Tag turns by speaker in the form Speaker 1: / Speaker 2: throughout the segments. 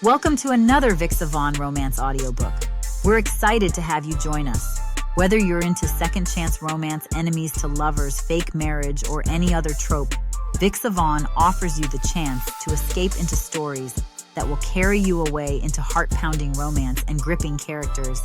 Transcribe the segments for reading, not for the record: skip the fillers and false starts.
Speaker 1: Welcome to another Vixa Vaughn romance audiobook. We're excited to have you join us. Whether you're into second chance romance, enemies to lovers, fake marriage, or any other trope, Vixa Vaughn offers you the chance to escape into stories that will carry you away into heart-pounding romance and gripping characters.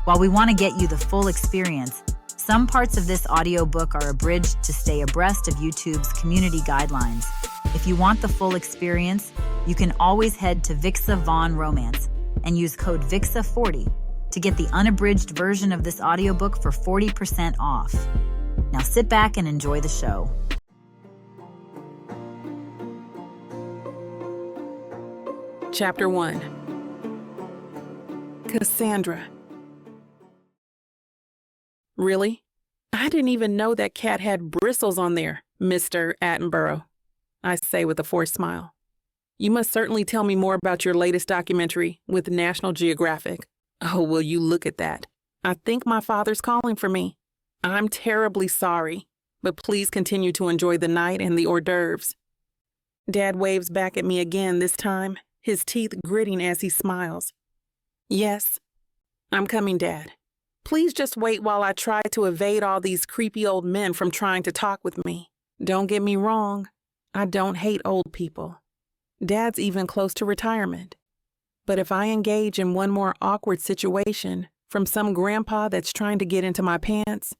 Speaker 1: While we want to get you the full experience, some parts of this audiobook are abridged to stay abreast of YouTube's community guidelines. If you want the full experience, you can always head to Vixa Vaughn Romance and use code VIXA40 to get the unabridged version of this audiobook for 40% off. Now sit back and enjoy the show.
Speaker 2: Chapter 1. Cassandra. Really? I didn't even know that cat had bristles on there, Mr. Attenborough, I say with a forced smile. You must certainly tell me more about your latest documentary with National Geographic. Oh, will you look at that? I think my father's calling for me. I'm terribly sorry, but please continue to enjoy the night and the hors d'oeuvres. Dad waves back at me again this time, his teeth gritting as he smiles. Yes, I'm coming, Dad. Please just wait while I try to evade all these creepy old men from trying to talk with me. Don't get me wrong, I don't hate old people. Dad's even close to retirement. But if I engage in one more awkward situation from some grandpa that's trying to get into my pants,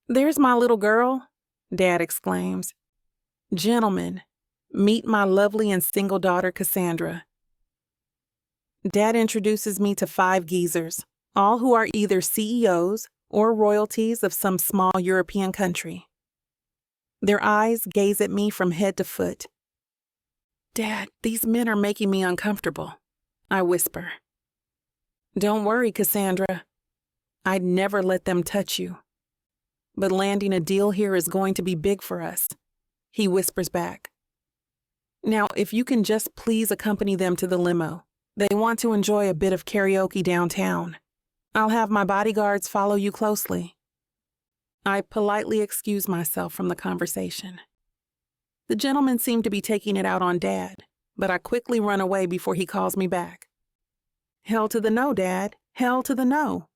Speaker 2: "There's my little girl," Dad exclaims. "Gentlemen, meet my lovely and single daughter, Cassandra." Dad introduces me to 5 geezers, all who are either CEOs or royalties of some small European country. Their eyes gaze at me from head to foot. "Dad, these men are making me uncomfortable," I whisper. "Don't worry, Cassandra. I'd never let them touch you. But landing a deal here is going to be big for us," he whispers back. "Now, if you can just please accompany them to the limo. They want to enjoy a bit of karaoke downtown. I'll have my bodyguards follow you closely." I politely excuse myself from the conversation. The gentlemen seem to be taking it out on Dad, but I quickly run away before he calls me back. "Hell to the no, Dad. Hell to the no."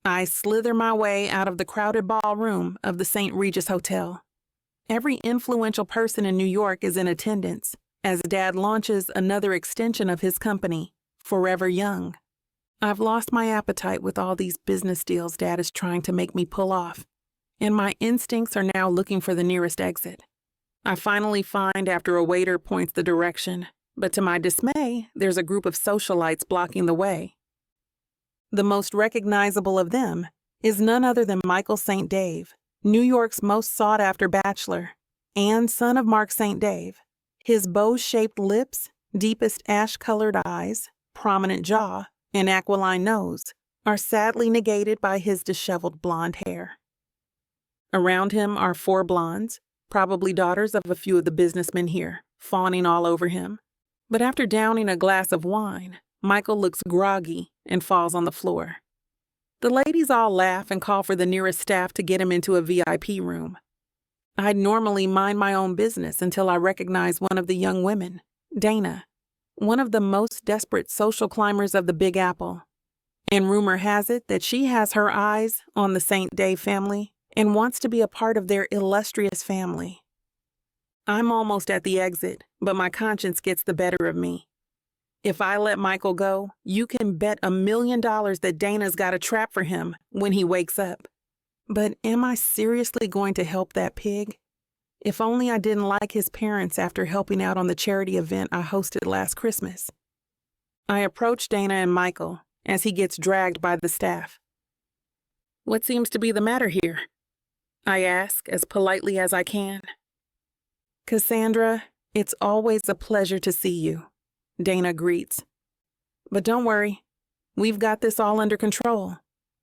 Speaker 2: I slither my way out of the crowded ballroom of the St. Regis Hotel. Every influential person in New York is in attendance as Dad launches another extension of his company, Forever Young. I've lost my appetite with all these business deals Dad is trying to make me pull off, and my instincts are now looking for the nearest exit. I finally find after a waiter points the direction, but to my dismay, there's a group of socialites blocking the way. The most recognizable of them is none other than Michael St. Dave, New York's most sought-after bachelor, and son of Mark St. Dave. His bow-shaped lips, deepest ash-colored eyes, prominent jaw, and aquiline nose are sadly negated by his disheveled blonde hair. Around him are 4 blondes, probably daughters of a few of the businessmen here, fawning all over him. But after downing a glass of wine, Michael looks groggy and falls on the floor. The ladies all laugh and call for the nearest staff to get him into a VIP room. I'd normally mind my own business until I recognize one of the young women, Dana, one of the most desperate social climbers of the Big Apple. And rumor has it that she has her eyes on the St. Dave family and wants to be a part of their illustrious family. I'm almost at the exit, but my conscience gets the better of me. If I let Michael go, you can bet $1 million that Dana's got a trap for him when he wakes up. But am I seriously going to help that pig? If only I didn't like his parents after helping out on the charity event I hosted last Christmas. I approach Dana and Michael as he gets dragged by the staff. "What seems to be the matter here?" I ask as politely as I can. "Cassandra, it's always a pleasure to see you," Dana greets. "But don't worry, we've got this all under control.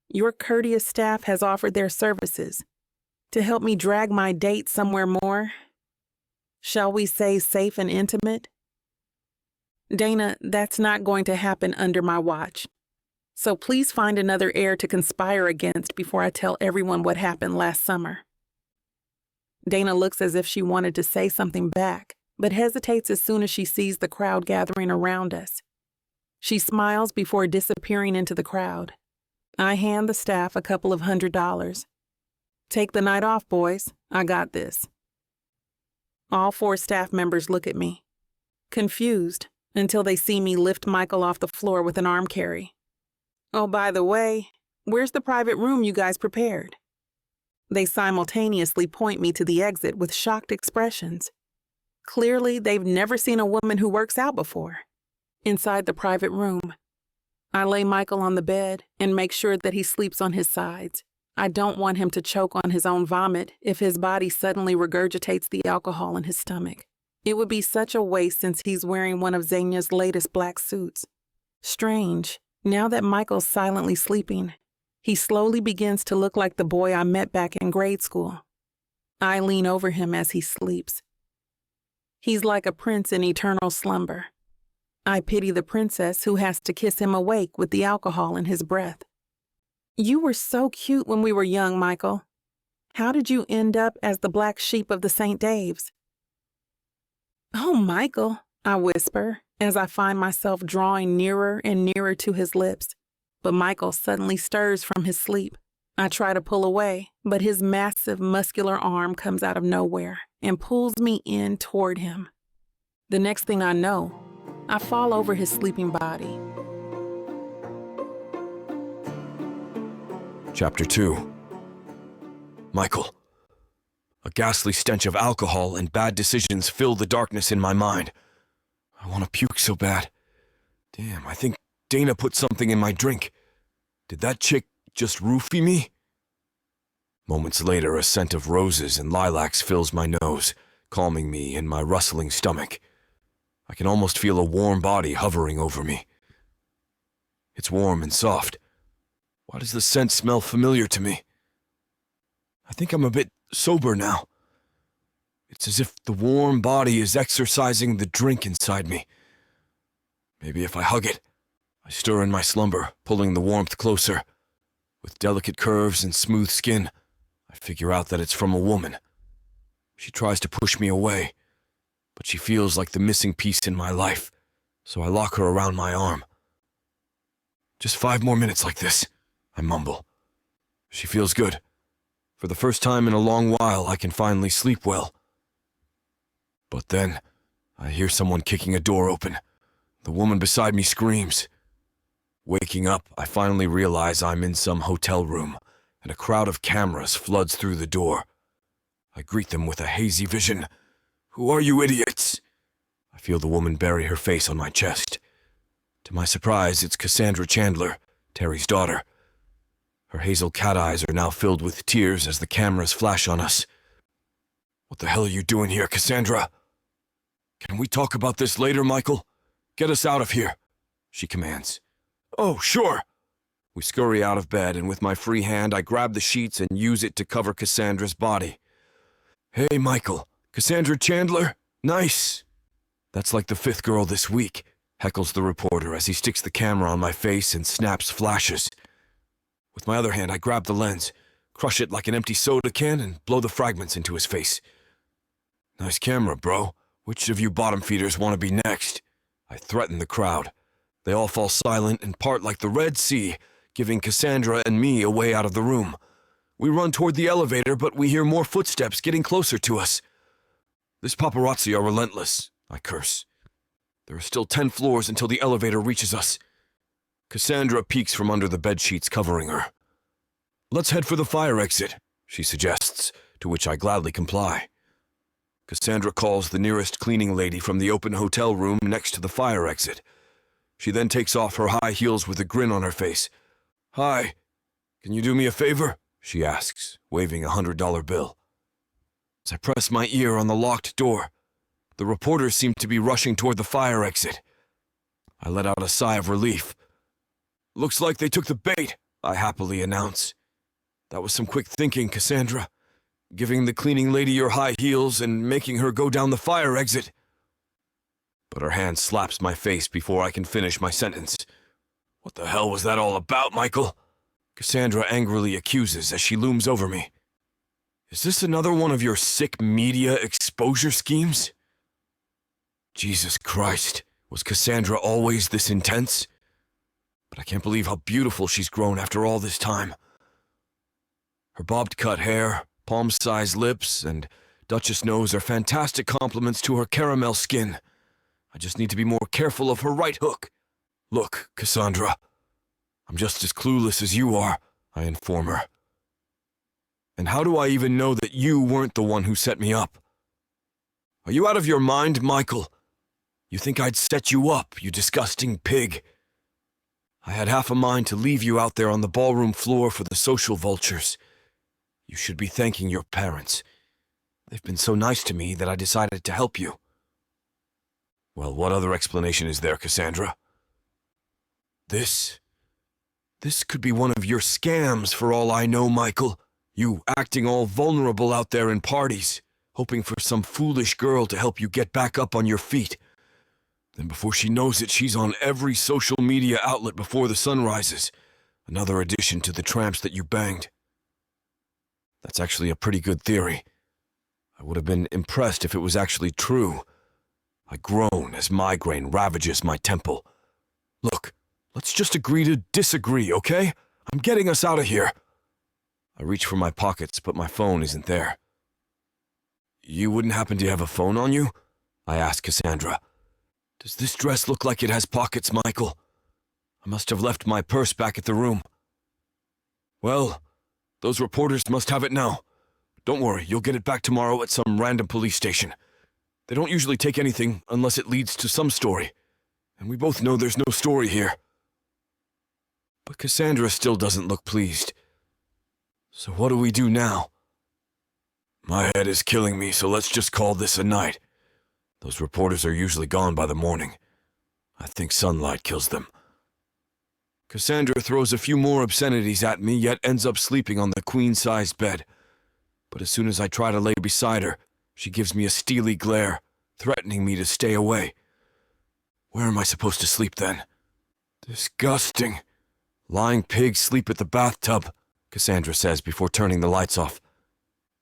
Speaker 2: Your courteous staff has offered their services to help me drag my date somewhere more, shall we say, safe and intimate. Dana, that's not going to happen under my watch. So please find another heir to conspire against before I tell everyone what happened last summer." Dana looks as if she wanted to say something back, but hesitates as soon as she sees the crowd gathering around us. She smiles before disappearing into the crowd. I hand the staff a couple of $100. Take the night off, boys. I got this. All 4 staff members look at me, confused, until they see me lift Michael off the floor with an arm carry. Oh, by the way, where's the private room you guys prepared? They simultaneously point me to the exit with shocked expressions. Clearly, they've never seen a woman who works out before. Inside the private room, I lay Michael on the bed and make sure that he sleeps on his sides. I don't want him to choke on his own vomit if his body suddenly regurgitates the alcohol in his stomach. It would be such a waste since he's wearing one of Xenia's latest black suits. Strange, now that Michael's silently sleeping, he slowly begins to look like the boy I met back in grade school. I lean over him as he sleeps. He's like a prince in eternal slumber. I pity the princess who has to kiss him awake with the alcohol in his breath. You were so cute when we were young, Michael. How did you end up as the black sheep of the St. Daves? Oh, Michael, I whisper as I find myself drawing nearer and nearer to his lips. But Michael suddenly stirs from his sleep. I try to pull away, but his massive muscular arm comes out of nowhere and pulls me in toward him. The next thing I know, I fall over his sleeping body.
Speaker 3: Chapter 2. Michael. A ghastly stench of alcohol and bad decisions fill the darkness in my mind. I want to puke so bad. Damn, I think Dana put something in my drink. Did that chick just roofie me? Moments later, a scent of roses and lilacs fills my nose, calming me in my rustling stomach. I can almost feel a warm body hovering over me. It's warm and soft. Why does the scent smell familiar to me? I think I'm a bit sober now. It's as if the warm body is exorcising the drink inside me. Maybe if I hug it. I stir in my slumber, pulling the warmth closer. With delicate curves and smooth skin, I figure out that it's from a woman. She tries to push me away, but she feels like the missing piece in my life, so I lock her around my arm. Just 5 more minutes like this, I mumble. She feels good. For the first time in a long while, I can finally sleep well. But then, I hear someone kicking a door open. The woman beside me screams. Waking up, I finally realize I'm in some hotel room, and a crowd of cameras floods through the door. I greet them with a hazy vision. Who are you idiots? I feel the woman bury her face on my chest. To my surprise, it's Cassandra Chandler, Terry's daughter. Her hazel cat eyes are now filled with tears as the cameras flash on us. What the hell are you doing here, Cassandra? Can we talk about this later, Michael? Get us out of here, she commands. Oh, sure. We scurry out of bed, and with my free hand, I grab the sheets and use it to cover Cassandra's body. Hey, Michael. Cassandra Chandler? Nice. That's like the 5th girl this week, heckles the reporter as he sticks the camera on my face and snaps flashes. With my other hand, I grab the lens, crush it like an empty soda can, and blow the fragments into his face. Nice camera, bro. Which of you bottom feeders want to be next? I threaten the crowd. They all fall silent and part like the Red Sea, giving Cassandra and me a way out of the room. We run toward the elevator, but we hear more footsteps getting closer to us. This paparazzi are relentless, I curse. There are still 10 floors until the elevator reaches us. Cassandra peeks from under the bedsheets covering her. Let's head for the fire exit, she suggests, to which I gladly comply. Cassandra calls the nearest cleaning lady from the open hotel room next to the fire exit. She then takes off her high heels with a grin on her face. Hi, can you do me a favor? She asks, waving a $100 bill. As I press my ear on the locked door, the reporters seem to be rushing toward the fire exit. I let out a sigh of relief. Looks like they took the bait, I happily announce. That was some quick thinking, Cassandra. Giving the cleaning lady your high heels and making her go down the fire exit. But her hand slaps my face before I can finish my sentence. What the hell was that all about, Michael? Cassandra angrily accuses as she looms over me. Is this another one of your sick media exposure schemes? Jesus Christ, was Cassandra always this intense? but I can't believe how beautiful she's grown after all this time. Her bobbed-cut hair, palm-sized lips, and Duchess nose are fantastic compliments to her caramel skin. I just need to be more careful of her right hook. Look, Cassandra, I'm just as clueless as you are, I inform her. And how do I even know that you weren't the one who set me up? Are you out of your mind, Michael? You think I'd set you up, you disgusting pig? I had half a mind to leave you out there on the ballroom floor for the social vultures. You should be thanking your parents. They've been so nice to me that I decided to help you. Well, what other explanation is there, Cassandra? This could be one of your scams for all I know, Michael. You acting all vulnerable out there in parties, hoping for some foolish girl to help you get back up on your feet. Then before she knows it, she's on every social media outlet before the sun rises. Another addition to the tramps that you banged. That's actually a pretty good theory. I would have been impressed if it was actually true. I groan as migraine ravages my temple. Look, let's just agree to disagree, okay? I'm getting us out of here. I reach for my pockets, but my phone isn't there. You wouldn't happen to have a phone on you? I ask Cassandra. Does this dress look like it has pockets, Michael? I must have left my purse back at the room. Well, those reporters must have it now. Don't worry, you'll get it back tomorrow at some random police station. They don't usually take anything unless it leads to some story. And we both know there's no story here. But Cassandra still doesn't look pleased. So what do we do now? My head is killing me, so let's just call this a night. Those reporters are usually gone by the morning. I think sunlight kills them. Cassandra throws a few more obscenities at me, yet ends up sleeping on the queen-sized bed. But as soon as I try to lay beside her, she gives me a steely glare, threatening me to stay away. Where am I supposed to sleep then? Disgusting. Lying pigs sleep at the bathtub, Cassandra says before turning the lights off.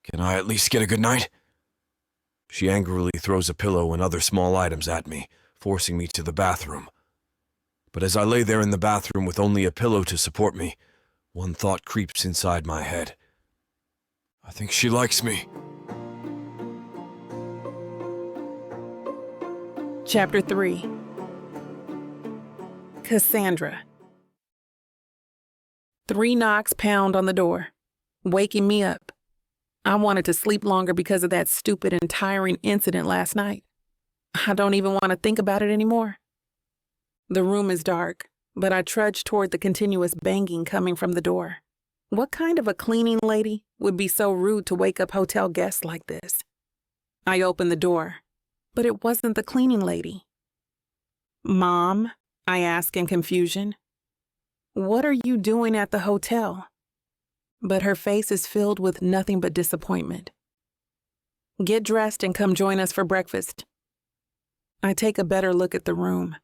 Speaker 3: Can I at least get a good night? She angrily throws a pillow and other small items at me, forcing me to the bathroom. But as I lay there in the bathroom with only a pillow to support me, one thought creeps inside my head. I think she likes me.
Speaker 2: Chapter 3. Cassandra. 3 knocks pound on the door, waking me up. I wanted to sleep longer because of that stupid and tiring incident last night. I don't even want to think about it anymore. The room is dark, but I trudge toward the continuous banging coming from the door. What kind of a cleaning lady would be so rude to wake up hotel guests like this? I open the door, but it wasn't the cleaning lady. Mom, I ask in confusion, what are you doing at the hotel? But her face is filled with nothing but disappointment. Get dressed and come join us for breakfast. I take a better look at the room.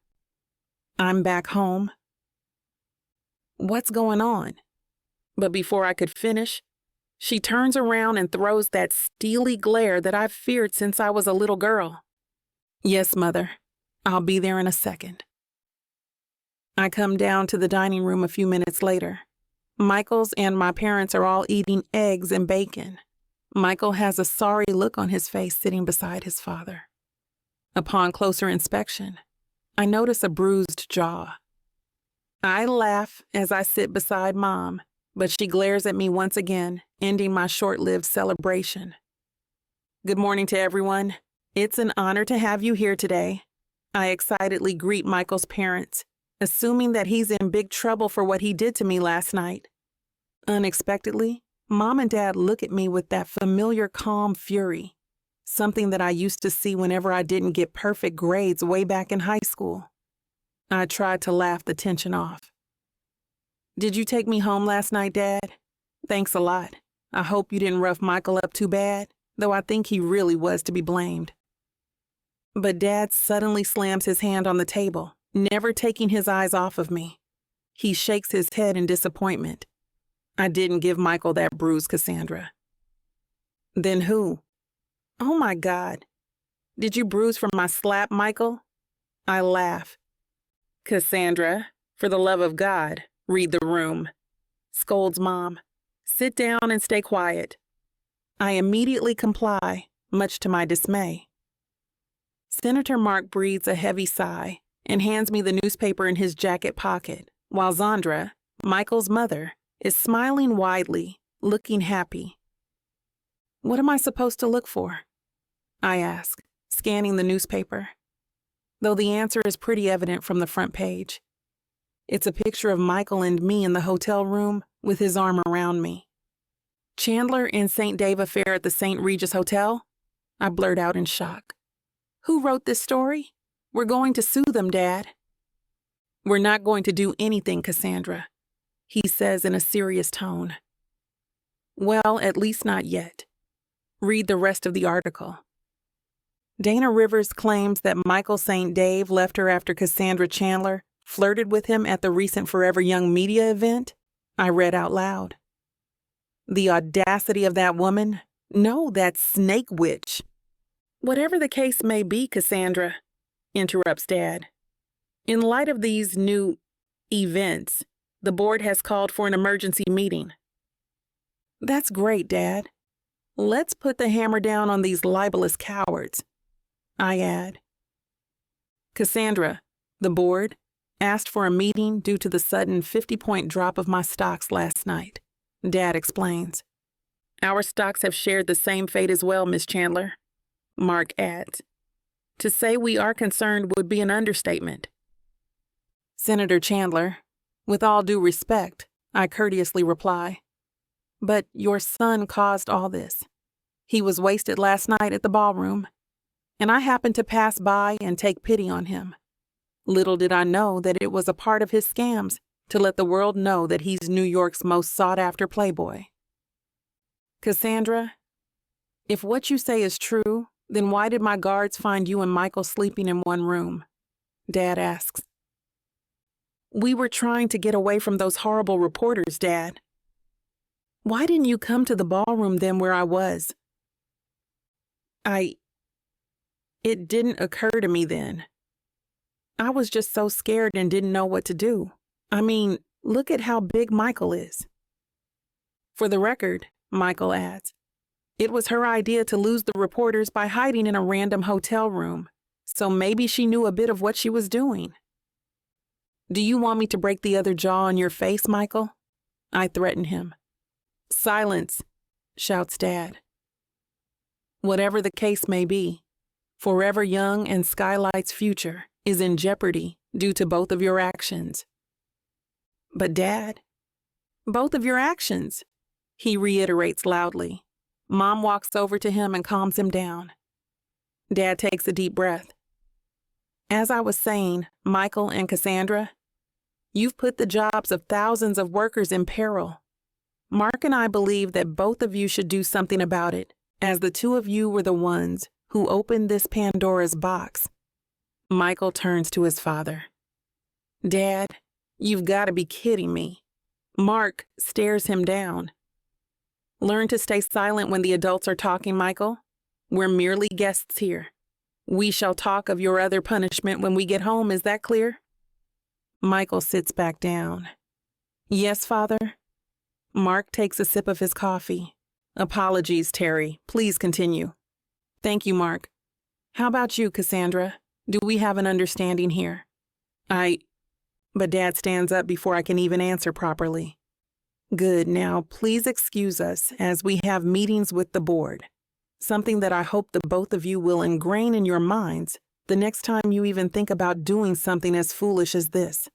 Speaker 2: I'm back home. What's going on? But before I could finish, she turns around and throws that steely glare that I've feared since I was a little girl. Yes, Mother. I'll be there in a second. I come down to the dining room a few minutes later. Michael's and my parents are all eating eggs and bacon. Michael has a sorry look on his face sitting beside his father. Upon closer inspection, I notice a bruised jaw. I laugh as I sit beside Mom, but she glares at me once again, ending my short-lived celebration. Good morning to everyone. It's an honor to have you here today. I excitedly greet Michael's parents, assuming that he's in big trouble for what he did to me last night. Unexpectedly, Mom and Dad look at me with that familiar calm fury, something that I used to see whenever I didn't get perfect grades way back in high school. I tried to laugh the tension off. Did you take me home last night, Dad? Thanks a lot. I hope you didn't rough Michael up too bad, though I think he really was to be blamed. But Dad suddenly slams his hand on the table, never taking his eyes off of me. He shakes his head in disappointment. I didn't give Michael that bruise, Cassandra. Then who? Oh my God. Did you bruise from my slap, Michael? I laugh. Cassandra, For the love of God, read the room. Scolds Mom. Sit down and stay quiet. I immediately comply, much to my dismay. Senator Mark breathes a heavy sigh and hands me the newspaper in his jacket pocket, while Zandra, Michael's mother, is smiling widely, looking happy. What am I supposed to look for? I ask, scanning the newspaper, though the answer is pretty evident from the front page. It's a picture of Michael and me in the hotel room with his arm around me. Chandler and St. Dave affair at the St. Regis Hotel? I blurt out in shock. Who wrote this story? We're going to sue them, Dad. We're not going to do anything, Cassandra, he says in a serious tone. Well, at least not yet. Read the rest of the article. Dana Rivers claims that Michael St. Dave left her after Cassandra Chandler flirted with him at the recent Forever Young media event, I read out loud. The audacity of that woman? No, that snake witch. Whatever the case may be, Cassandra, interrupts Dad. In light of these new events, the board has called for an emergency meeting. That's great, Dad. Let's put the hammer down on these libelous cowards. I add. Cassandra, the board, asked for a meeting due to the sudden 50-point drop of my stocks last night, Dad explains. Our stocks have shared the same fate as well, Miss Chandler, Mark adds. To say we are concerned would be an understatement. Senator Chandler, with all due respect, I courteously reply. But your son caused all this. He was wasted last night at the ballroom, and I happened to pass by and take pity on him. Little did I know that it was a part of his scams to let the world know that he's New York's most sought-after playboy. Cassandra, if what you say is true, then why did my guards find you and Michael sleeping in one room? Dad asks. We were trying to get away from those horrible reporters, Dad. Why didn't you come to the ballroom then where I was? It didn't occur to me then. I was just so scared and didn't know what to do. I mean, look at how big Michael is. For the record, Michael adds, it was her idea to lose the reporters by hiding in a random hotel room, so maybe she knew a bit of what she was doing. Do you want me to break the other jaw on your face, Michael? I threaten him. Silence, shouts Dad. Whatever the case may be, Forever Young and Skylight's future is in jeopardy due to both of your actions. But Dad, both of your actions, he reiterates loudly. Mom walks over to him and calms him down. Dad takes a deep breath. As I was saying, Michael and Cassandra, you've put the jobs of thousands of workers in peril. Mark and I believe that both of you should do something about it, as the two of you were the ones who opened this Pandora's box. Michael turns to his father. Dad, you've got to be kidding me. Mark stares him down. Learn to stay silent when the adults are talking, Michael. We're merely guests here. We shall talk of your other punishment when we get home, is that clear? Michael sits back down. Yes, Father. Mark takes a sip of his coffee. Apologies, Terry. Please continue. Thank you, Mark. How about you, Cassandra? Do we have an understanding here? But Dad stands up before I can even answer properly. Good. Now, please excuse us as we have meetings with the board. Something that I hope the both of you will ingrain in your minds the next time you even think about doing something as foolish as this.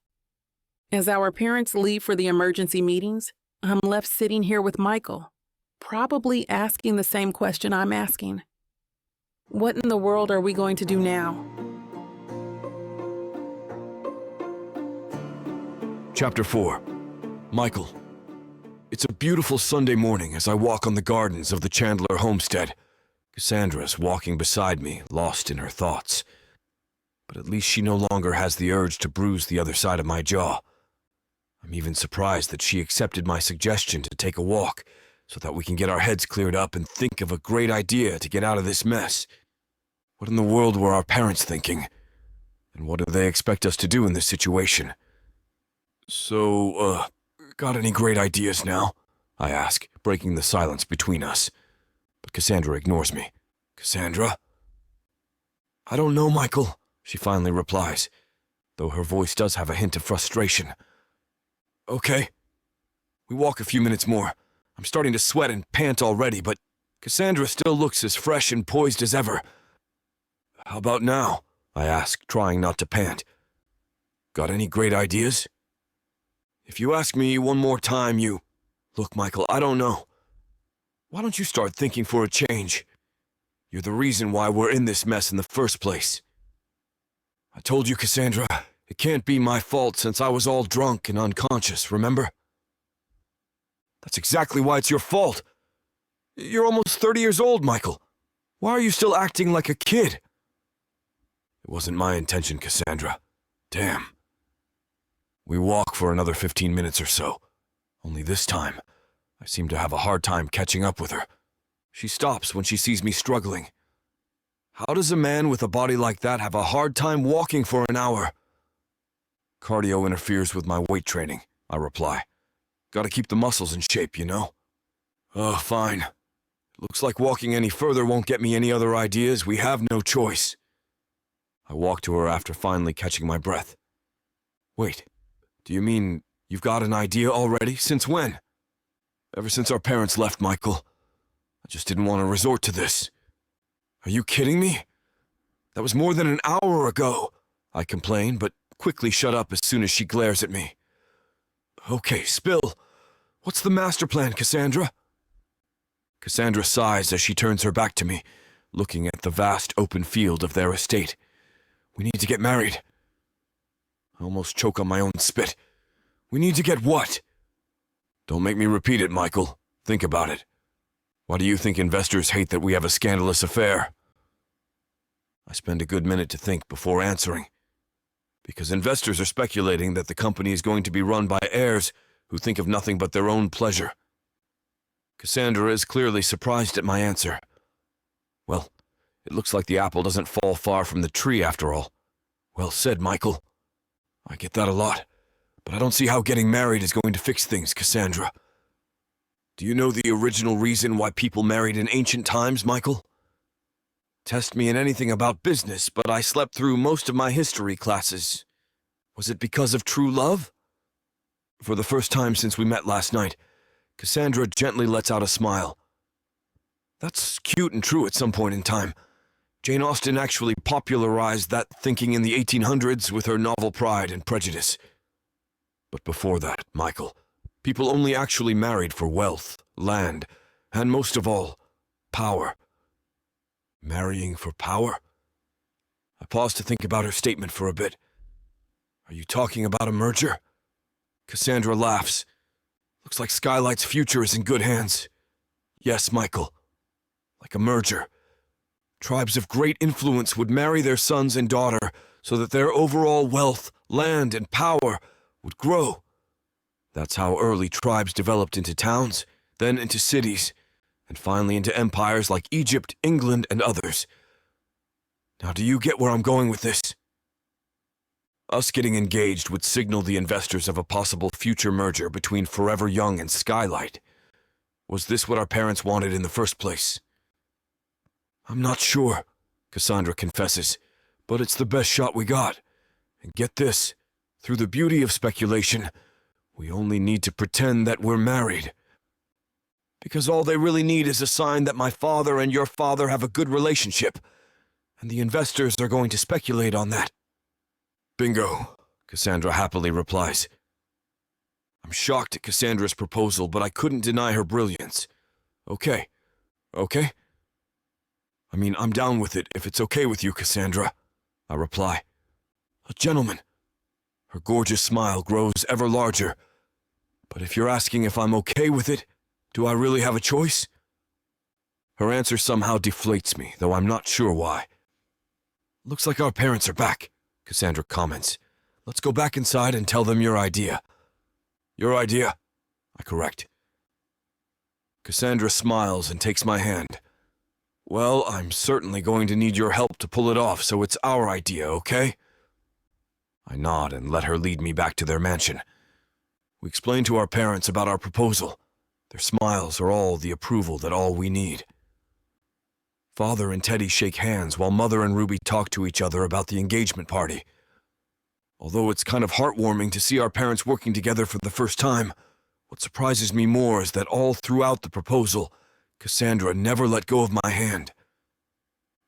Speaker 2: As our parents leave for the emergency meetings, I'm left sitting here with Michael, probably asking the same question I'm asking. What in the world are we going to do now?
Speaker 3: Chapter 4. Michael. It's a beautiful Sunday morning as I walk on the gardens of the Chandler homestead. Cassandra's walking beside me, lost in her thoughts. But at least she no longer has the urge to bruise the other side of my jaw. I'm even surprised that she accepted my suggestion to take a walk so that we can get our heads cleared up and think of a great idea to get out of this mess. What in the world were our parents thinking? And what do they expect us to do in this situation? So, got any great ideas now? I ask, breaking the silence between us. But Cassandra ignores me. Cassandra? I don't know, Michael, she finally replies, though her voice does have a hint of frustration. Okay. We walk a few minutes more. I'm starting to sweat and pant already, but Cassandra still looks as fresh and poised as ever. How about now? I ask, trying not to pant. Got any great ideas? If you ask me one more time, you... Look, Michael, I don't know. Why don't you start thinking for a change? You're the reason why we're in this mess in the first place. I told you, Cassandra, it can't be my fault since I was all drunk and unconscious, remember? That's exactly why it's your fault. You're almost 30 years old, Michael. Why are you still acting like a kid? It wasn't my intention, Cassandra. Damn. We walk for another 15 minutes or so. Only this time, I seem to have a hard time catching up with her. She stops when she sees me struggling. How does a man with a body like that have a hard time walking for an hour? Cardio interferes with my weight training, I reply. Gotta keep the muscles in shape, you know? Oh, fine. Looks like walking any further won't get me any other ideas. We have no choice. I walk to her after finally catching my breath. Wait, do you mean you've got an idea already? Since when? Ever since our parents left, Michael. I just didn't want to resort to this. Are you kidding me? That was more than an hour ago, I complain, but quickly shut up as soon as she glares at me. Okay, spill. What's the master plan, Cassandra? Cassandra sighs as she turns her back to me, looking at the vast open field of their estate. We need to get married. I almost choke on my own spit. We need to get what? Don't make me repeat it, Michael. Think about it. Why do you think investors hate that we have a scandalous affair? I spend a good minute to think before answering. Because investors are speculating that the company is going to be run by heirs who think of nothing but their own pleasure. Cassandra is clearly surprised at my answer. Well, it looks like the apple doesn't fall far from the tree after all. Well said, Michael. I get that a lot, but I don't see how getting married is going to fix things, Cassandra. Do you know the original reason why people married in ancient times, Michael? Test me in anything about business, but I slept through most of my history classes. Was it because of true love? For the first time since we met last night, Cassandra gently lets out a smile. That's cute and true at some point in time. Jane Austen actually popularized that thinking in the 1800s with her novel Pride and Prejudice. But before that, Michael, people only actually married for wealth, land, and most of all, power. Marrying for power? I pause to think about her statement for a bit. Are you talking about a merger? Cassandra laughs. Looks like Skylight's future is in good hands. Yes, Michael. Like a merger. Tribes of great influence would marry their sons and daughter so that their overall wealth, land, and power would grow. That's how early tribes developed into towns, then into cities, and finally into empires like Egypt, England, and others. Now, do you get where I'm going with this? Us getting engaged would signal the investors of a possible future merger between Forever Young and Skylight. Was this what our parents wanted in the first place? I'm not sure, Cassandra confesses, but it's the best shot we got. And get this, through the beauty of speculation, we only need to pretend that we're married. Because all they really need is a sign that my father and your father have a good relationship, and the investors are going to speculate on that. Bingo, Cassandra happily replies. I'm shocked at Cassandra's proposal, but I couldn't deny her brilliance. Okay. I mean, I'm down with it if it's okay with you, Cassandra, I reply. A gentleman. Her gorgeous smile grows ever larger. But if you're asking if I'm okay with it, do I really have a choice? Her answer somehow deflates me, though I'm not sure why. Looks like our parents are back, Cassandra comments. Let's go back inside and tell them your idea. Your idea, I correct. Cassandra smiles and takes my hand. Well, I'm certainly going to need your help to pull it off, so it's our idea, okay? I nod and let her lead me back to their mansion. We explain to our parents about our proposal. Their smiles are all the approval that all we need. Father and Teddy shake hands while Mother and Ruby talk to each other about the engagement party. Although it's kind of heartwarming to see our parents working together for the first time, what surprises me more is that all throughout the proposal, Cassandra never let go of my hand.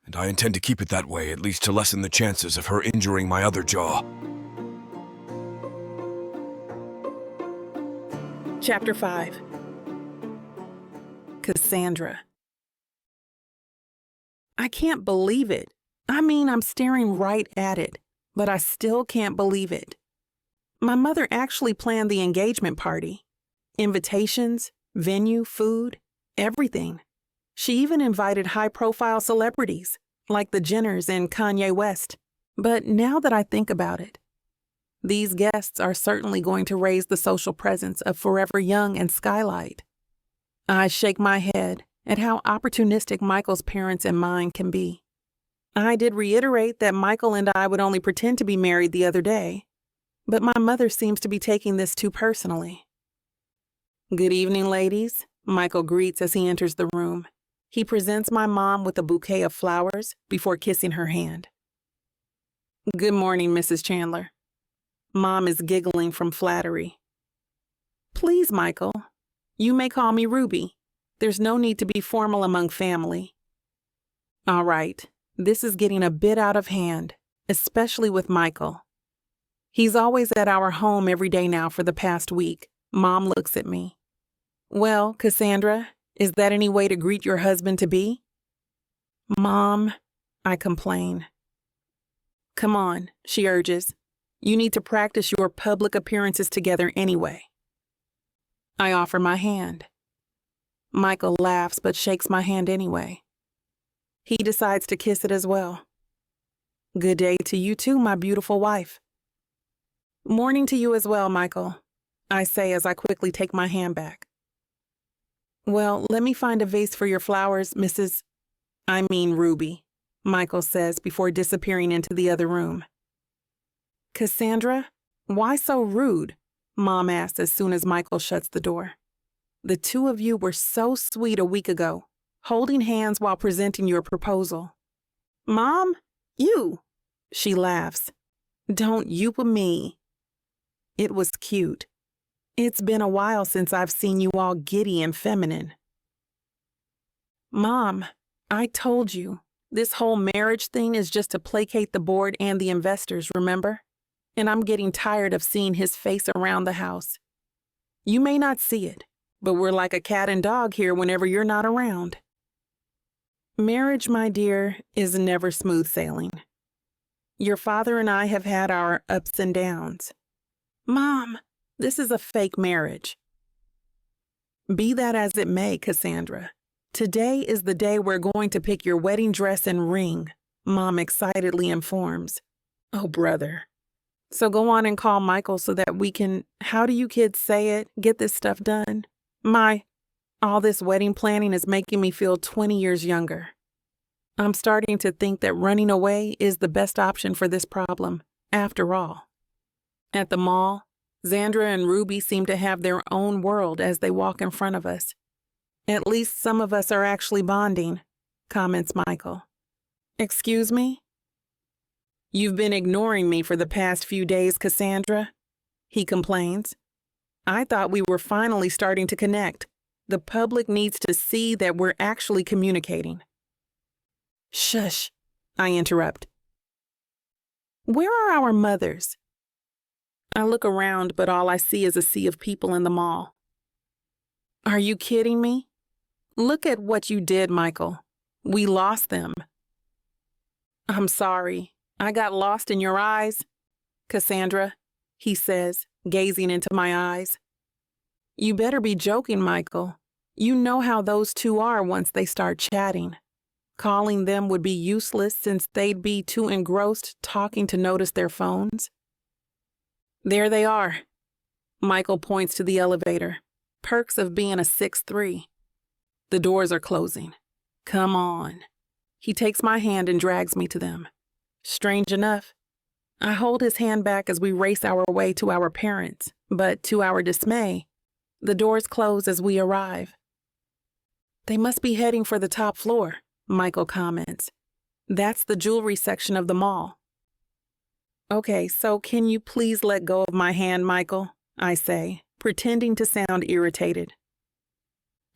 Speaker 3: And I intend to keep it that way, at least to lessen the chances of her injuring my other jaw.
Speaker 2: Chapter 5. Cassandra. I can't believe it. I mean, I'm staring right at it, but I still can't believe it. My mother actually planned the engagement party. Invitations, venue, food, everything. She even invited high-profile celebrities, like the Jenners and Kanye West. But now that I think about it, these guests are certainly going to raise the social presence of Forever Young and Skylight. I shake my head at how opportunistic Michael's parents and mine can be. I did reiterate that Michael and I would only pretend to be married the other day, but my mother seems to be taking this too personally. "Good evening, ladies," Michael greets as he enters the room. He presents my mom with a bouquet of flowers before kissing her hand. "Good morning, Mrs. Chandler." Mom is giggling from flattery. "Please, Michael, you may call me Ruby. There's no need to be formal among family." All right, this is getting a bit out of hand, especially with Michael. He's always at our home every day now for the past week. Mom looks at me. "Well, Cassandra, is that any way to greet your husband-to-be?" "Mom," I complain. "Come on," she urges. "You need to practice your public appearances together anyway." I offer my hand. Michael laughs but shakes my hand anyway. He decides to kiss it as well. "Good day to you too, my beautiful wife." "Morning to you as well, Michael," I say as I quickly take my hand back. "Well, let me find a vase for your flowers, Ruby," Michael says before disappearing into the other room. "Cassandra, why so rude?" Mom asks as soon as Michael shuts the door. "The two of you were so sweet a week ago, holding hands while presenting your proposal." "Mom, you," she laughs. "Don't you with me." It was cute. It's been a while since I've seen you all giddy and feminine. "Mom, I told you, this whole marriage thing is just to placate the board and the investors, remember? And I'm getting tired of seeing his face around the house. You may not see it, but we're like a cat and dog here whenever you're not around." Marriage, my dear, is never smooth sailing. Your father and I have had our ups and downs. "Mom, this is a fake marriage." Be that as it may, Cassandra, today is the day we're going to pick your wedding dress and ring, Mom excitedly informs. Oh, brother. So go on and call Michael so that we can, how do you kids say it, get this stuff done? All this wedding planning is making me feel 20 years younger. I'm starting to think that running away is the best option for this problem, after all. At the mall, Xandra and Ruby seem to have their own world as they walk in front of us. "At least some of us are actually bonding," comments Michael. "Excuse me?" "You've been ignoring me for the past few days, Cassandra," he complains. "I thought we were finally starting to connect. The public needs to see that we're actually communicating." "Shush," I interrupt. "Where are our mothers?" I look around, but all I see is a sea of people in the mall. "Are you kidding me? Look at what you did, Michael. We lost them." "I'm sorry. I got lost in your eyes, Cassandra," he says, gazing into my eyes. "You better be joking, Michael. You know how those two are once they start chatting. Calling them would be useless since they'd be too engrossed talking to notice their phones." "There they are." Michael points to the elevator. Perks of being a 6'3". The doors are closing. "Come on." He takes my hand and drags me to them. Strange enough, I hold his hand back as we race our way to our parents, But to our dismay, the doors close as we arrive. "They must be heading for the top floor," Michael comments. "That's the jewelry section of the mall." "Okay, so can you please let go of my hand, Michael?" I say, pretending to sound irritated.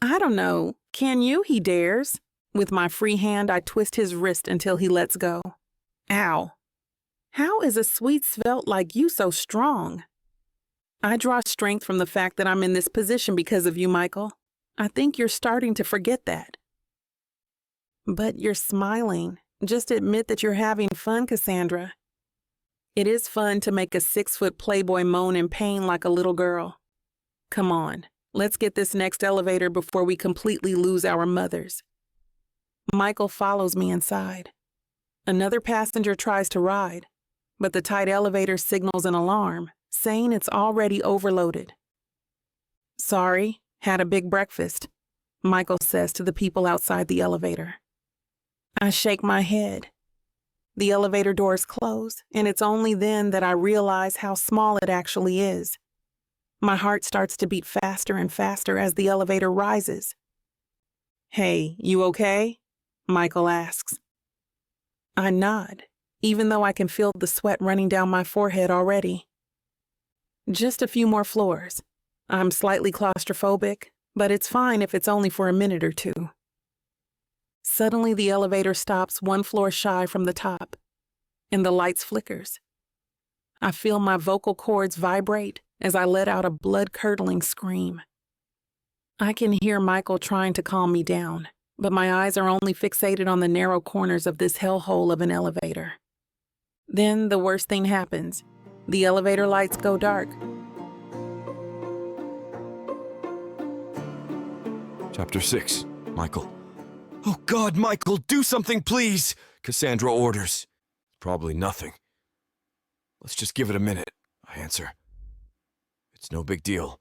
Speaker 2: "I don't know. Can you?" he dares. With my free hand, I twist his wrist until he lets go. Ow. How is a sweet svelte like you so strong? I draw strength from the fact that I'm in this position because of you, Michael. I think you're starting to forget that. But you're smiling. Just admit that you're having fun, Cassandra. It is fun to make a 6-foot playboy moan in pain like a little girl. Come on, let's get this next elevator before we completely lose our mothers. Michael follows me inside. Another passenger tries to ride, but the tight elevator signals an alarm, saying it's already overloaded. "Sorry, had a big breakfast," Michael says to the people outside the elevator. I shake my head. The elevator doors close, and it's only then that I realize how small it actually is. My heart starts to beat faster and faster as the elevator rises. "Hey, you okay?" Michael asks. I nod, even though I can feel the sweat running down my forehead already. "Just a few more floors. I'm slightly claustrophobic, but it's fine if it's only for a minute or two." Suddenly, the elevator stops one floor shy from the top, and the lights flickers. I feel my vocal cords vibrate as I let out a blood-curdling scream. I can hear Michael trying to calm me down, but my eyes are only fixated on the narrow corners of this hellhole of an elevator. Then the worst thing happens. The elevator lights go dark.
Speaker 3: Chapter 6. Michael. "Oh God, Michael, do something, please!" Cassandra orders. "Probably nothing. Let's just give it a minute," I answer. "It's no big deal."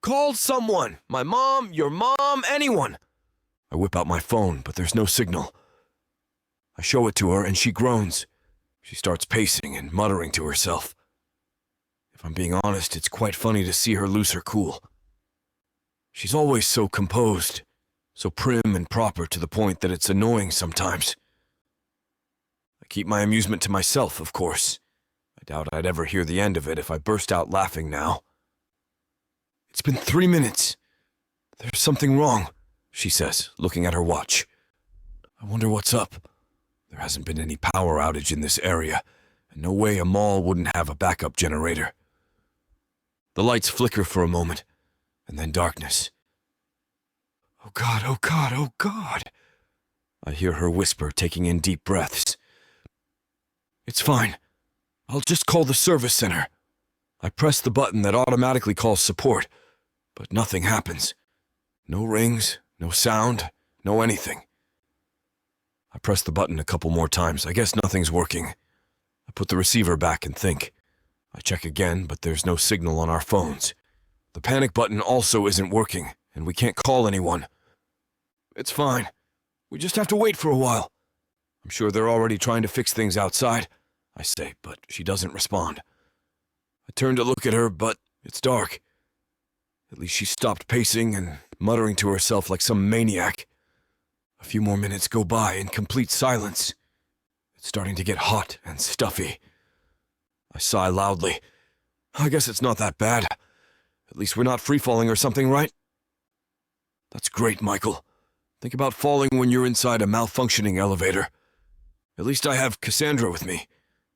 Speaker 3: "Call someone! My mom, your mom, anyone!" I whip out my phone, but there's no signal. I show it to her, and she groans. She starts pacing and muttering to herself. If I'm being honest, it's quite funny to see her lose her cool. She's always so composed, so prim and proper to the point that it's annoying sometimes. I keep my amusement to myself, of course. I doubt I'd ever hear the end of it if I burst out laughing now. "It's been 3 minutes. There's something wrong," she says, looking at her watch. "I wonder what's up. There hasn't been any power outage in this area, and no way a mall wouldn't have a backup generator." The lights flicker for a moment, and then darkness. "Oh God, oh God, oh God!" I hear her whisper, taking in deep breaths. "It's fine. I'll just call the service center." I press the button that automatically calls support, but nothing happens. No rings, no sound, no anything. I press the button a couple more times. I guess nothing's working. I put the receiver back and think. I check again, but there's no signal on our phones. The panic button also isn't working, and we can't call anyone. "It's fine. We just have to wait for a while. I'm sure they're already trying to fix things outside," I say, but she doesn't respond. I turn to look at her, but it's dark. At least she stopped pacing and muttering to herself like some maniac. A few more minutes go by in complete silence. It's starting to get hot and stuffy. I sigh loudly. I guess it's not that bad. At least we're not free-falling or something, right? "That's great, Michael. Think about falling when you're inside a malfunctioning elevator. At least I have Cassandra with me.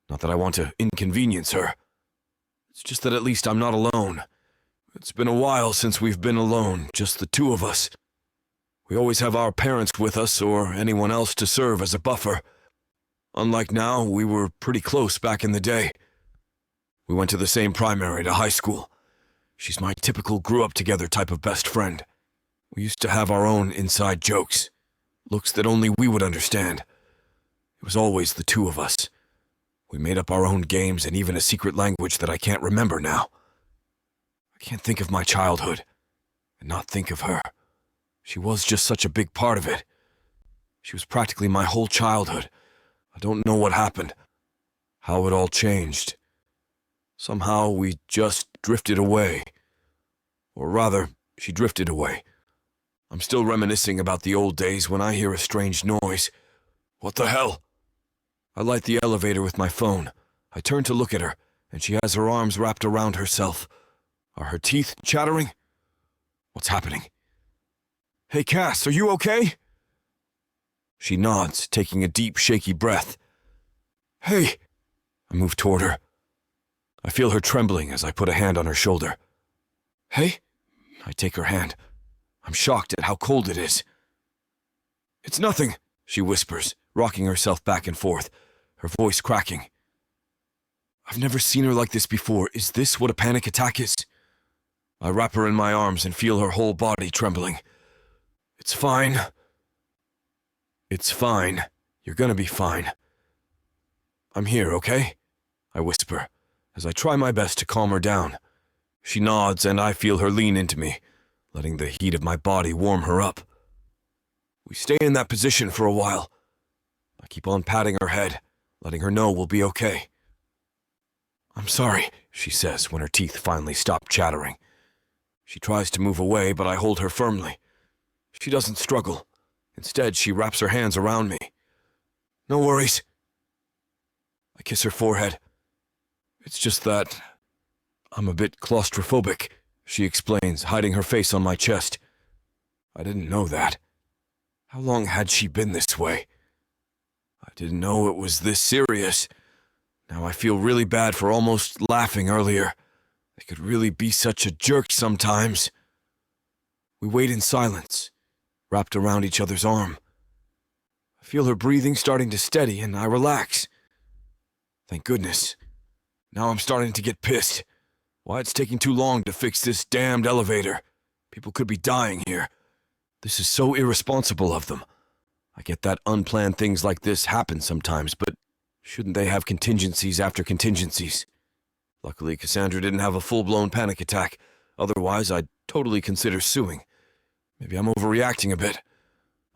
Speaker 3: Not that I want to inconvenience her. It's just that at least I'm not alone. It's been a while since we've been alone, just the two of us. We always have our parents with us or anyone else to serve as a buffer. Unlike now, we were pretty close back in the day. We went to the same primary to high school. She's my typical grew-up-together type of best friend. We used to have our own inside jokes, looks that only we would understand. It was always the two of us. We made up our own games and even a secret language that I can't remember now. I can't think of my childhood and not think of her. She was just such a big part of it. She was practically my whole childhood. I don't know what happened, how it all changed. Somehow we just drifted away. Or rather, she drifted away. I'm still reminiscing about the old days when I hear a strange noise. What the hell? I light the elevator with my phone. I turn to look at her, and she has her arms wrapped around herself. Are her teeth chattering? What's happening? Hey, Cass, are you okay? She nods, taking a deep, shaky breath. Hey! I move toward her. I feel her trembling as I put a hand on her shoulder. Hey? I take her hand. I'm shocked at how cold it is. It's nothing, she whispers, rocking herself back and forth, her voice cracking. I've never seen her like this before. Is this what a panic attack is? I wrap her in my arms and feel her whole body trembling. It's fine. It's fine. You're gonna be fine. I'm here, okay? I whisper, as I try my best to calm her down. She nods and I feel her lean into me, letting the heat of my body warm her up. We stay in that position for a while. I keep on patting her head, letting her know we'll be okay. I'm sorry, she says when her teeth finally stop chattering. She tries to move away, but I hold her firmly. She doesn't struggle. Instead, she wraps her hands around me. No worries. I kiss her forehead. It's just that I'm a bit claustrophobic, she explains, hiding her face on my chest. I didn't know that. How long had she been this way? I didn't know it was this serious. Now I feel really bad for almost laughing earlier. They could really be such a jerk sometimes. We wait in silence, wrapped around each other's arm. I feel her breathing starting to steady and I relax. Thank goodness. Now I'm starting to get pissed. Why it's taking too long to fix this damned elevator. People could be dying here. This is so irresponsible of them. I get that unplanned things like this happen sometimes, but shouldn't they have contingencies after contingencies? Luckily, Cassandra didn't have a full-blown panic attack. Otherwise, I'd totally consider suing. Maybe I'm overreacting a bit.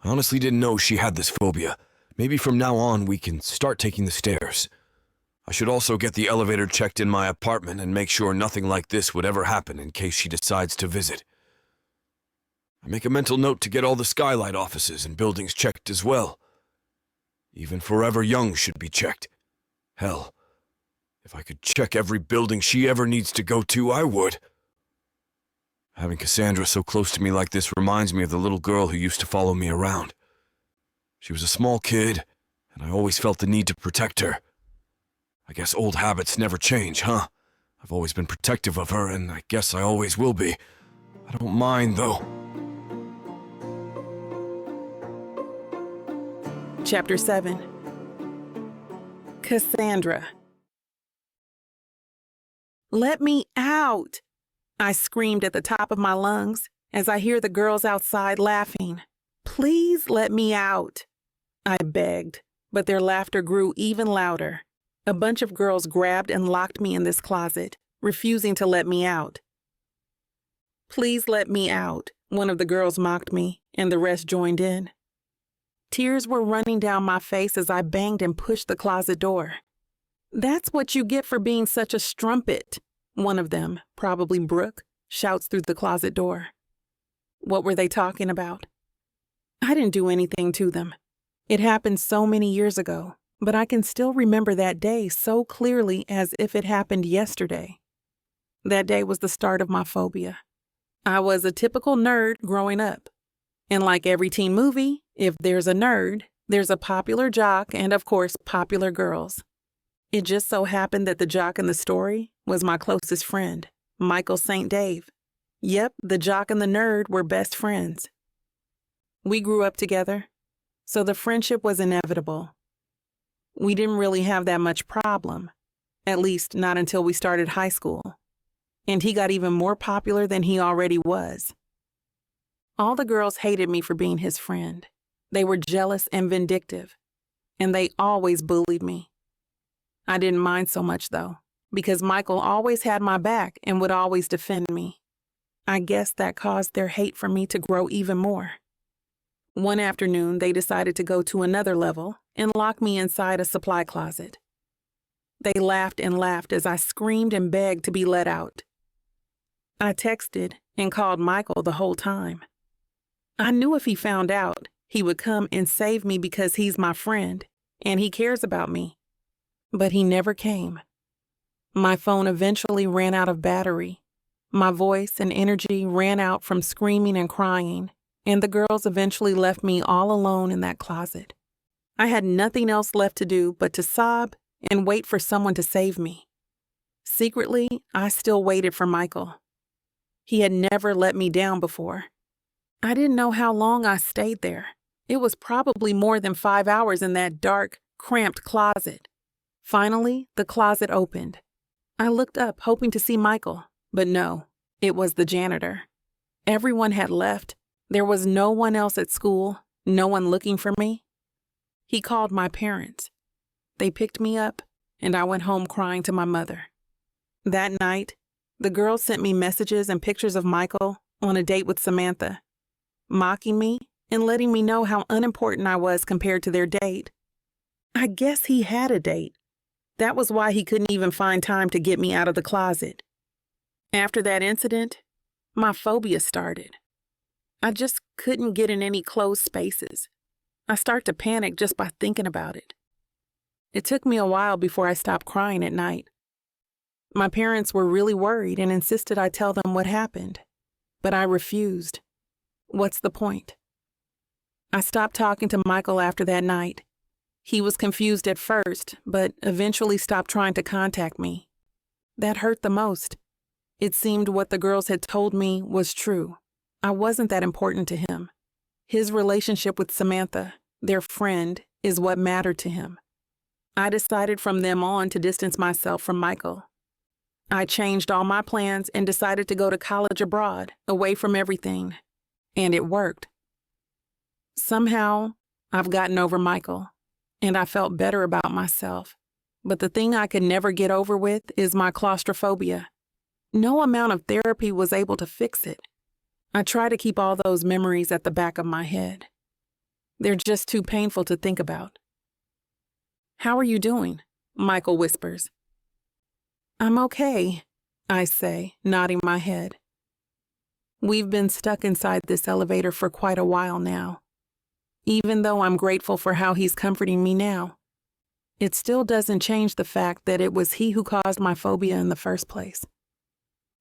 Speaker 3: I honestly didn't know she had this phobia. Maybe from now on we can start taking the stairs. I should also get the elevator checked in my apartment and make sure nothing like this would ever happen in case she decides to visit. I make a mental note to get all the skylight offices and buildings checked as well. Even Forever Young should be checked. Hell, if I could check every building she ever needs to go to, I would. Having Cassandra so close to me like this reminds me of the little girl who used to follow me around. She was a small kid, and I always felt the need to protect her. I guess old habits never change, huh? I've always been protective of her, and I guess I always will be. I don't mind, though.
Speaker 2: Chapter 7. Cassandra. Let me out! I screamed at the top of my lungs as I hear the girls outside laughing. Please let me out. I begged, but their laughter grew even louder. A bunch of girls grabbed and locked me in this closet, refusing to let me out. Please let me out, one of the girls mocked me, and the rest joined in. Tears were running down my face as I banged and pushed the closet door. That's what you get for being such a strumpet, one of them, probably Brooke, shouts through the closet door. What were they talking about? I didn't do anything to them. It happened so many years ago, but I can still remember that day so clearly as if it happened yesterday. That day was the start of my phobia. I was a typical nerd growing up. And like every teen movie, if there's a nerd, there's a popular jock and, of course, popular girls. It just so happened that the jock in the story was my closest friend, Michael St. Dave. Yep, the jock and the nerd were best friends. We grew up together, so the friendship was inevitable. We didn't really have that much problem, at least not until we started high school. And he got even more popular than he already was. All the girls hated me for being his friend. They were jealous and vindictive, and they always bullied me. I didn't mind so much, though, because Michael always had my back and would always defend me. I guess that caused their hate for me to grow even more. One afternoon, they decided to go to another level and lock me inside a supply closet. They laughed and laughed as I screamed and begged to be let out. I texted and called Michael the whole time. I knew if he found out, he would come and save me because he's my friend and he cares about me. But he never came. My phone eventually ran out of battery. My voice and energy ran out from screaming and crying, and the girls eventually left me all alone in that closet. I had nothing else left to do but to sob and wait for someone to save me. Secretly, I still waited for Michael. He had never let me down before. I didn't know how long I stayed there. It was probably more than 5 hours in that dark, cramped closet. Finally, the closet opened. I looked up, hoping to see Michael, but no, it was the janitor. Everyone had left. There was no one else at school, no one looking for me. He called my parents. They picked me up, and I went home crying to my mother. That night, the girls sent me messages and pictures of Michael on a date with Samantha, mocking me and letting me know how unimportant I was compared to their date. I guess he had a date. That was why he couldn't even find time to get me out of the closet. After that incident, my phobia started. I just couldn't get in any closed spaces. I start to panic just by thinking about it. It took me a while before I stopped crying at night. My parents were really worried and insisted I tell them what happened, but I refused. What's the point? I stopped talking to Michael after that night. He was confused at first, but eventually stopped trying to contact me. That hurt the most. It seemed what the girls had told me was true. I wasn't that important to him. His relationship with Samantha, their friend, is what mattered to him. I decided from then on to distance myself from Michael. I changed all my plans and decided to go to college abroad, away from everything. And it worked. Somehow, I've gotten over Michael, and I felt better about myself. But the thing I could never get over with is my claustrophobia. No amount of therapy was able to fix it. I try to keep all those memories at the back of my head. They're just too painful to think about. "How are you doing?" Michael whispers. "I'm okay," I say, nodding my head. We've been stuck inside this elevator for quite a while now. Even though I'm grateful for how he's comforting me now, it still doesn't change the fact that it was he who caused my phobia in the first place.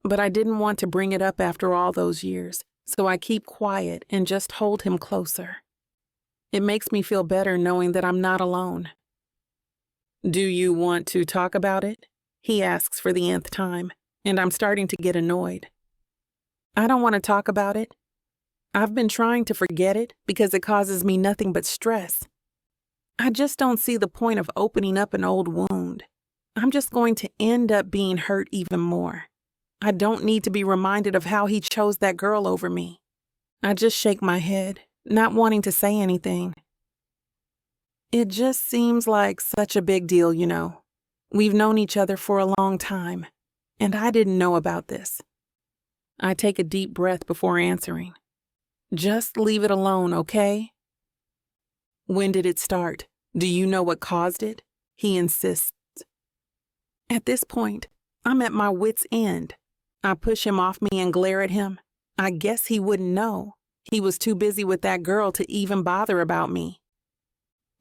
Speaker 2: But I didn't want to bring it up after all those years, so I keep quiet and just hold him closer. It makes me feel better knowing that I'm not alone. "Do you want to talk about it?" he asks for the nth time, and I'm starting to get annoyed. I don't want to talk about it. I've been trying to forget it because it causes me nothing but stress. I just don't see the point of opening up an old wound. I'm just going to end up being hurt even more. I don't need to be reminded of how he chose that girl over me. I just shake my head, not wanting to say anything. It just seems like such a big deal, you know. We've known each other for a long time, and I didn't know about this. I take a deep breath before answering. Just leave it alone, okay? "When did it start? Do you know what caused it?" he insists. At this point, I'm at my wit's end. I push him off me and glare at him. I guess he wouldn't know. He was too busy with that girl to even bother about me.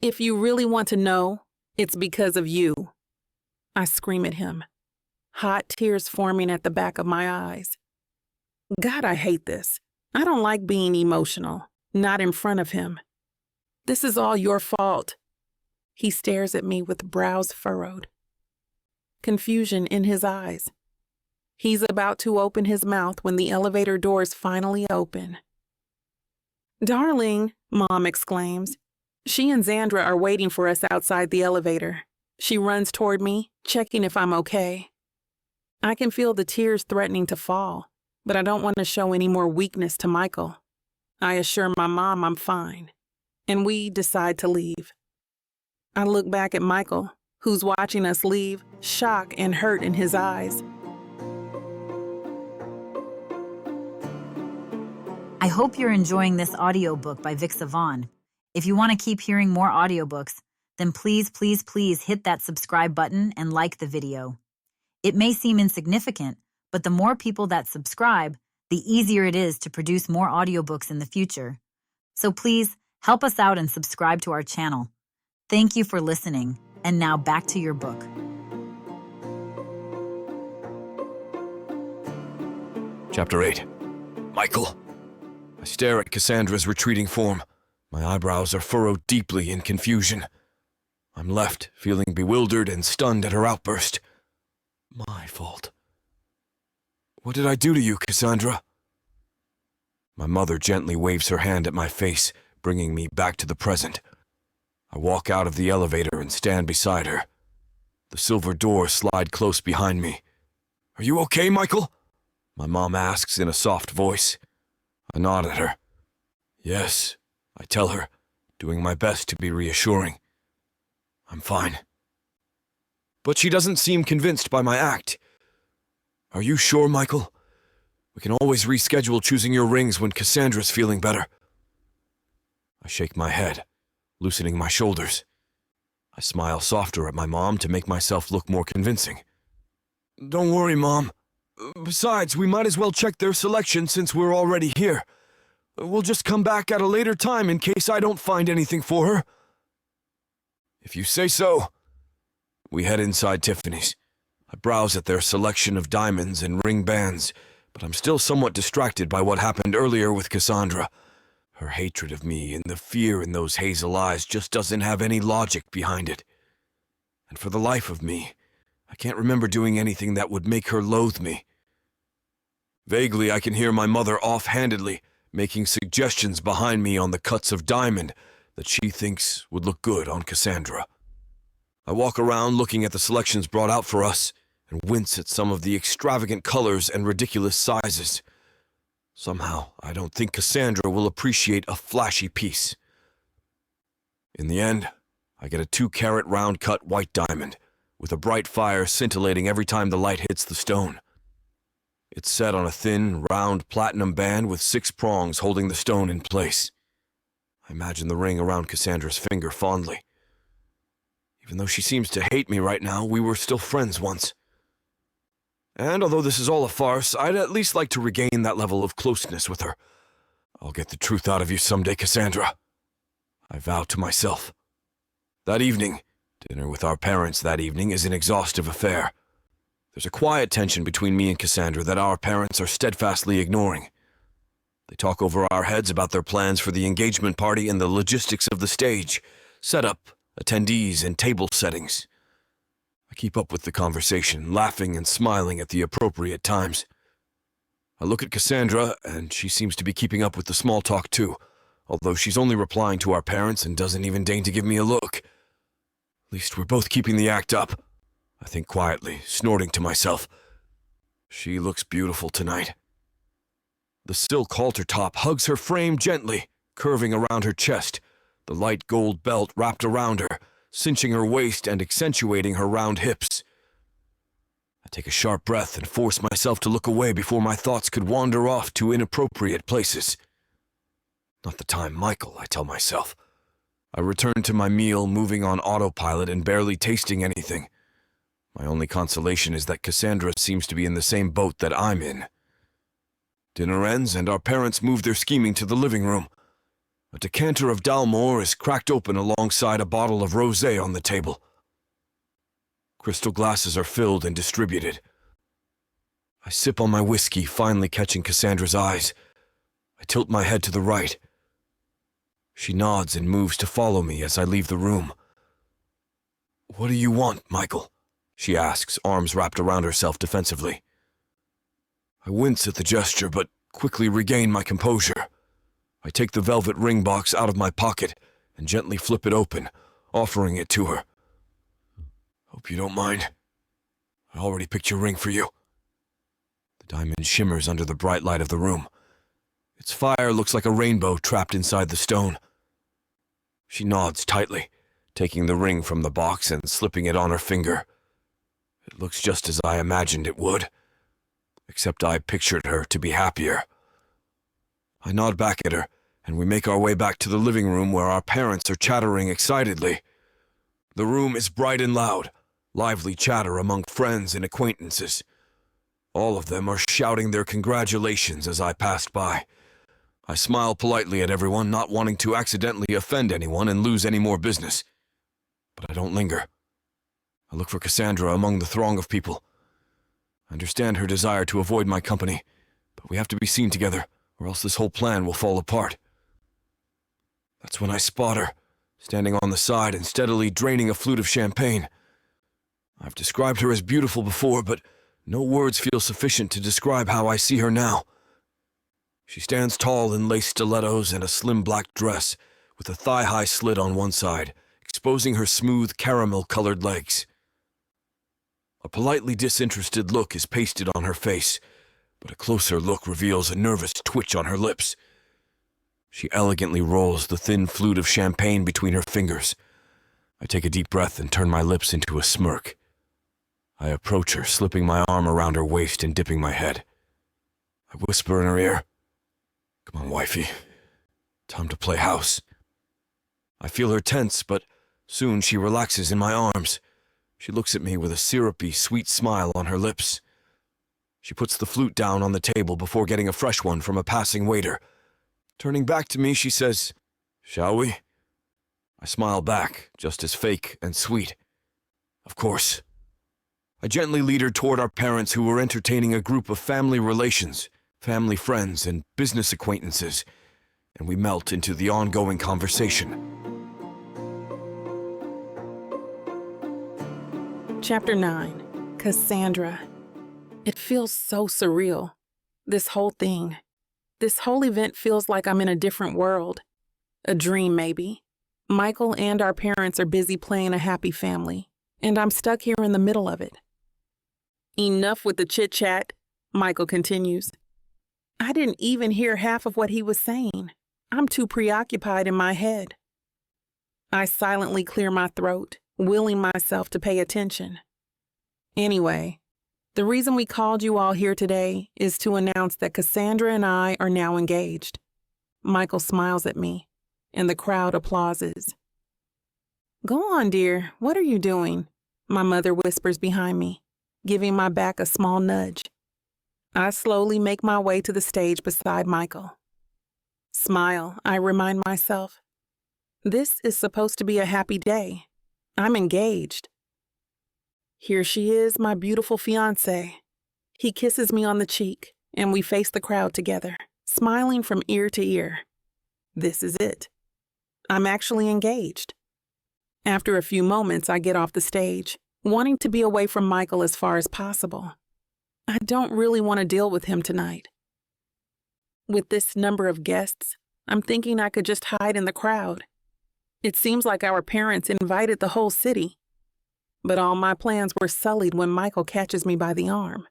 Speaker 2: "If you really want to know, it's because of you." I scream at him, hot tears forming at the back of my eyes. God, I hate this. I don't like being emotional, not in front of him. "This is all your fault." He stares at me with brows furrowed, confusion in his eyes. He's about to open his mouth when the elevator doors finally open. "Darling," Mom exclaims. She and Xandra are waiting for us outside the elevator. She runs toward me, checking if I'm okay. I can feel the tears threatening to fall, but I don't want to show any more weakness to Michael. I assure my mom I'm fine, and we decide to leave. I look back at Michael, who's watching us leave, shock and hurt in his eyes.
Speaker 1: I hope you're enjoying this audiobook by Vic Savon. If you want to keep hearing more audiobooks, then please, please, please hit that subscribe button and like the video. It may seem insignificant, but the more people that subscribe, the easier it is to produce more audiobooks in the future. So please, help us out and subscribe to our channel. Thank you for listening, and now back to your book.
Speaker 3: Chapter 8. Michael. I stare at Cassandra's retreating form. My eyebrows are furrowed deeply in confusion. I'm left feeling bewildered and stunned at her outburst. My fault. What did I do to you, Cassandra? My mother gently waves her hand at my face, bringing me back to the present. I walk out of the elevator and stand beside her. The silver doors slide close behind me. Are you okay, Michael? My mom asks in a soft voice. I nod at her. Yes, I tell her, doing my best to be reassuring. I'm fine. But she doesn't seem convinced by my act. Are you sure, Michael? We can always reschedule choosing your rings when Cassandra's feeling better. I shake my head, loosening my shoulders. I smile softer at my mom to make myself look more convincing. Don't worry, Mom. Besides, we might as well check their selection since we're already here. We'll just come back at a later time in case I don't find anything for her. If you say so. We head inside Tiffany's. I browse at their selection of diamonds and ring bands, but I'm still somewhat distracted by what happened earlier with Cassandra. Her hatred of me and the fear in those hazel eyes just doesn't have any logic behind it. And for the life of me, I can't remember doing anything that would make her loathe me. Vaguely, I can hear my mother offhandedly making suggestions behind me on the cuts of diamond that she thinks would look good on Cassandra. I walk around looking at the selections brought out for us and wince at some of the extravagant colors and ridiculous sizes. Somehow, I don't think Cassandra will appreciate a flashy piece. In the end, I get a 2-carat round-cut white diamond, with a bright fire scintillating every time the light hits the stone. It's set on a thin, round platinum band with 6 prongs holding the stone in place. I imagine the ring around Cassandra's finger fondly. Even though she seems to hate me right now, we were still friends once. And although this is all a farce, I'd at least like to regain that level of closeness with her. I'll get the truth out of you someday, Cassandra. I vow to myself. That evening, dinner with our parents that evening is an exhaustive affair. There's a quiet tension between me and Cassandra that our parents are steadfastly ignoring. They talk over our heads about their plans for the engagement party and the logistics of the stage, setup, attendees, and table settings. I keep up with the conversation, laughing and smiling at the appropriate times. I look at Cassandra, and she seems to be keeping up with the small talk too, although she's only replying to our parents and doesn't even deign to give me a look. At least we're both keeping the act up, I think quietly, snorting to myself. She looks beautiful tonight. The silk halter top hugs her frame gently, curving around her chest, the light gold belt wrapped around her, cinching her waist and accentuating her round hips. I take a sharp breath and force myself to look away before my thoughts could wander off to inappropriate places. Not the time, Michael, I tell myself. I return to my meal, moving on autopilot and barely tasting anything. My only consolation is that Cassandra seems to be in the same boat that I'm in. Dinner ends and our parents move their scheming to the living room. A decanter of Dalmore is cracked open alongside a bottle of rosé on the table. Crystal glasses are filled and distributed. I sip on my whiskey, finally catching Cassandra's eyes. I tilt my head to the right. She nods and moves to follow me as I leave the room. "What do you want, Michael?" she asks, arms wrapped around herself defensively. I wince at the gesture, but quickly regain my composure. I take the velvet ring box out of my pocket and gently flip it open, offering it to her. "Hope you don't mind. I already picked your ring for you." The diamond shimmers under the bright light of the room. Its fire looks like a rainbow trapped inside the stone. She nods tightly, taking the ring from the box and slipping it on her finger. It looks just as I imagined it would, except I pictured her to be happier. I nod back at her, and we make our way back to the living room where our parents are chattering excitedly. The room is bright and loud, lively chatter among friends and acquaintances. All of them are shouting their congratulations as I passed by. I smile politely at everyone, not wanting to accidentally offend anyone and lose any more business. But I don't linger. I look for Cassandra among the throng of people. I understand her desire to avoid my company, but we have to be seen together, or else this whole plan will fall apart. That's when I spot her, standing on the side and steadily draining a flute of champagne. I've described her as beautiful before, but no words feel sufficient to describe how I see her now. She stands tall in lace stilettos and a slim black dress, with a thigh-high slit on one side, exposing her smooth caramel-colored legs. A politely disinterested look is pasted on her face, but a closer look reveals a nervous twitch on her lips. She elegantly rolls the thin flute of champagne between her fingers. I take a deep breath and turn my lips into a smirk. I approach her, slipping my arm around her waist and dipping my head. I whisper in her ear, "Come on, wifey. Time to play house." I feel her tense, but soon she relaxes in my arms. She looks at me with a syrupy, sweet smile on her lips. She puts the flute down on the table before getting a fresh one from a passing waiter. Turning back to me, she says, "Shall we?" I smile back, just as fake and sweet. Of course. I gently lead her toward our parents, who were entertaining a group of family relations, family friends, and business acquaintances, and we melt into the ongoing conversation.
Speaker 2: Chapter 9. Cassandra. It feels so surreal. This whole thing. This whole event feels like I'm in a different world. A dream, maybe. Michael and our parents are busy playing a happy family, and I'm stuck here in the middle of it. Enough with the chit-chat, Michael continues. I didn't even hear half of what he was saying. I'm too preoccupied in my head. I silently clear my throat, willing myself to pay attention. Anyway, the reason we called you all here today is to announce that Cassandra and I are now engaged. Michael smiles at me, and the crowd applauses. Go on, dear. What are you doing? My mother whispers behind me, giving my back a small nudge. I slowly make my way to the stage beside Michael. Smile, I remind myself. This is supposed to be a happy day. I'm engaged. Here she is, my beautiful fiancé. He kisses me on the cheek, and we face the crowd together, smiling from ear to ear. This is it. I'm actually engaged. After a few moments, I get off the stage, wanting to be away from Michael as far as possible. I don't really want to deal with him tonight. With this number of guests, I'm thinking I could just hide in the crowd. It seems like our parents invited the whole city. But all my plans were sullied when Michael catches me by the arm.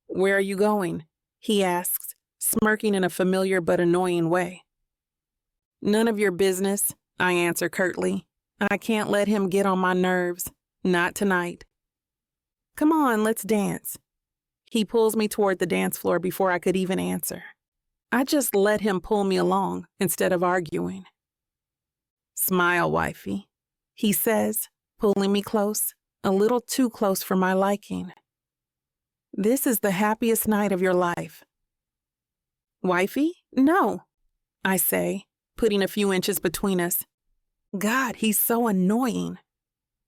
Speaker 2: Where are you going? He asks, smirking in a familiar but annoying way. None of your business, I answer curtly. I can't let him get on my nerves. Not tonight. Come on, let's dance. He pulls me toward the dance floor before I could even answer. I just let him pull me along instead of arguing. Smile, wifey, he says, pulling me close, a little too close for my liking. This is the happiest night of your life. Wifey? No, I say, putting a few inches between us. God, he's so annoying.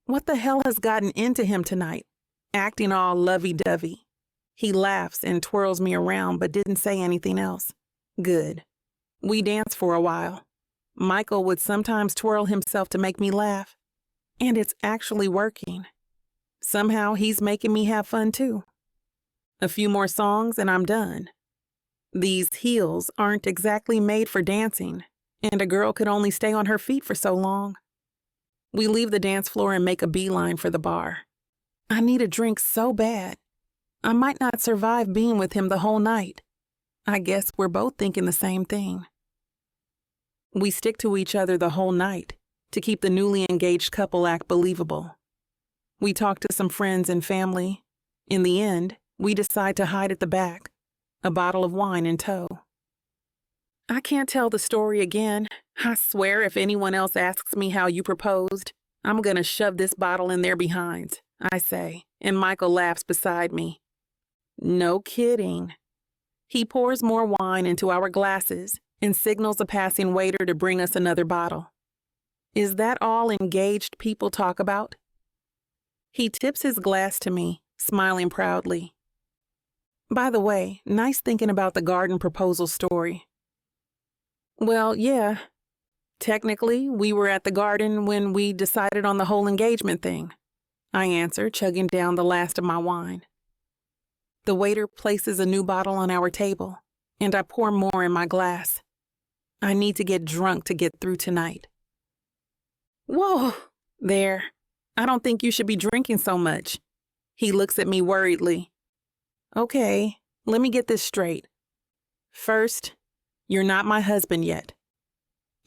Speaker 2: What the hell has gotten into him tonight? Acting all lovey-dovey. He laughs and twirls me around but didn't say anything else. Good. We dance for a while. Michael would sometimes twirl himself to make me laugh. And it's actually working. Somehow he's making me have fun too. A few more songs and I'm done. These heels aren't exactly made for dancing, and a girl could only stay on her feet for so long. We leave the dance floor and make a beeline for the bar. I need a drink so bad. I might not survive being with him the whole night. I guess we're both thinking the same thing. We stick to each other the whole night to keep the newly engaged couple act believable. We talk to some friends and family. In the end, we decide to hide at the back, a bottle of wine in tow. I can't tell the story again. I swear if anyone else asks me how you proposed, I'm gonna shove this bottle in their behinds, I say, and Michael laughs beside me. No kidding. He pours more wine into our glasses and signals a passing waiter to bring us another bottle. Is that all engaged people talk about? He tips his glass to me, smiling proudly. By the way, nice thinking about the garden proposal story. Well, yeah. Technically, we were at the garden when we decided on the whole engagement thing, I answer, chugging down the last of my wine. The waiter places a new bottle on our table, and I pour more in my glass. I need to get drunk to get through tonight. Whoa, there. I don't think you should be drinking so much. He looks at me worriedly. Okay, let me get this straight. First, you're not my husband yet.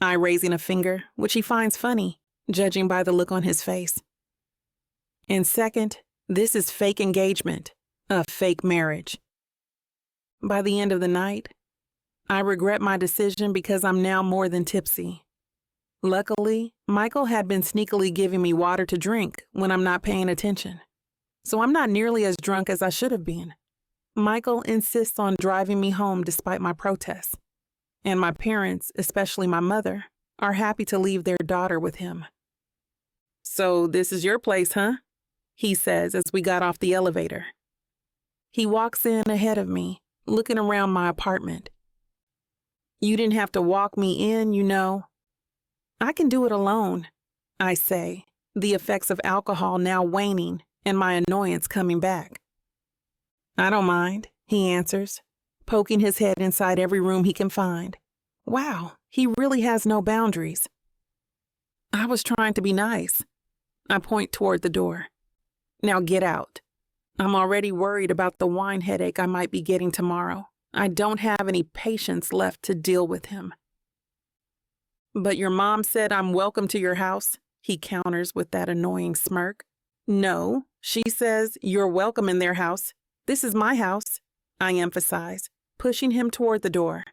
Speaker 2: I raising a finger, which he finds funny, judging by the look on his face. And second, this is fake engagement, a fake marriage. By the end of the night, I regret my decision because I'm now more than tipsy. Luckily, Michael had been sneakily giving me water to drink when I'm not paying attention, so I'm not nearly as drunk as I should have been. Michael insists on driving me home despite my protests, and my parents, especially my mother, are happy to leave their daughter with him. So this is your place, huh? He says as we got off the elevator. He walks in ahead of me, looking around my apartment. You didn't have to walk me in, you know. I can do it alone, I say, the effects of alcohol now waning and my annoyance coming back. I don't mind, he answers, poking his head inside every room he can find. Wow, he really has no boundaries. I was trying to be nice. I point toward the door. Now get out. I'm already worried about the wine headache I might be getting tomorrow. I don't have any patience left to deal with him. But your mom said I'm welcome to your house, he counters with that annoying smirk. No, she says you're welcome in their house. This is my house, I emphasize, pushing him toward the door.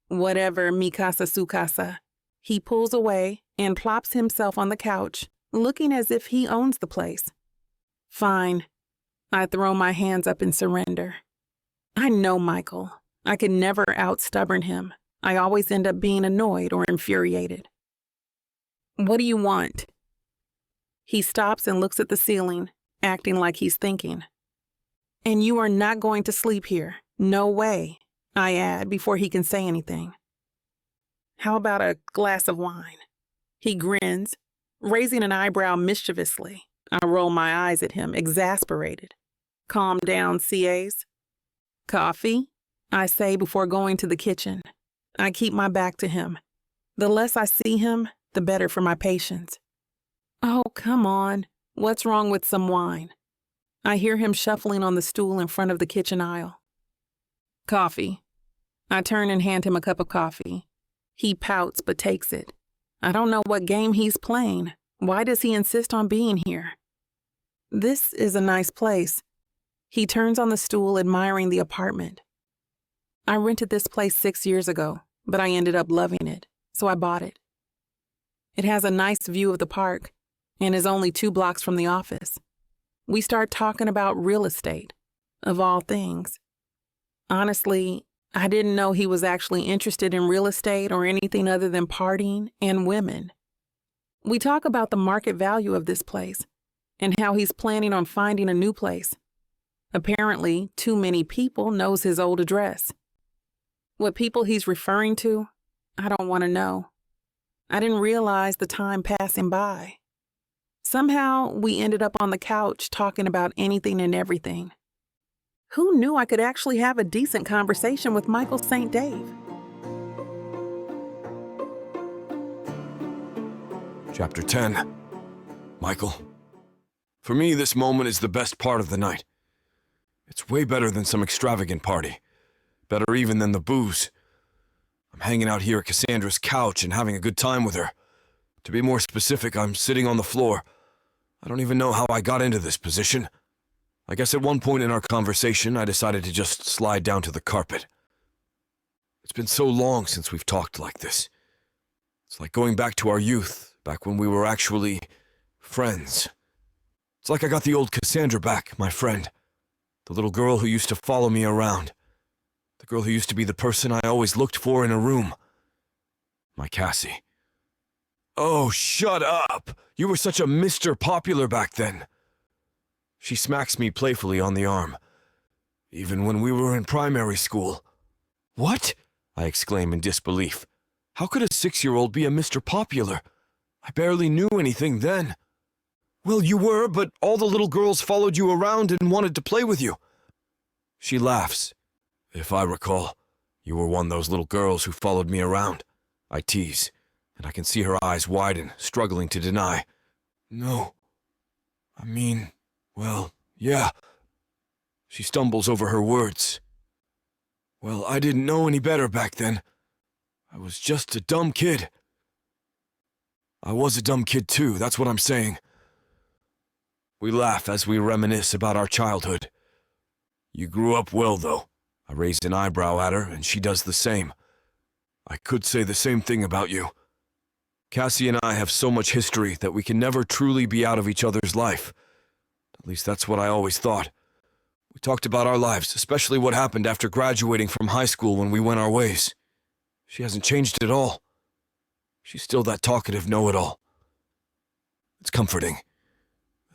Speaker 2: Whatever, mi casa su casa. He pulls away and plops himself on the couch, looking as if he owns the place. Fine. I throw my hands up in surrender. I know Michael. I can never out-stubborn him. I always end up being annoyed or infuriated. What do you want? He stops and looks at the ceiling, acting like he's thinking. And you are not going to sleep here. No way, I add before he can say anything. How about a glass of wine? He grins, raising an eyebrow mischievously. I roll my eyes at him, exasperated. Calm down, CAs. Coffee? I say before going to the kitchen. I keep my back to him. The less I see him, the better for my patience. Oh, come on. What's wrong with some wine? I hear him shuffling on the stool in front of the kitchen aisle. Coffee. I turn and hand him a cup of coffee. He pouts but takes it. I don't know what game he's playing. Why does he insist on being here? This is a nice place. He turns on the stool, admiring the apartment. I rented this place 6 years ago, but I ended up loving it, so I bought it. It has a nice view of the park and is only 2 blocks from the office. We start talking about real estate, of all things. Honestly, I didn't know he was actually interested in real estate or anything other than partying and women. We talk about the market value of this place and how he's planning on finding a new place. Apparently, too many people knows his old address. What people he's referring to, I don't want to know. I didn't realize the time passing by. Somehow, we ended up on the couch talking about anything and everything. Who knew I could actually have a decent conversation with Michael St. Dave?
Speaker 3: Chapter 10. Michael. For me, this moment is the best part of the night. It's way better than some extravagant party. Better even than the booze. I'm hanging out here at Cassandra's couch and having a good time with her. To be more specific, I'm sitting on the floor. I don't even know how I got into this position. I guess at one point in our conversation, I decided to just slide down to the carpet. It's been so long since we've talked like this. It's like going back to our youth, back when we were actually friends. It's like I got the old Cassandra back, my friend. The little girl who used to follow me around. The girl who used to be the person I always looked for in a room. My Cassie. Oh, shut up! You were such a Mr. Popular back then. She smacks me playfully on the arm. Even when we were in primary school. What? I exclaim in disbelief. How could a 6-year-old be a Mr. Popular? I barely knew anything then. Well, you were, but all the little girls followed you around and wanted to play with you. She laughs. If I recall, you were one of those little girls who followed me around. I tease, and I can see her eyes widen, struggling to deny. No. I mean, well, yeah. She stumbles over her words. Well, I didn't know any better back then. I was just a dumb kid. I was a dumb kid too, that's what I'm saying. We laugh as we reminisce about our childhood. You grew up well, though. I raised an eyebrow at her, and she does the same. I could say the same thing about you. Cassie and I have so much history that we can never truly be out of each other's life. At least that's what I always thought. We talked about our lives, especially what happened after graduating from high school when we went our ways. She hasn't changed at all. She's still that talkative know-it-all. It's comforting.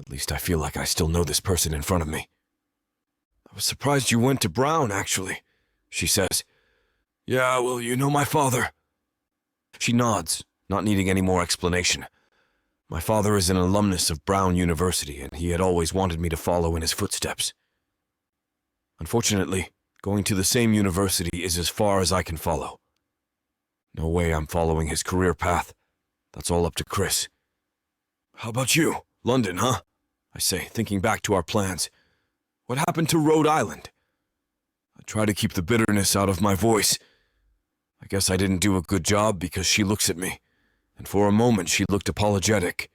Speaker 3: At least I feel like I still know this person in front of me. I was surprised you went to Brown, actually, she says. Yeah, well, you know my father. She nods, not needing any more explanation. My father is an alumnus of Brown University, and he had always wanted me to follow in his footsteps. Unfortunately, going to the same university is as far as I can follow. No way I'm following his career path. That's all up to Chris. How about you? London, huh? I say, thinking back to our plans. What happened to Rhode Island? I try to keep the bitterness out of my voice. I guess I didn't do a good job because she looks at me, and for a moment she looked apologetic,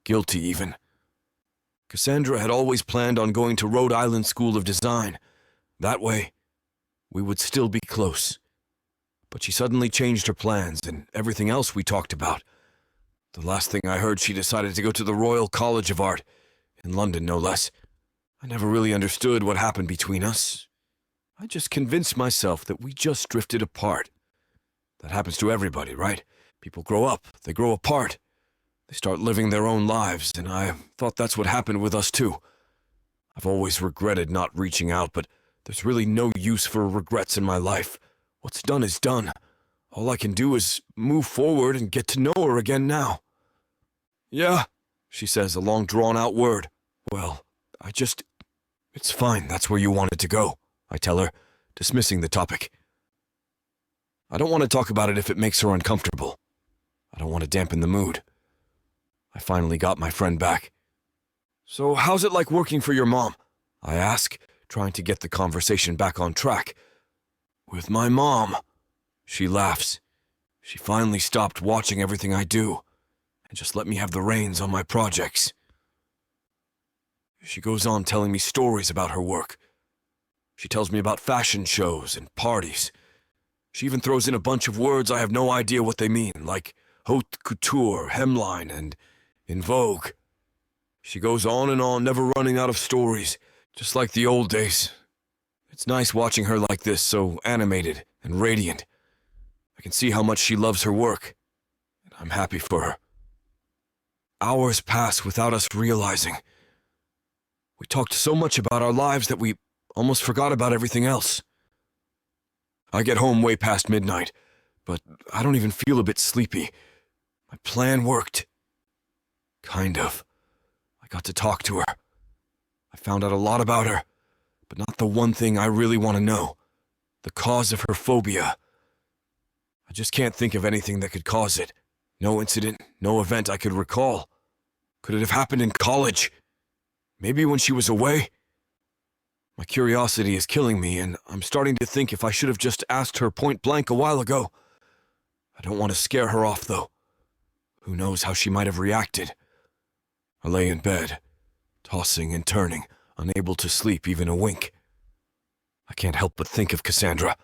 Speaker 3: guilty even. Cassandra had always planned on going to Rhode Island School of Design. That way, we would still be close. But she suddenly changed her plans and everything else we talked about. The last thing I heard, she decided to go to the Royal College of Art, in London no less. I never really understood what happened between us. I just convinced myself that we just drifted apart. That happens to everybody, right? People grow up, they grow apart. They start living their own lives, and I thought that's what happened with us too. I've always regretted not reaching out, but there's really no use for regrets in my life. What's done is done. All I can do is move forward and get to know her again now. Yeah, she says, a long drawn-out word. Well, it's fine, that's where you wanted to go, I tell her, dismissing the topic. I don't want to talk about it if it makes her uncomfortable. I don't want to dampen the mood. I finally got my friend back. So how's it like working for your mom? I ask, trying to get the conversation back on track. With my mom, she laughs. She finally stopped watching everything I do and just let me have the reins on my projects. She goes on telling me stories about her work. She tells me about fashion shows and parties. She even throws in a bunch of words I have no idea what they mean, like haute couture, hemline, and in vogue. She goes on and on, never running out of stories, just like the old days. It's nice watching her like this, so animated and radiant. I can see how much she loves her work, and I'm happy for her. Hours pass without us realizing. We talked so much about our lives that we almost forgot about everything else. I get home way past midnight, but I don't even feel a bit sleepy. My plan worked. Kind of. I got to talk to her. I found out a lot about her, but not the one thing I really want to know. The cause of her phobia. I just can't think of anything that could cause it. No incident, no event I could recall. Could it have happened in college? Maybe when she was away? My curiosity is killing me, and I'm starting to think if I should have just asked her point blank a while ago. I don't want to scare her off, though. Who knows how she might have reacted? I lay in bed, tossing and turning, unable to sleep even a wink. I can't help but think of Cassandra.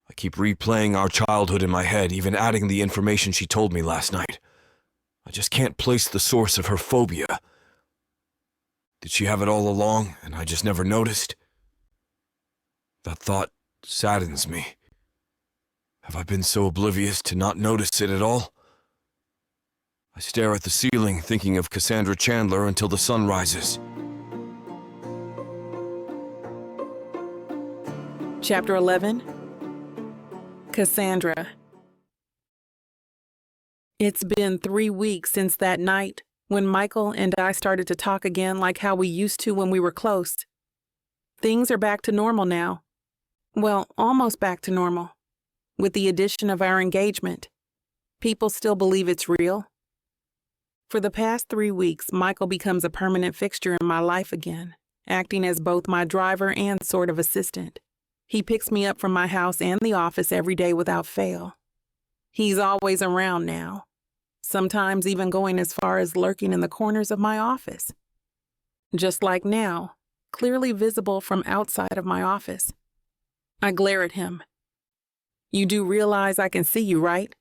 Speaker 3: I keep replaying our childhood in my head, even adding the information she told me last night. I just can't place the source of her phobia. Did she have it all along, and I just never noticed? That thought saddens me. Have I been so oblivious to not notice it at all? I stare at the ceiling, thinking of Cassandra Chandler until the sun rises.
Speaker 2: Chapter 11. Cassandra. It's been 3 weeks since that night when Michael and I started to talk again like how we used to when we were close. Things are back to normal now. Well, almost back to normal. With the addition of our engagement. People still believe it's real. For the past 3 weeks, Michael becomes a permanent fixture in my life again, acting as both my driver and sort of assistant. He picks me up from my house and the office every day without fail. He's always around now, sometimes even going as far as lurking in the corners of my office. Just like now, clearly visible from outside of my office. I glare at him. "You do realize I can see you, right?"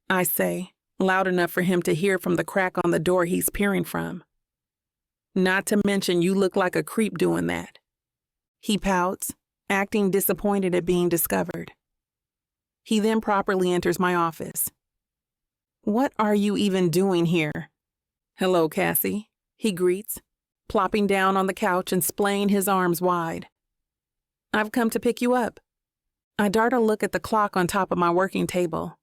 Speaker 2: I say, loud enough for him to hear from the crack on the door he's peering from. "Not to mention you look like a creep doing that." He pouts, acting disappointed at being discovered. He then properly enters my office. "What are you even doing here?" "Hello, Cassie," he greets, plopping down on the couch and splaying his arms wide. "I've come to pick you up." I dart a look at the clock on top of my working table.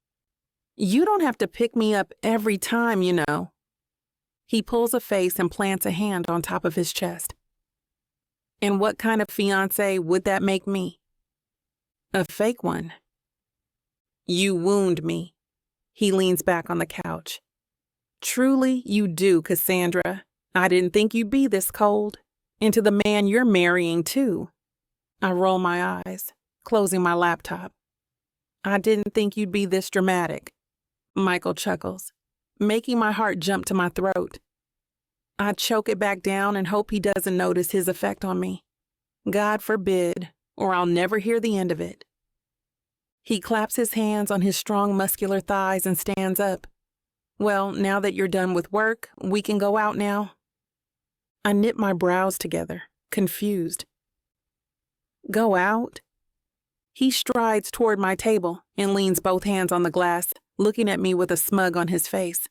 Speaker 2: "You don't have to pick me up every time, you know." He pulls a face and plants a hand on top of his chest. "And what kind of fiancé would that make me?" "A fake one." "You wound me." He leans back on the couch. "Truly you do, Cassandra. I didn't think you'd be this cold. And to the man you're marrying, too." I roll my eyes, closing my laptop. "I didn't think you'd be this dramatic." Michael chuckles, making my heart jump to my throat. I choke it back down and hope he doesn't notice his effect on me. God forbid, or I'll never hear the end of it. He claps his hands on his strong muscular thighs and stands up. "Well, now that you're done with work, we can go out now." I knit my brows together, confused. "Go out?" He strides toward my table and leans both hands on the glass, looking at me with a smug on his face.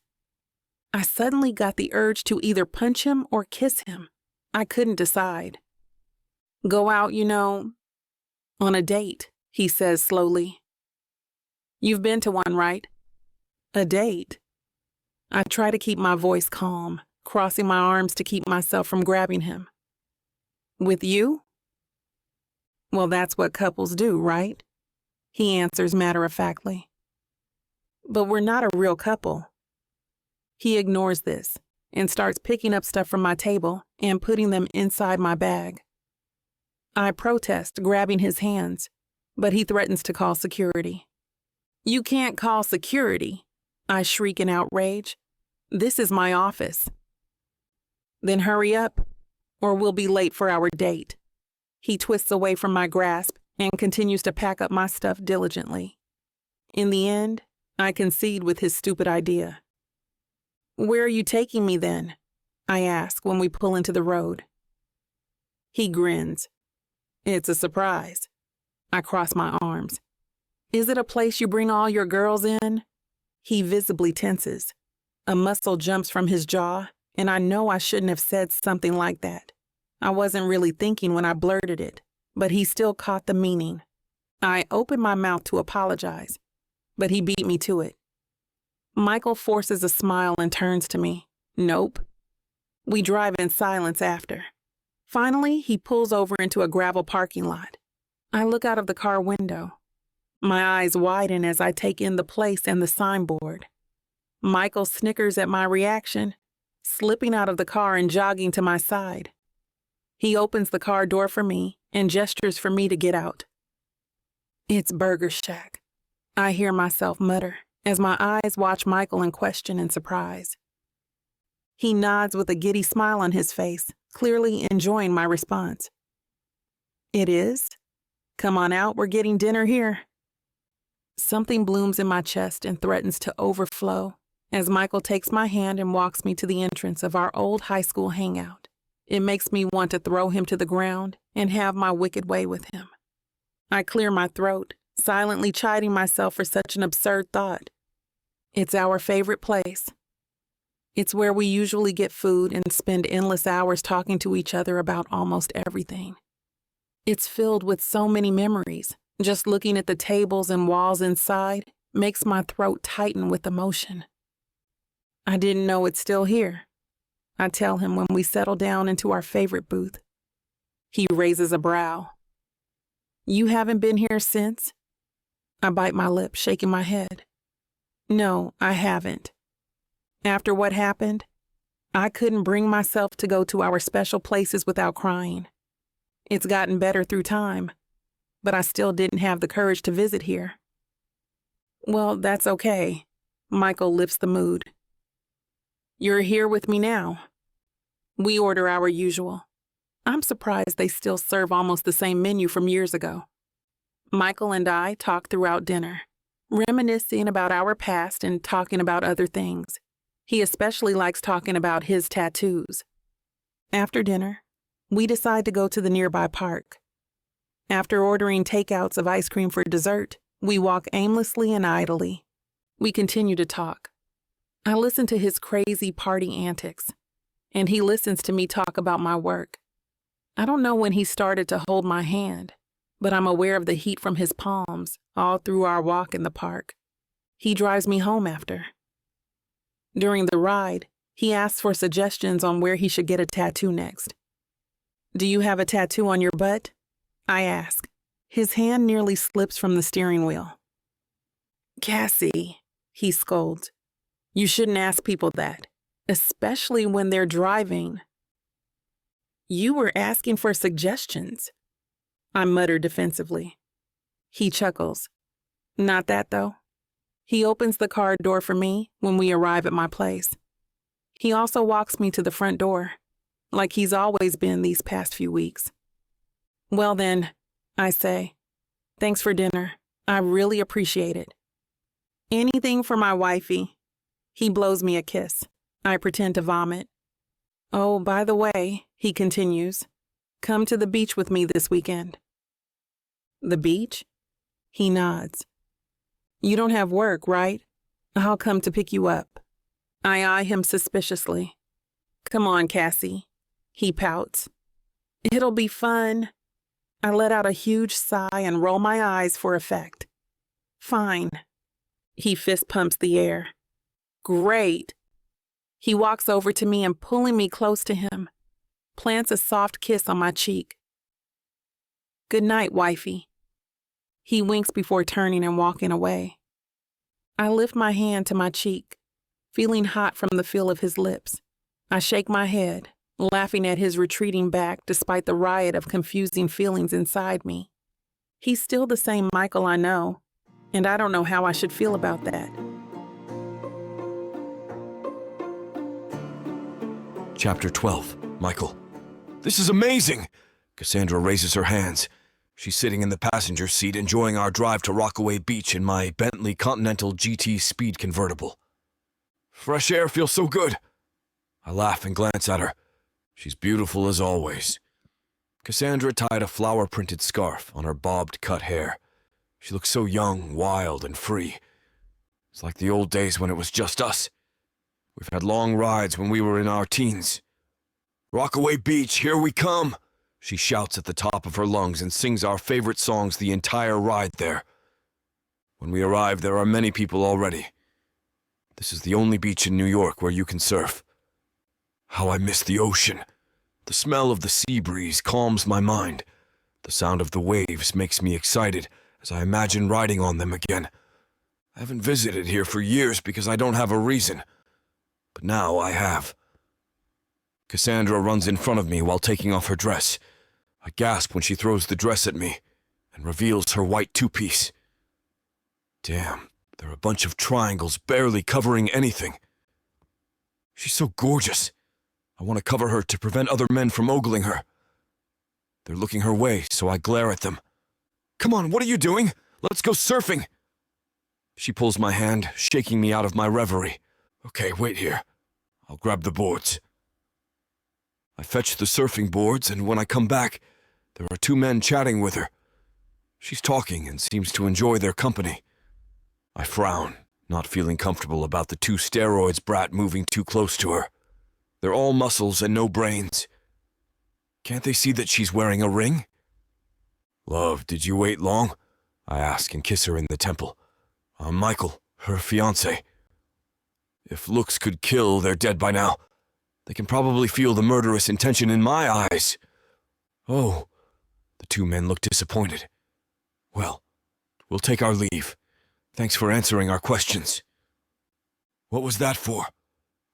Speaker 2: I suddenly got the urge to either punch him or kiss him. I couldn't decide. "Go out, you know, on a date," he says slowly. "You've been to one, right?" "A date?" I try to keep my voice calm, crossing my arms to keep myself from grabbing him. "With you?" "Well, that's what couples do, right?" He answers matter-of-factly. "But we're not a real couple." He ignores this and starts picking up stuff from my table and putting them inside my bag. I protest, grabbing his hands, but he threatens to call security. "You can't call security," I shriek in outrage. "This is my office." "Then hurry up, or we'll be late for our date." He twists away from my grasp and continues to pack up my stuff diligently. In the end, I concede with his stupid idea. "Where are you taking me then?" I ask when we pull into the road. He grins. "It's a surprise." I cross my arms. "Is it a place you bring all your girls in?" He visibly tenses. A muscle jumps from his jaw, and I know I shouldn't have said something like that. I wasn't really thinking when I blurted it, but he still caught the meaning. I opened my mouth to apologize, but he beat me to it. Michael forces a smile and turns to me. "Nope." We drive in silence after. Finally, he pulls over into a gravel parking lot. I look out of the car window. My eyes widen as I take in the place and the signboard. Michael snickers at my reaction, slipping out of the car and jogging to my side. He opens the car door for me and gestures for me to get out. "It's Burger Shack," I hear myself mutter as my eyes watch Michael in question and surprise. He nods with a giddy smile on his face, clearly enjoying my response. "It is? Come on out, we're getting dinner here." Something blooms in my chest and threatens to overflow, as Michael takes my hand and walks me to the entrance of our old high school hangout. It makes me want to throw him to the ground and have my wicked way with him. I clear my throat, silently chiding myself for such an absurd thought. It's our favorite place. It's where we usually get food and spend endless hours talking to each other about almost everything. It's filled with so many memories. Just looking at the tables and walls inside makes my throat tighten with emotion. I didn't know it's still here, I tell him when we settle down into our favorite booth. He raises a brow. You haven't been here since? I bite my lip, shaking my head. No, I haven't. After what happened, I couldn't bring myself to go to our special places without crying. It's gotten better through time, but I still didn't have the courage to visit here. Well, that's okay. Michael lifts the mood. You're here with me now. We order our usual. I'm surprised they still serve almost the same menu from years ago. Michael and I talk throughout dinner, reminiscing about our past and talking about other things. He especially likes talking about his tattoos. After dinner, we decide to go to the nearby park. After ordering takeouts of ice cream for dessert, we walk aimlessly and idly. We continue to talk. I listen to his crazy party antics, and he listens to me talk about my work. I don't know when he started to hold my hand, but I'm aware of the heat from his palms all through our walk in the park. He drives me home after. During the ride, he asks for suggestions on where he should get a tattoo next. Do you have a tattoo on your butt? I ask. His hand nearly slips from the steering wheel. Cassie, he scolds. You shouldn't ask people that, especially when they're driving. You were asking for suggestions, I mutter defensively. He chuckles. Not that, though. He opens the car door for me when we arrive at my place. He also walks me to the front door, like he's always been these past few weeks. Well then, I say, thanks for dinner. I really appreciate it. Anything for my wifey. He blows me a kiss. I pretend to vomit. Oh, by the way, he continues, come to the beach with me this weekend. The beach? He nods. You don't have work, right? I'll come to pick you up. I eye him suspiciously. Come on, Cassie. He pouts. It'll be fun. I let out a huge sigh and roll my eyes for effect. Fine. He fist pumps the air. Great. He walks over to me and, pulling me close to him, plants a soft kiss on my cheek. Good night, wifey. He winks before turning and walking away. I lift my hand to my cheek, feeling hot from the feel of his lips. I shake my head, laughing at his retreating back despite the riot of confusing feelings inside me. He's still the same Michael I know, and I don't know how I should feel about that.
Speaker 3: Chapter 12. Michael. This is amazing! Cassandra raises her hands. She's sitting in the passenger seat enjoying our drive to Rockaway Beach in my Bentley Continental GT Speed convertible. Fresh air feels so good. I laugh and glance at her. She's beautiful as always. Cassandra tied a flower-printed scarf on her bobbed cut hair. She looks so young, wild, and free. It's like the old days when it was just us. We've had long rides when we were in our teens. Rockaway Beach, here we come! She shouts at the top of her lungs and sings our favorite songs the entire ride there. When we arrive, there are many people already. This is the only beach in New York where you can surf. How I miss the ocean. The smell of the sea breeze calms my mind. The sound of the waves makes me excited as I imagine riding on them again. I haven't visited here for years because I don't have a reason. But now I have. Cassandra runs in front of me while taking off her dress. I gasp when she throws the dress at me and reveals her white two-piece. Damn, there are a bunch of triangles barely covering anything. She's so gorgeous. I want to cover her to prevent other men from ogling her. They're looking her way, so I glare at them. Come on, what are you doing? Let's go surfing! She pulls my hand, shaking me out of my reverie. Okay, wait here. I'll grab the boards. I fetch the surfing boards, and when I come back, there are two men chatting with her. She's talking and seems to enjoy their company. I frown, not feeling comfortable about the two steroids brat moving too close to her. They're all muscles and no brains. Can't they see that she's wearing a ring? Love, did you wait long? I ask and kiss her in the temple. I'm Michael, her fiancé. If looks could kill, they're dead by now. They can probably feel the murderous intention in my eyes. Oh, the two men look disappointed. Well, we'll take our leave. Thanks for answering our questions. What was that for?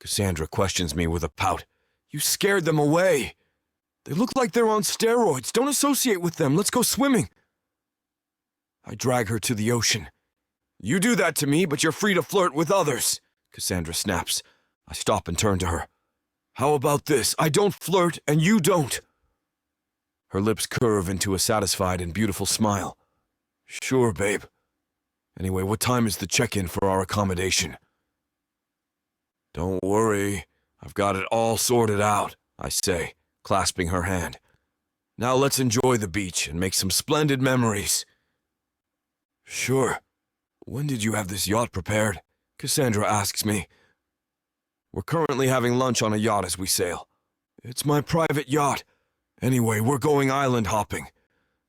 Speaker 3: Cassandra questions me with a pout. You scared them away. They look like they're on steroids. Don't associate with them. Let's go swimming. I drag her to the ocean. You do that to me, but you're free to flirt with others, Cassandra snaps. I stop and turn to her. How about this? I don't flirt, and you don't. Her lips curve into a satisfied and beautiful smile. Sure, babe. Anyway, what time is the check-in for our accommodation? Don't worry. I've got it all sorted out, I say, clasping her hand. Now let's enjoy the beach and make some splendid memories. Sure. When did you have this yacht prepared? Cassandra asks me. We're currently having lunch on a yacht as we sail. It's my private yacht. Anyway, we're going island hopping.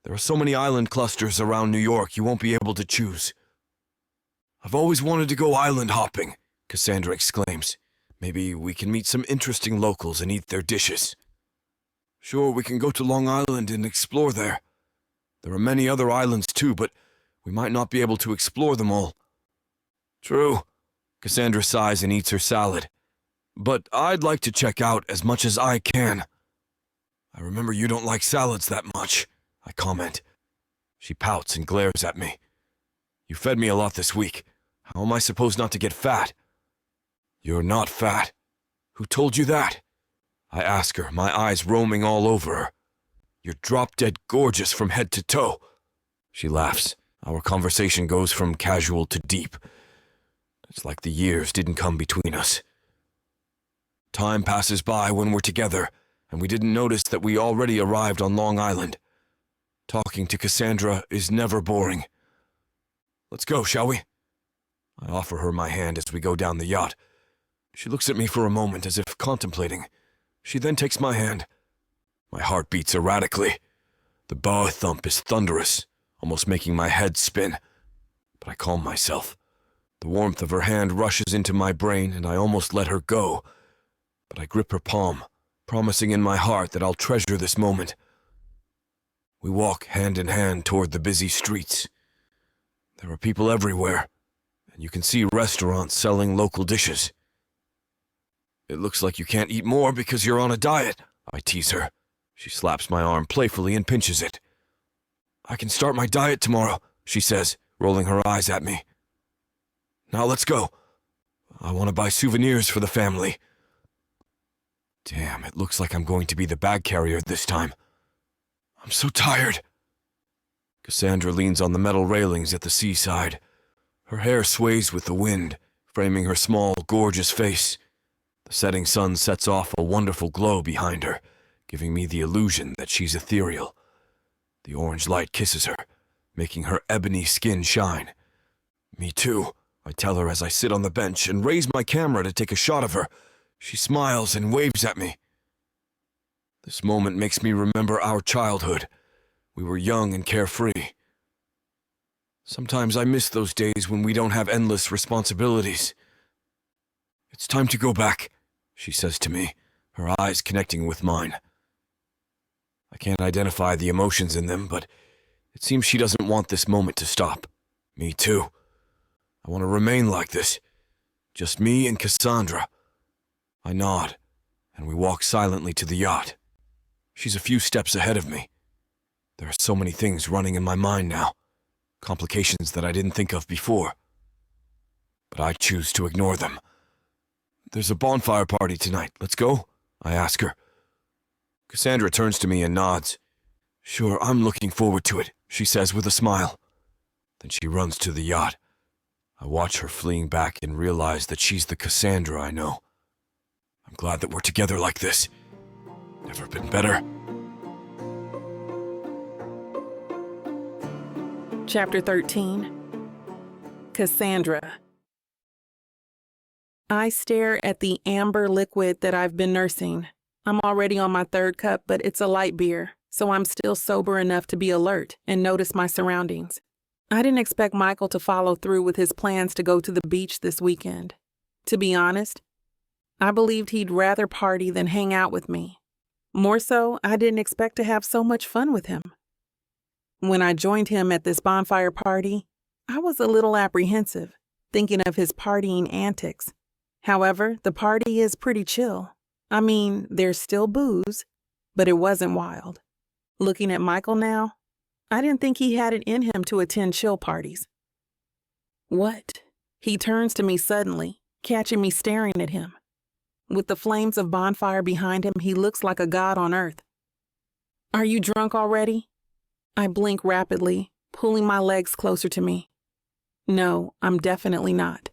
Speaker 3: There are so many island clusters around New York you won't be able to choose. I've always wanted to go island hopping, Cassandra exclaims. Maybe we can meet some interesting locals and eat their dishes. Sure, we can go to Long Island and explore there. There are many other islands too, but we might not be able to explore them all. True. Cassandra sighs and eats her salad. But I'd like to check out as much as I can. I remember you don't like salads that much, I comment. She pouts and glares at me. You fed me a lot this week. How am I supposed not to get fat? You're not fat. Who told you that? I ask her, my eyes roaming all over her. You're drop-dead gorgeous from head to toe. She laughs. Our conversation goes from casual to deep. It's like the years didn't come between us. Time passes by when we're together, and we didn't notice that we already arrived on Long Island. Talking to Cassandra is never boring. Let's go, shall we? I offer her my hand as we go down the yacht. She looks at me for a moment as if contemplating. She then takes my hand. My heart beats erratically. The bow thump is thunderous, almost making my head spin. But I calm myself. The warmth of her hand rushes into my brain, and I almost let her go. But I grip her palm, promising in my heart that I'll treasure this moment. We walk hand in hand toward the busy streets. There are people everywhere, and you can see restaurants selling local dishes. It looks like you can't eat more because you're on a diet, I tease her. She slaps my arm playfully and pinches it. I can start my diet tomorrow, she says, rolling her eyes at me. Now let's go. I want to buy souvenirs for the family. Damn, it looks like I'm going to be the bag carrier this time. I'm so tired. Cassandra leans on the metal railings at the seaside. Her hair sways with the wind, framing her small, gorgeous face. The setting sun sets off a wonderful glow behind her, giving me the illusion that she's ethereal. The orange light kisses her, making her ebony skin shine. Me too, I tell her as I sit on the bench and raise my camera to take a shot of her. She smiles and waves at me. This moment makes me remember our childhood. We were young and carefree. Sometimes I miss those days when we don't have endless responsibilities. It's time to go back, she says to me, her eyes connecting with mine. I can't identify the emotions in them, but it seems she doesn't want this moment to stop. Me too. I want to remain like this. Just me and Cassandra. I nod, and we walk silently to the yacht. She's a few steps ahead of me. There are so many things running in my mind now, complications that I didn't think of before. But I choose to ignore them. There's a bonfire party tonight. Let's go? I ask her. Cassandra turns to me and nods. Sure, I'm looking forward to it, she says with a smile. Then she runs to the yacht. I watch her fleeing back and realize that she's the Cassandra I know. I'm glad that we're together like this. Never been better.
Speaker 2: Chapter 13. Cassandra. I stare at the amber liquid that I've been nursing. I'm already on my third cup, but it's a light beer, so I'm still sober enough to be alert and notice my surroundings. I didn't expect Michael to follow through with his plans to go to the beach this weekend. To be honest, I believed he'd rather party than hang out with me. More so, I didn't expect to have so much fun with him. When I joined him at this bonfire party, I was a little apprehensive, thinking of his partying antics. However, the party is pretty chill. I mean, there's still booze, but it wasn't wild. Looking at Michael now, I didn't think he had it in him to attend chill parties. What? He turns to me suddenly, catching me staring at him. With the flames of bonfire behind him, he looks like a god on earth. Are you drunk already? I blink rapidly, pulling my legs closer to me. No, I'm definitely not.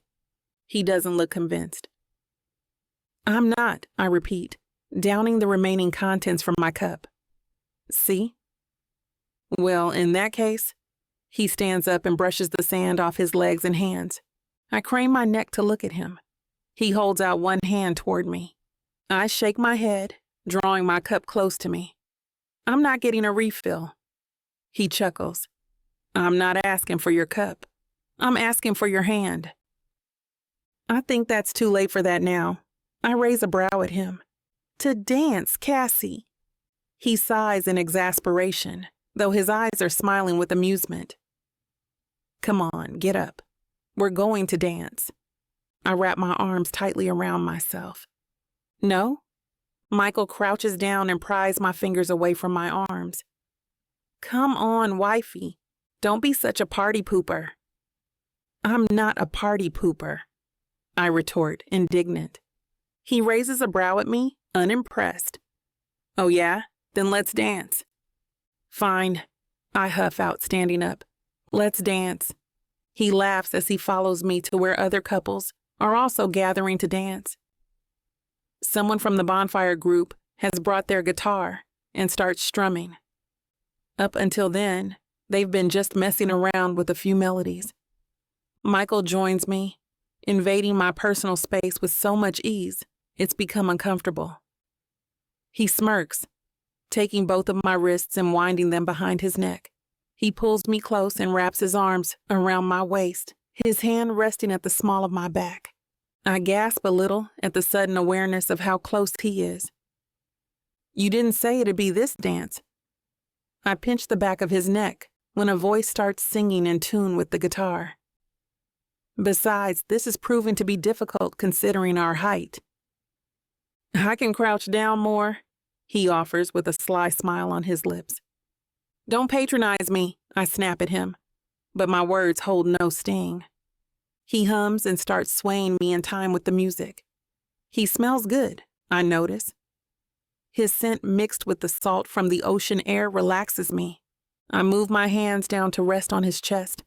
Speaker 2: He doesn't look convinced. I'm not, I repeat, downing the remaining contents from my cup. See? Well, in that case, he stands up and brushes the sand off his legs and hands. I crane my neck to look at him. He holds out one hand toward me. I shake my head, drawing my cup close to me. I'm not getting a refill. He chuckles. I'm not asking for your cup. I'm asking for your hand. I think that's too late for that now. I raise a brow at him. To dance, Cassie. He sighs in exasperation, though his eyes are smiling with amusement. Come on, get up. We're going to dance. I wrap my arms tightly around myself. No? Michael crouches down and pries my fingers away from my arms. Come on, wifey. Don't be such a party pooper. I'm not a party pooper, I retort, indignant. He raises a brow at me, unimpressed. Oh yeah? Then let's dance. Fine, I huff out, standing up. Let's dance. He laughs as he follows me to where other couples are also gathering to dance. Someone from the bonfire group has brought their guitar and starts strumming. Up until then, they've been just messing around with a few melodies. Michael joins me, invading my personal space with so much ease, it's become uncomfortable. He smirks, taking both of my wrists and winding them behind his neck. He pulls me close and wraps his arms around my waist, his hand resting at the small of my back. I gasp a little at the sudden awareness of how close he is. You didn't say it'd be this dance. I pinch the back of his neck when a voice starts singing in tune with the guitar. Besides, this is proving to be difficult considering our height. I can crouch down more, he offers with a sly smile on his lips. Don't patronize me, I snap at him, but my words hold no sting. He hums and starts swaying me in time with the music. He smells good, I notice. His scent mixed with the salt from the ocean air relaxes me. I move my hands down to rest on his chest.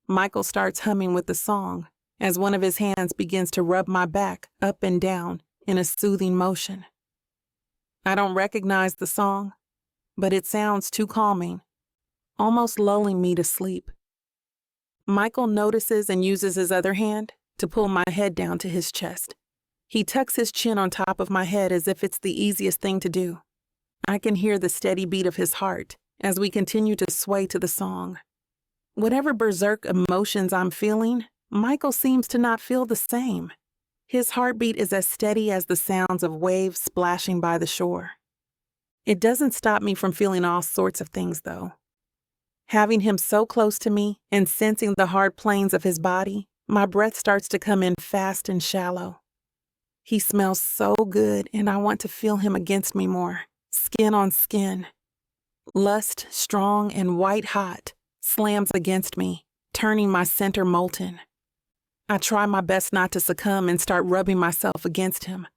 Speaker 2: Michael starts humming with the song as one of his hands begins to rub my back up and down in a soothing motion. I don't recognize the song, but it sounds too calming, almost lulling me to sleep. Michael notices and uses his other hand to pull my head down to his chest. He tucks his chin on top of my head as if it's the easiest thing to do. I can hear the steady beat of his heart as we continue to sway to the song. Whatever berserk emotions I'm feeling, Michael seems to not feel the same. His heartbeat is as steady as the sounds of waves splashing by the shore. It doesn't stop me from feeling all sorts of things, though. Having him so close to me and sensing the hard planes of his body, my breath starts to come in fast and shallow. He smells so good, and I want to feel him against me more, skin on skin. Lust, strong and white-hot, slams against me, turning my center molten. I try my best not to succumb and start rubbing myself against him.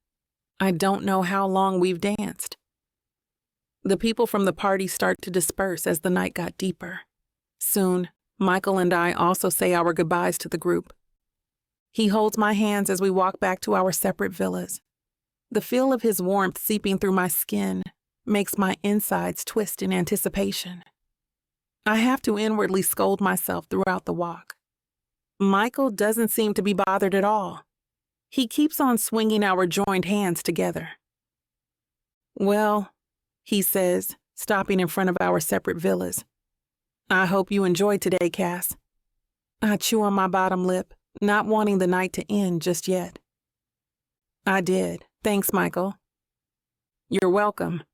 Speaker 2: I don't know how long we've danced. The people from the party start to disperse as the night got deeper. Soon, Michael and I also say our goodbyes to the group, He holds my hands as we walk back to our separate villas. The feel of his warmth seeping through my skin makes my insides twist in anticipation. I have to inwardly scold myself throughout the walk. Michael doesn't seem to be bothered at all. He keeps on swinging our joined hands together. "Well," he says, stopping in front of our separate villas, "I hope you enjoyed today, Cass." I chew on my bottom lip, not wanting the night to end just yet. "I did. Thanks, Michael." "You're welcome,"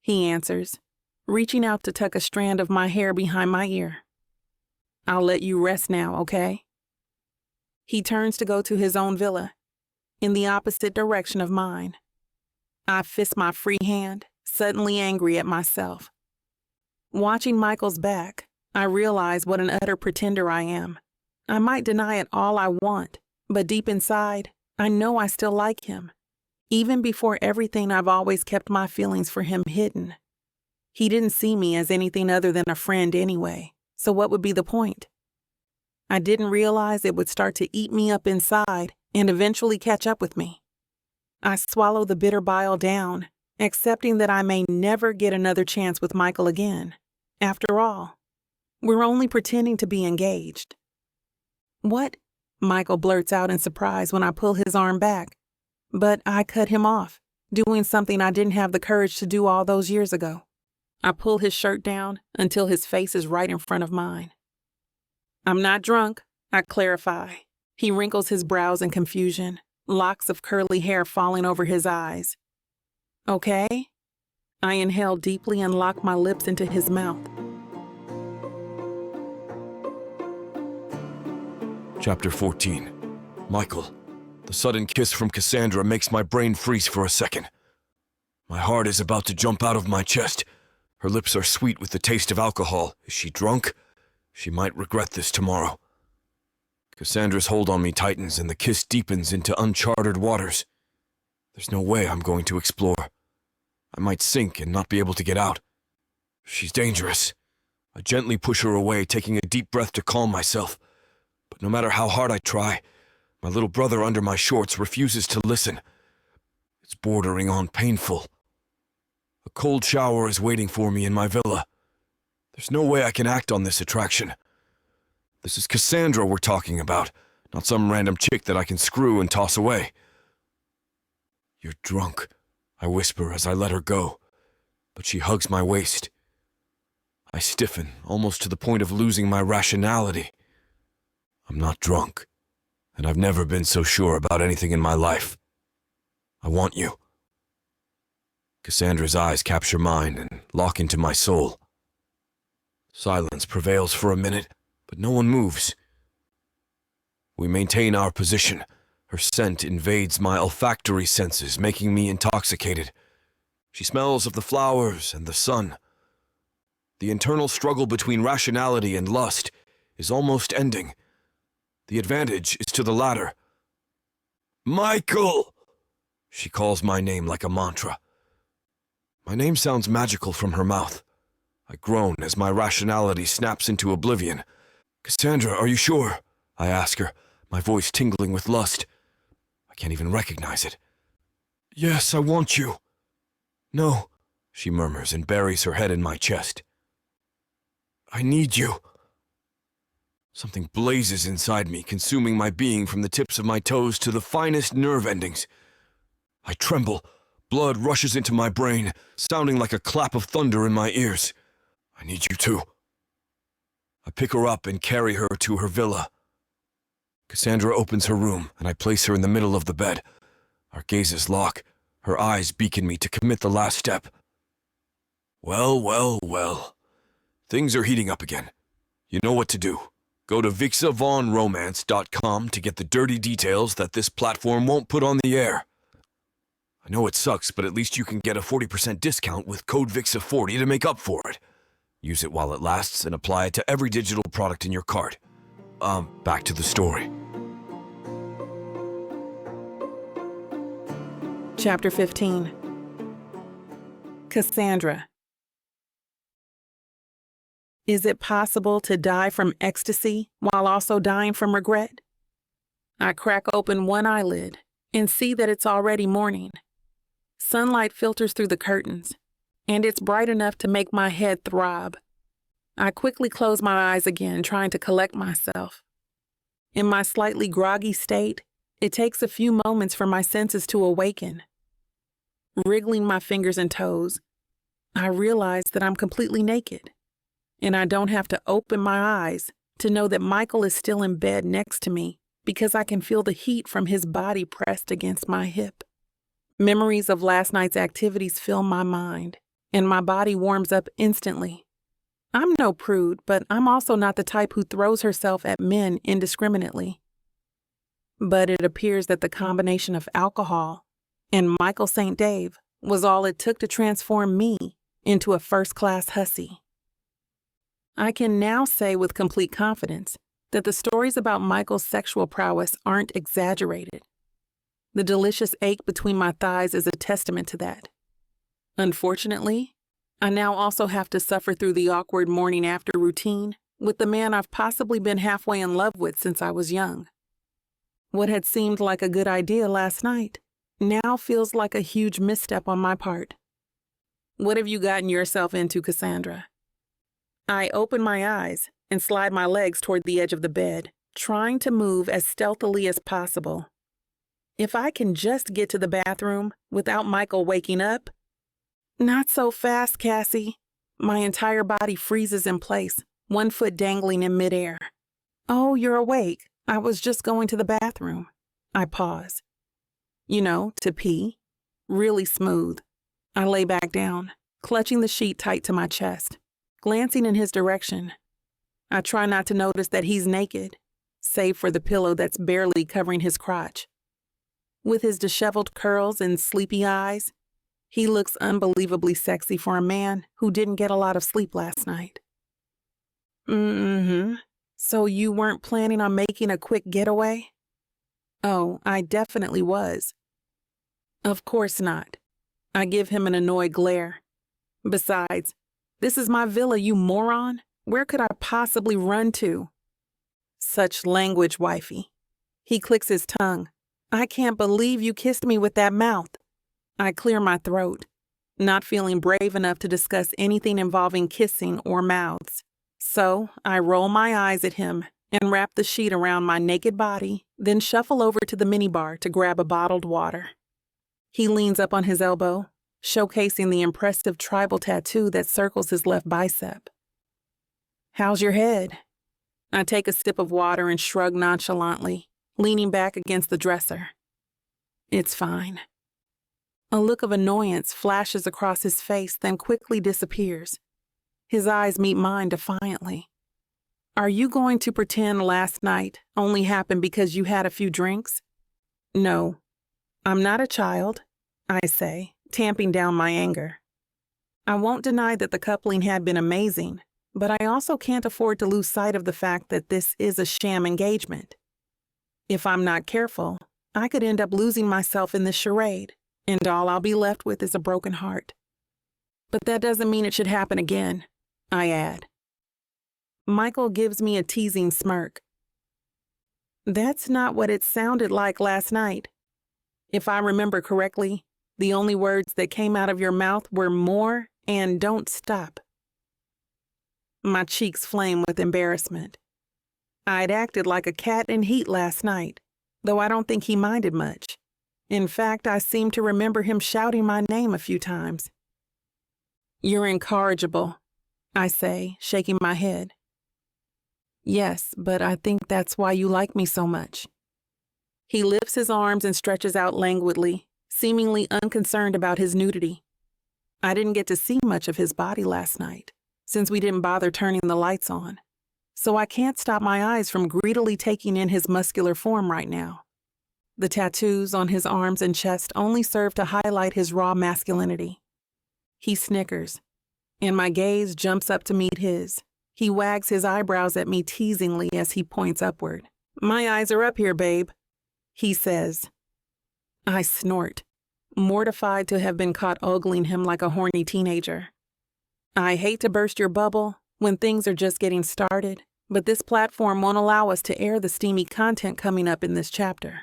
Speaker 2: he answers, reaching out to tuck a strand of my hair behind my ear. "I'll let you rest now, okay?" He turns to go to his own villa, in the opposite direction of mine. I fist my free hand, suddenly angry at myself. Watching Michael's back, I realize what an utter pretender I am. I might deny it all I want, but deep inside, I know I still like him. Even before everything, I've always kept my feelings for him hidden. He didn't see me as anything other than a friend anyway, so what would be the point? I didn't realize it would start to eat me up inside and eventually catch up with me. I swallow the bitter bile down, accepting that I may never get another chance with Michael again. After all, we're only pretending to be engaged. "What?" Michael blurts out in surprise when I pull his arm back, but I cut him off, doing something I didn't have the courage to do all those years ago. I pull his shirt down until his face is right in front of mine. "I'm not drunk," I clarify. He wrinkles his brows in confusion, locks of curly hair falling over his eyes. "Okay?" I inhale deeply and lock my lips into his mouth.
Speaker 3: Chapter 14. Michael. The sudden kiss from Cassandra makes my brain freeze for a second. My heart is about to jump out of my chest. Her lips are sweet with the taste of alcohol. Is she drunk? She might regret this tomorrow. Cassandra's hold on me tightens and the kiss deepens into uncharted waters. There's no way I'm going to explore. I might sink and not be able to get out. She's dangerous. I gently push her away, taking a deep breath to calm myself. But no matter how hard I try, my little brother under my shorts refuses to listen. It's bordering on painful. A cold shower is waiting for me in my villa. There's no way I can act on this attraction. This is Cassandra we're talking about, not some random chick that I can screw and toss away. "You're drunk," I whisper as I let her go, but she hugs my waist. I stiffen, almost to the point of losing my rationality. I'm not drunk, and I've never been so sure about anything in my life. I want you. Cassandra's eyes capture mine and lock into my soul. Silence prevails for a minute, but no one moves. We maintain our position. Her scent invades my olfactory senses, making me intoxicated. She smells of the flowers and the sun. The internal struggle between rationality and lust is almost ending. The advantage is to the latter. "Michael!" She calls my name like a mantra. My name sounds magical from her mouth. I groan as my rationality snaps into oblivion. "Cassandra, are you sure?" I ask her, my voice tingling with lust. I can't even recognize it. "Yes, I want you." "No," she murmurs and buries her head in my chest. "I need you." Something blazes inside me, consuming my being from the tips of my toes to the finest nerve endings. I tremble. Blood rushes into my brain, sounding like a clap of thunder in my ears. I need you too. I pick her up and carry her to her villa. Cassandra opens her room, and I place her in the middle of the bed. Our gazes lock. Her eyes beacon me to commit the last step. Well, well, well. Things are heating up again. You know what to do. Go to vixavonromance.com to get the dirty details that this platform won't put on the air. I know it sucks, but at least you can get a 40% discount with code VIXA40 to make up for it. Use it while it lasts and apply it to every digital product in your cart. Back to the story.
Speaker 2: Chapter 15. Cassandra. Is it possible to die from ecstasy while also dying from regret? I crack open one eyelid and see that it's already morning. Sunlight filters through the curtains, and it's bright enough to make my head throb. I quickly close my eyes again, trying to collect myself. In my slightly groggy state, it takes a few moments for my senses to awaken. Wriggling my fingers and toes, I realize that I'm completely naked, and I don't have to open my eyes to know that Michael is still in bed next to me because I can feel the heat from his body pressed against my hip. Memories of last night's activities fill my mind, and my body warms up instantly. I'm no prude, but I'm also not the type who throws herself at men indiscriminately. But it appears that the combination of alcohol and Michael St. Dave was all it took to transform me into a first-class hussy. I can now say with complete confidence that the stories about Michael's sexual prowess aren't exaggerated. The delicious ache between my thighs is a testament to that. Unfortunately, I now also have to suffer through the awkward morning after routine with the man I've possibly been halfway in love with since I was young. What had seemed like a good idea last night now feels like a huge misstep on my part. What have you gotten yourself into, Cassandra? I open my eyes and slide my legs toward the edge of the bed, trying to move as stealthily as possible. If I can just get to the bathroom without Michael waking up. Not so fast, Cassie. My entire body freezes in place, one foot dangling in midair. Oh, you're awake. I was just going to the bathroom. I pause. To pee. Really smooth. I lay back down, clutching the sheet tight to my chest, glancing in his direction. I try not to notice that he's naked, save for the pillow that's barely covering his crotch. With his disheveled curls and sleepy eyes, he looks unbelievably sexy for a man who didn't get a lot of sleep last night. So you weren't planning on making a quick getaway? Oh, I definitely was. Of course not. I give him an annoyed glare. Besides, this is my villa, you moron. Where could I possibly run to? Such language, wifey. He clicks his tongue. I can't believe you kissed me with that mouth. I clear my throat, not feeling brave enough to discuss anything involving kissing or mouths. So I roll my eyes at him and wrap the sheet around my naked body, then shuffle over to the minibar to grab a bottled water. He leans up on his elbow, showcasing the impressive tribal tattoo that circles his left bicep. How's your head? I take a sip of water and shrug nonchalantly, leaning back against the dresser. It's fine. A look of annoyance flashes across his face, then quickly disappears. His eyes meet mine defiantly. Are you going to pretend last night only happened because you had a few drinks? No, I'm not a child, I say, tamping down my anger. I won't deny that the coupling had been amazing, but I also can't afford to lose sight of the fact that this is a sham engagement. If I'm not careful, I could end up losing myself in this charade, and all I'll be left with is a broken heart. But that doesn't mean it should happen again, I add. Michael gives me a teasing smirk. That's not what it sounded like last night. If I remember correctly, the only words that came out of your mouth were more and don't stop. My cheeks flame with embarrassment. I'd acted like a cat in heat last night, though I don't think he minded much. In fact, I seem to remember him shouting my name a few times. You're incorrigible, I say, shaking my head. Yes, but I think that's why you like me so much. He lifts his arms and stretches out languidly, seemingly unconcerned about his nudity. I didn't get to see much of his body last night, since we didn't bother turning the lights on, so I can't stop my eyes from greedily taking in his muscular form right now. The tattoos on his arms and chest only serve to highlight his raw masculinity. He snickers, and my gaze jumps up to meet his. He wags his eyebrows at me teasingly as he points upward. My eyes are up here, babe, he says. I snort, mortified to have been caught ogling him like a horny teenager. I hate to burst your bubble when things are just getting started, but this platform won't allow us to air the steamy content coming up in this chapter.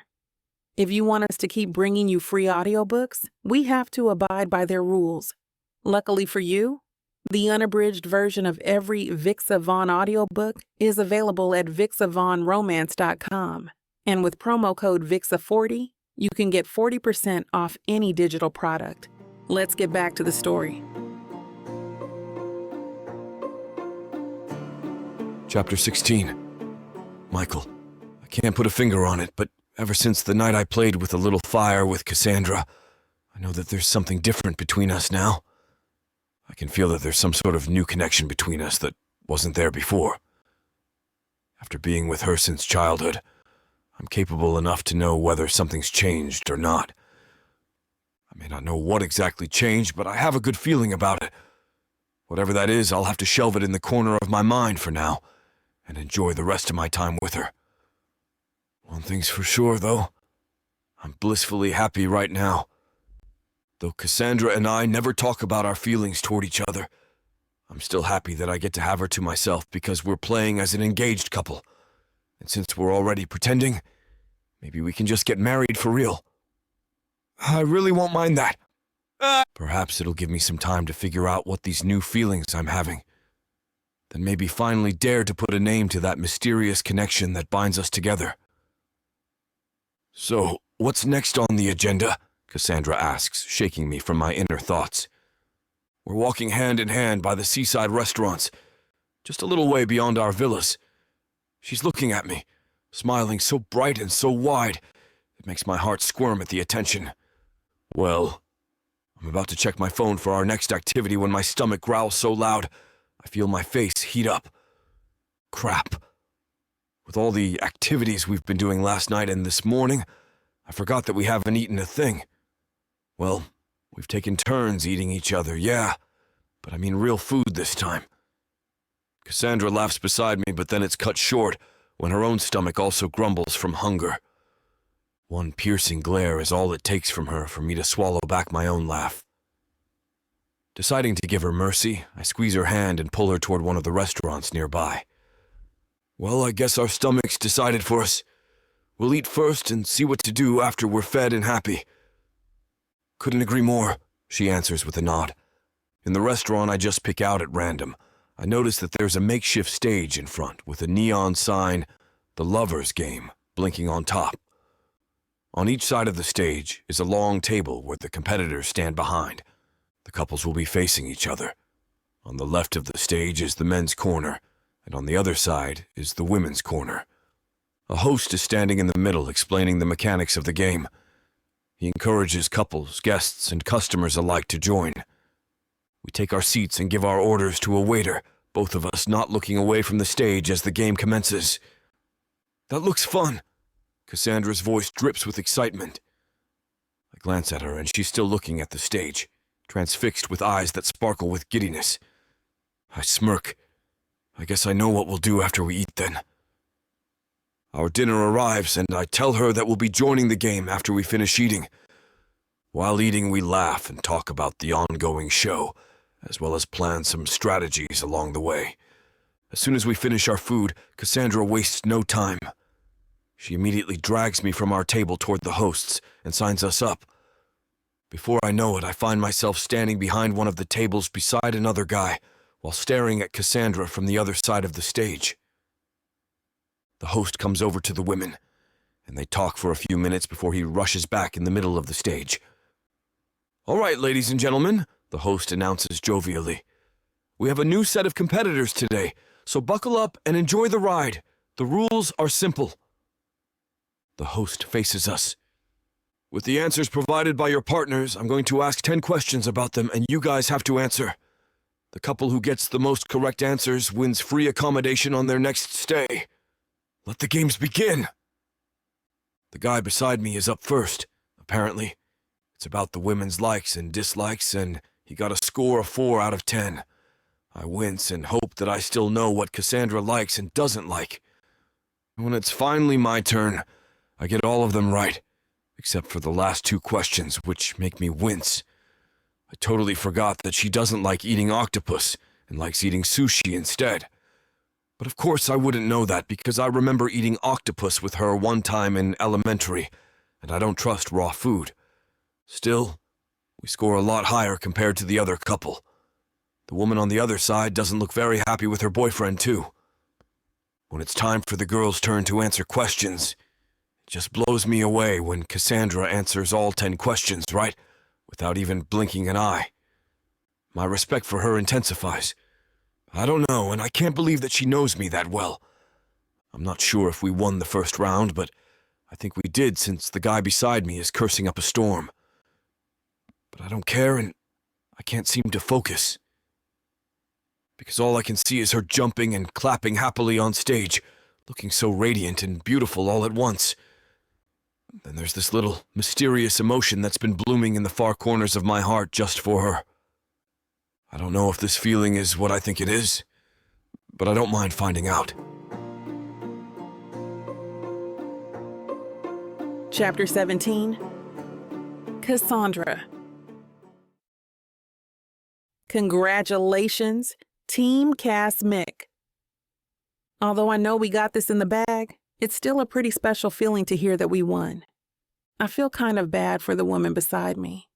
Speaker 2: If you want us to keep bringing you free audiobooks, we have to abide by their rules. Luckily for you, the unabridged version of every Vixa Vaughn audiobook is available at vixavaughnromance.com, and with promo code VIXA40, you can get 40% off any digital product. Let's get back to the story.
Speaker 3: Chapter 16. Michael. I can't put a finger on it, but ever since the night I played with a little fire with Cassandra, I know that there's something different between us now. I can feel that there's some sort of new connection between us that wasn't there before. After being with her since childhood, I'm capable enough to know whether something's changed or not. I may not know what exactly changed, but I have a good feeling about it. Whatever that is, I'll have to shelve it in the corner of my mind for now, and enjoy the rest of my time with her. One thing's for sure, though. I'm blissfully happy right now. Though Cassandra and I never talk about our feelings toward each other, I'm still happy that I get to have her to myself because we're playing as an engaged couple. And since we're already pretending, maybe we can just get married for real. I really won't mind that. Perhaps it'll give me some time to figure out what these new feelings I'm having. Then maybe finally dare to put a name to that mysterious connection that binds us together. So, what's next on the agenda? Cassandra asks, shaking me from my inner thoughts. We're walking hand in hand by the seaside restaurants, just a little way beyond our villas. She's looking at me, smiling so bright and so wide, it makes my heart squirm at the attention. Well, I'm about to check my phone for our next activity when my stomach growls so loud, I feel my face heat up. Crap. With all the activities we've been doing last night and this morning, I forgot that we haven't eaten a thing. Well, we've taken turns eating each other, yeah, but I mean real food this time. Cassandra laughs beside me, but then it's cut short when her own stomach also grumbles from hunger. One piercing glare is all it takes from her for me to swallow back my own laugh. Deciding to give her mercy, I squeeze her hand and pull her toward one of the restaurants nearby. Well, I guess our stomachs decided for us. We'll eat first and see what to do after we're fed and happy. Couldn't agree more, she answers with a nod. In the restaurant I just pick out at random, I notice that there's a makeshift stage in front with a neon sign, The Lover's Game, blinking on top. On each side of the stage is a long table where the competitors stand behind. The couples will be facing each other. On the left of the stage is the men's corner, and on the other side is the women's corner. A host is standing in the middle explaining the mechanics of the game. He encourages couples, guests, and customers alike to join. We take our seats and give our orders to a waiter, both of us not looking away from the stage as the game commences. That looks fun. Cassandra's voice drips with excitement. I glance at her and she's still looking at the stage, transfixed with eyes that sparkle with giddiness. I smirk. I guess I know what we'll do after we eat then. Our dinner arrives and I tell her that we'll be joining the game after we finish eating. While eating, we laugh and talk about the ongoing show, as well as plan some strategies along the way. As soon as we finish our food, Cassandra wastes no time. She immediately drags me from our table toward the hosts and signs us up. Before I know it, I find myself standing behind one of the tables beside another guy, while staring at Cassandra from the other side of the stage. The host comes over to the women, and they talk for a few minutes before he rushes back in the middle of the stage. All right, ladies and gentlemen, the host announces jovially. We have a new set of competitors today, so buckle up and enjoy the ride. The rules are simple. The host faces us. With the answers provided by your partners, I'm going to ask 10 questions about them, and you guys have to answer. The couple who gets the most correct answers wins free accommodation on their next stay. Let the games begin. The guy beside me is up first, apparently. It's about the women's likes and dislikes, and he got a score of 4 out of 10. I wince and hope that I still know what Cassandra likes and doesn't like. When it's finally my turn, I get all of them right, except for the last 2 questions, which make me wince. I totally forgot that she doesn't like eating octopus and likes eating sushi instead. But of course I wouldn't know that because I remember eating octopus with her one time in elementary, and I don't trust raw food. Still, we score a lot higher compared to the other couple. The woman on the other side doesn't look very happy with her boyfriend, too. When it's time for the girl's turn to answer questions, it just blows me away when Cassandra answers all 10 questions, right, without even blinking an eye. My respect for her intensifies. I don't know, and I can't believe that she knows me that well. I'm not sure if we won the first round, but I think we did since the guy beside me is cursing up a storm. But I don't care, and I can't seem to focus. Because all I can see is her jumping and clapping happily on stage, looking so radiant and beautiful all at once. Then there's this little mysterious emotion that's been blooming in the far corners of my heart just for her. I don't know if this feeling is what I think it is, but I don't mind finding out.
Speaker 2: Chapter 17. Cassandra. Congratulations, Team Cass Mick. Although I know we got this in the bag, it's still a pretty special feeling to hear that we won. I feel kind of bad for the woman beside me.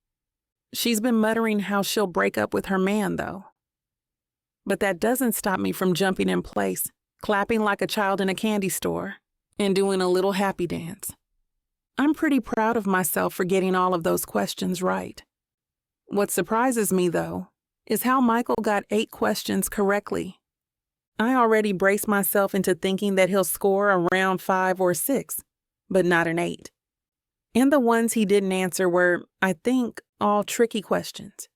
Speaker 2: She's been muttering how she'll break up with her man, though. But that doesn't stop me from jumping in place, clapping like a child in a candy store, and doing a little happy dance. I'm pretty proud of myself for getting all of those questions right. What surprises me, though, is how Michael got 8 questions correctly. I already braced myself into thinking that he'll score around 5 or 6, but not an 8. And the ones he didn't answer were, I think, all tricky questions.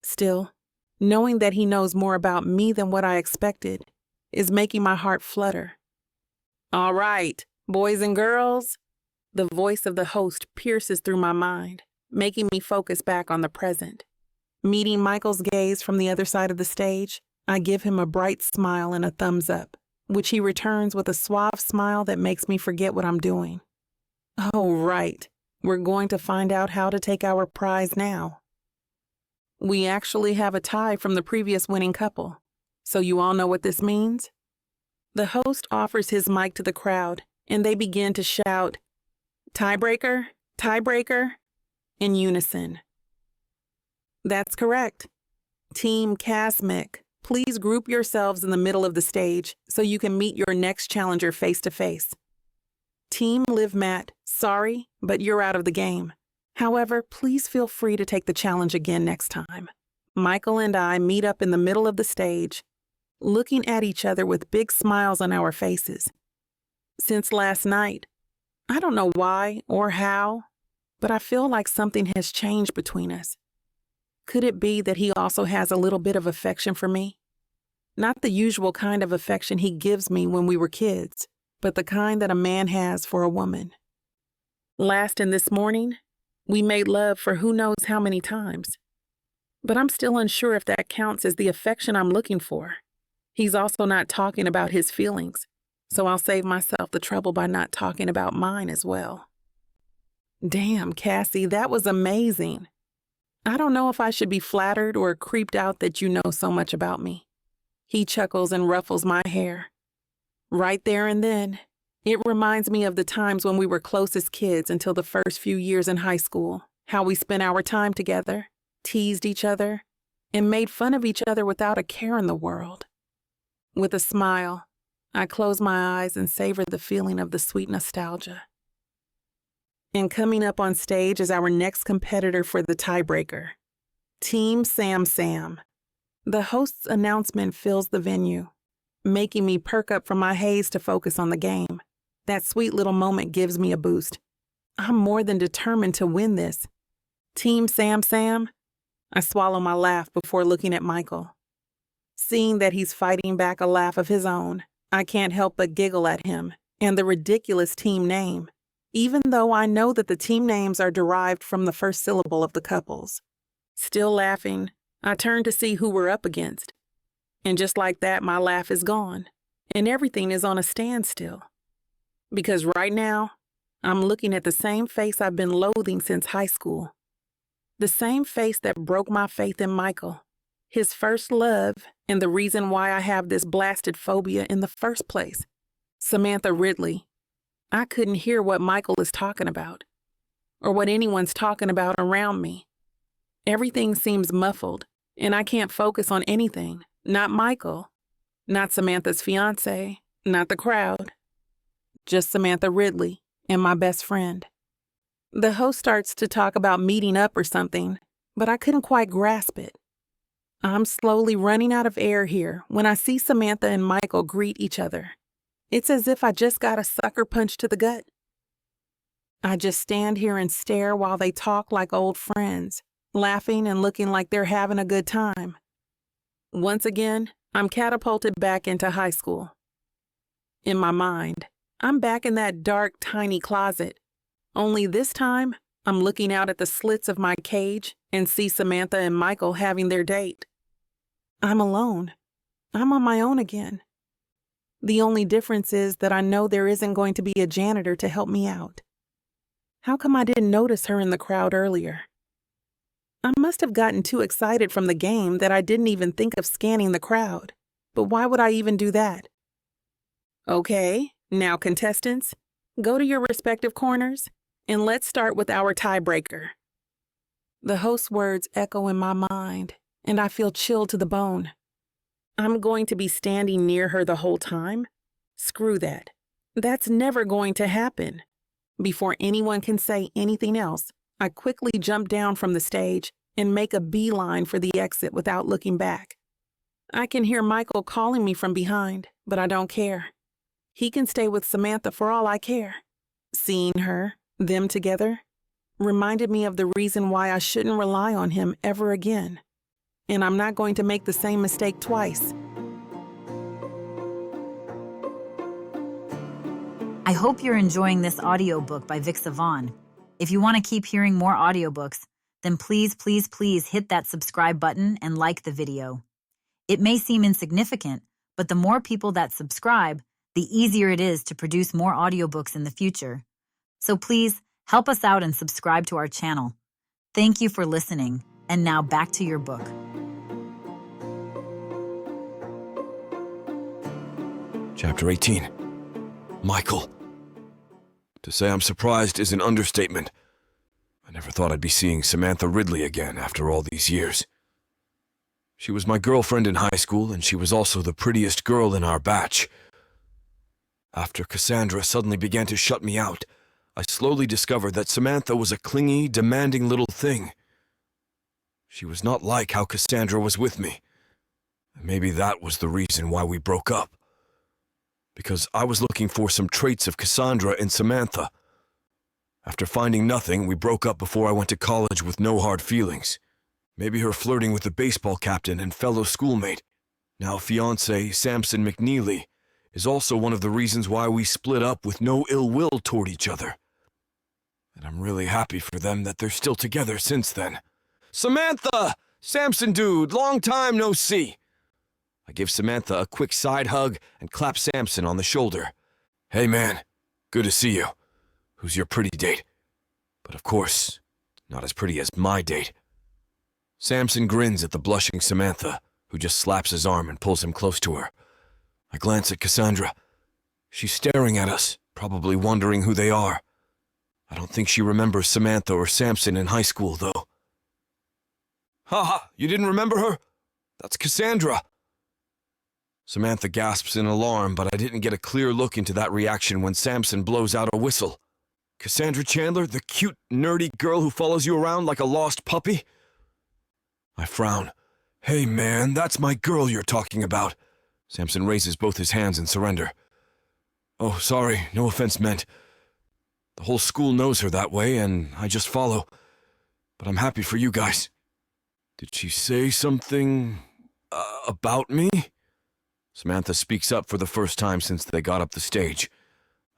Speaker 2: Still, knowing that he knows more about me than what I expected is making my heart flutter. All right, boys and girls. The voice of the host pierces through my mind, making me focus back on the present. Meeting Michael's gaze from the other side of the stage, I give him a bright smile and a thumbs up, which he returns with a suave smile that makes me forget what I'm doing. Oh, right. We're going to find out how to take our prize now. We actually have a tie from the previous winning couple, so you all know what this means? The host offers his mic to the crowd, and they begin to shout, "Tiebreaker, tiebreaker," in unison. That's correct. Team Cass Mick, please group yourselves in the middle of the stage so you can meet your next challenger face to face. Team Liv Matt, sorry, but you're out of the game. However, please feel free to take the challenge again next time. Michael and I meet up in the middle of the stage, looking at each other with big smiles on our faces. Since last night, I don't know why or how, but I feel like something has changed between us. Could it be that he also has a little bit of affection for me? Not the usual kind of affection he gives me when we were kids, but the kind that a man has for a woman. Last and this morning, we made love for who knows how many times. But I'm still unsure if that counts as the affection I'm looking for. He's also not talking about his feelings, so I'll save myself the trouble by not talking about mine as well. Damn, Cassie, that was amazing. I don't know if I should be flattered or creeped out that you know so much about me. He chuckles and ruffles my hair. Right there and then, it reminds me of the times when we were close as kids until the first few years in high school, how we spent our time together, teased each other, and made fun of each other without a care in the world. With a smile, I close my eyes and savor the feeling of the sweet nostalgia. And coming up on stage is our next competitor for the tiebreaker, Team Sam Sam. The host's announcement fills the venue, making me perk up from my haze to focus on the game. That sweet little moment gives me a boost. I'm more than determined to win this. Team Sam Sam? I swallow my laugh before looking at Michael. Seeing that he's fighting back a laugh of his own, I can't help but giggle at him and the ridiculous team name, even though I know that the team names are derived from the first syllable of the couples. Still laughing, I turn to see who we're up against. And just like that, my laugh is gone, and everything is on a standstill. Because right now, I'm looking at the same face I've been loathing since high school. The same face that broke my faith in Michael, his first love and the reason why I have this blasted phobia in the first place. Samantha Ridley. I couldn't hear what Michael is talking about, or what anyone's talking about around me. Everything seems muffled, and I can't focus on anything. Not Michael, not Samantha's fiancé, not the crowd. Just Samantha Ridley and my best friend. The host starts to talk about meeting up or something, but I couldn't quite grasp it. I'm slowly running out of air here when I see Samantha and Michael greet each other. It's as if I just got a sucker punch to the gut. I just stand here and stare while they talk like old friends, laughing and looking like they're having a good time. Once again, I'm catapulted back into high school. In my mind, I'm back in that dark, tiny closet. Only this time, I'm looking out at the slits of my cage and see Samantha and Michael having their date. I'm alone. I'm on my own again. The only difference is that I know there isn't going to be a janitor to help me out. How come I didn't notice her in the crowd earlier? I must have gotten too excited from the game that I didn't even think of scanning the crowd. But why would I even do that? Okay, now contestants, go to your respective corners, and let's start with our tiebreaker. The host's words echo in my mind, and I feel chilled to the bone. I'm going to be standing near her the whole time? Screw that. That's never going to happen. Before anyone can say anything else, I quickly jump down from the stage and make a beeline for the exit without looking back. I can hear Michael calling me from behind, but I don't care. He can stay with Samantha for all I care. Seeing her, them together, reminded me of the reason why I shouldn't rely on him ever again. And I'm not going to make the same mistake twice.
Speaker 1: I hope you're enjoying this audiobook by Vic Savon. If you want to keep hearing more audiobooks, then please hit that subscribe button and like the video. It may seem insignificant, but the more people that subscribe, the easier it is to produce more audiobooks in the future. So please help us out and subscribe to our channel. Thank you for listening, and now back to your book.
Speaker 3: Chapter 18. Michael. To say I'm surprised is an understatement. I never thought I'd be seeing Samantha Ridley again after all these years. She was my girlfriend in high school, and she was also the prettiest girl in our batch. After Cassandra suddenly began to shut me out, I slowly discovered that Samantha was a clingy, demanding little thing. She was not like how Cassandra was with me. And maybe that was the reason why we broke up. Because I was looking for some traits of Cassandra in Samantha. After finding nothing, we broke up before I went to college with no hard feelings. Maybe her flirting with the baseball captain and fellow schoolmate, now fiancé Samson McNeely, is also one of the reasons why we split up with no ill will toward each other. And I'm really happy for them that they're still together since then. Samantha! Samson dude, long time no see! I give Samantha a quick side hug and clap Samson on the shoulder. Hey man, good to see you. Who's your pretty date? But of course, not as pretty as my date. Samson grins at the blushing Samantha, who just slaps his arm and pulls him close to her. I glance at Cassandra. She's staring at us, probably wondering who they are. I don't think she remembers Samantha or Samson in high school, though. Ha! You didn't remember her? That's Cassandra. Samantha gasps in alarm, but I didn't get a clear look into that reaction when Samson blows out a whistle. Cassandra Chandler, the cute, nerdy girl who follows you around like a lost puppy? I frown. Hey man, that's my girl you're talking about. Samson raises both his hands in surrender. Oh, sorry, no offense meant. The whole school knows her that way, and I just follow. But I'm happy for you guys. Did she say something about me? Samantha speaks up for the first time since they got up the stage.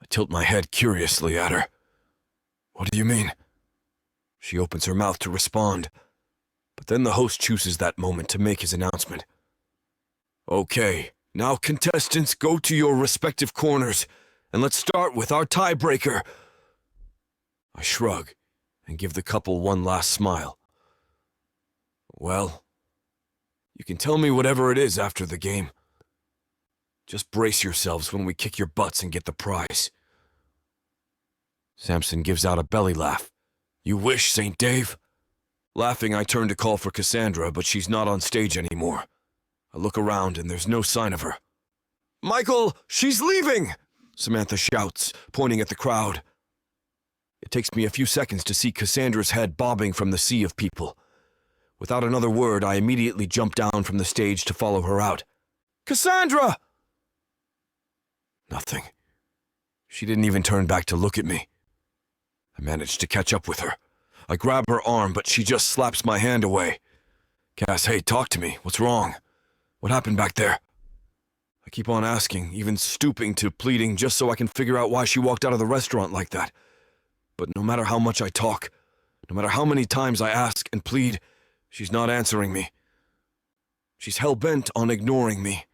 Speaker 3: I tilt my head curiously at her. What do you mean? She opens her mouth to respond, but then the host chooses that moment to make his announcement. Okay, now contestants, go to your respective corners, and let's start with our tiebreaker. I shrug and give the couple one last smile. Well, You can tell me whatever it is after the game. Just brace yourselves when we kick your butts and get the prize. Samson gives out a belly laugh. You wish, St. Dave. Laughing, I turn to call for Cassandra, but she's not on stage anymore. I look around and there's no sign of her. Michael, she's leaving! Samantha shouts, pointing at the crowd. It takes me a few seconds to see Cassandra's head bobbing from the sea of people. Without another word, I immediately jump down from the stage to follow her out. Cassandra! Nothing. She didn't even turn back to look at me. I managed to catch up with her. I grab her arm, but she just slaps my hand away. Cass, hey, talk to me. What's wrong? What happened back there? I keep on asking, even stooping to pleading, just so I can figure out why she walked out of the restaurant like that. But no matter how much I talk, no matter how many times I ask and plead, she's not answering me. She's hell-bent on ignoring me.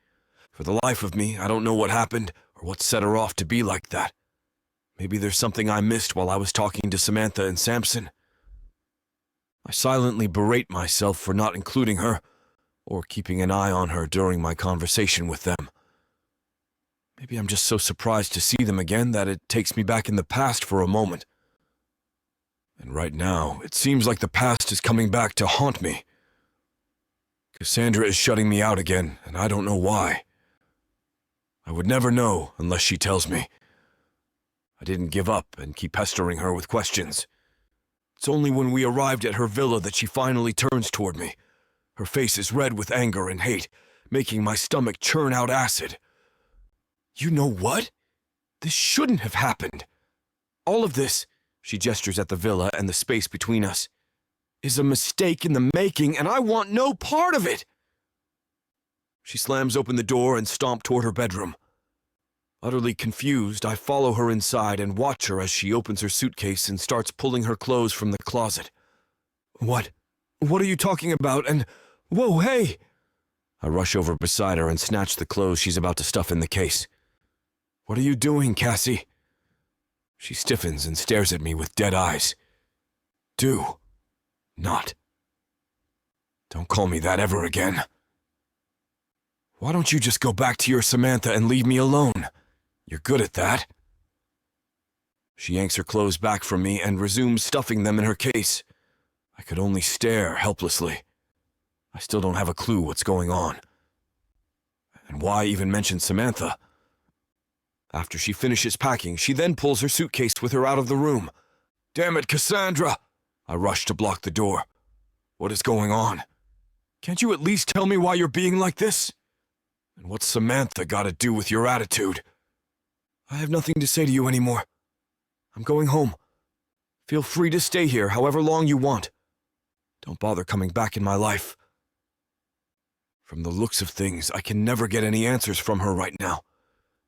Speaker 3: For the life of me, I don't know what happened or what set her off to be like that. Maybe there's something I missed while I was talking to Samantha and Samson. I silently berate myself for not including her or keeping an eye on her during my conversation with them. Maybe I'm just so surprised to see them again that it takes me back in the past for a moment. And right now, it seems like the past is coming back to haunt me. Cassandra is shutting me out again, and I don't know why. I would never know unless she tells me. I didn't give up and keep pestering her with questions. It's only when we arrived at her villa that she finally turns toward me. Her face is red with anger and hate, making my stomach churn out acid. You know what? This shouldn't have happened. All of this, she gestures at the villa and the space between us, is a mistake in the making, and I want no part of it. She slams open the door and stomps toward her bedroom. Utterly confused, I follow her inside and watch her as she opens her suitcase and starts pulling her clothes from the closet. What? What are you talking about? And, whoa, hey! I rush over beside her and snatch the clothes she's about to stuff in the case. What are you doing, Cassie? She stiffens and stares at me with dead eyes. Do. Not. Don't call me that ever again. Why don't you just go back to your Samantha and leave me alone? You're good at that. She yanks her clothes back from me and resumes stuffing them in her case. I could only stare helplessly. I still don't have a clue what's going on. And why even mention Samantha? After she finishes packing, she then pulls her suitcase with her out of the room. Damn it, Cassandra! I rush to block the door. What is going on? Can't you at least tell me why you're being like this? And what's Samantha got to do with your attitude? I have nothing to say to you anymore. I'm going home. Feel free to stay here however long you want. Don't bother coming back in my life. From the looks of things, I can never get any answers from her right now.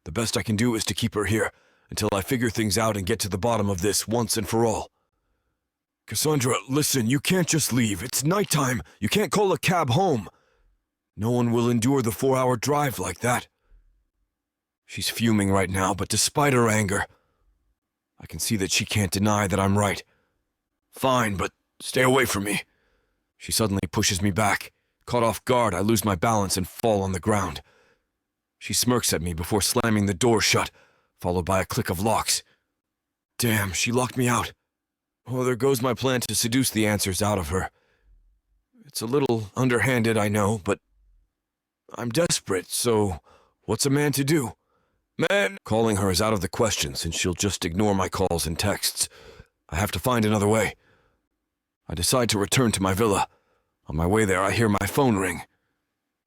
Speaker 3: The best I can do is to keep her here until I figure things out and get to the bottom of this once and for all. Cassandra, listen, you can't just leave. It's nighttime. You can't call a cab home. No one will endure the 4-hour drive like that. She's fuming right now, but despite her anger, I can see that she can't deny that I'm right. Fine, but stay away from me. She suddenly pushes me back. Caught off guard, I lose my balance and fall on the ground. She smirks at me before slamming the door shut, followed by a click of locks. Damn, she locked me out. Oh, there goes my plan to seduce the answers out of her. It's a little underhanded, I know, but I'm desperate, so what's a man to do? Man, calling her is out of the question since she'll just ignore my calls and texts. I have to find another way. I decide to return to my villa. On my way there, I hear my phone ring.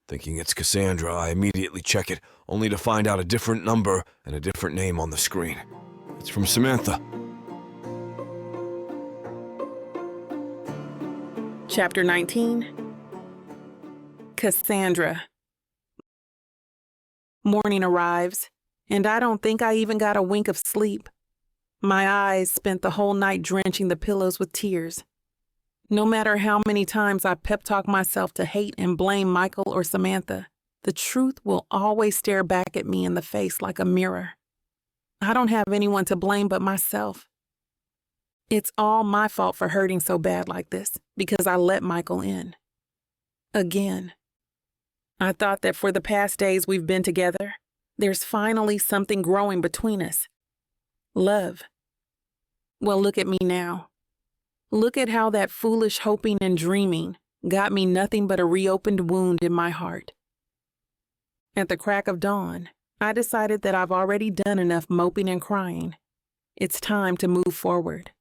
Speaker 3: Thinking it's Cassandra, I immediately check it, only to find out a different number and a different name on the screen. It's from Samantha.
Speaker 2: Chapter 19. Cassandra. Morning arrives, and I don't think I even got a wink of sleep. My eyes spent the whole night drenching the pillows with tears. No matter how many times I pep talk myself to hate and blame Michael or Samantha, the truth will always stare back at me in the face like a mirror. I don't have anyone to blame but myself. It's all my fault for hurting so bad like this because I let Michael in. Again. I thought that for the past days we've been together, there's finally something growing between us. Love. Well, look at me now. Look at how that foolish hoping and dreaming got me nothing but a reopened wound in my heart. At the crack of dawn, I decided that I've already done enough moping and crying. It's time to move forward.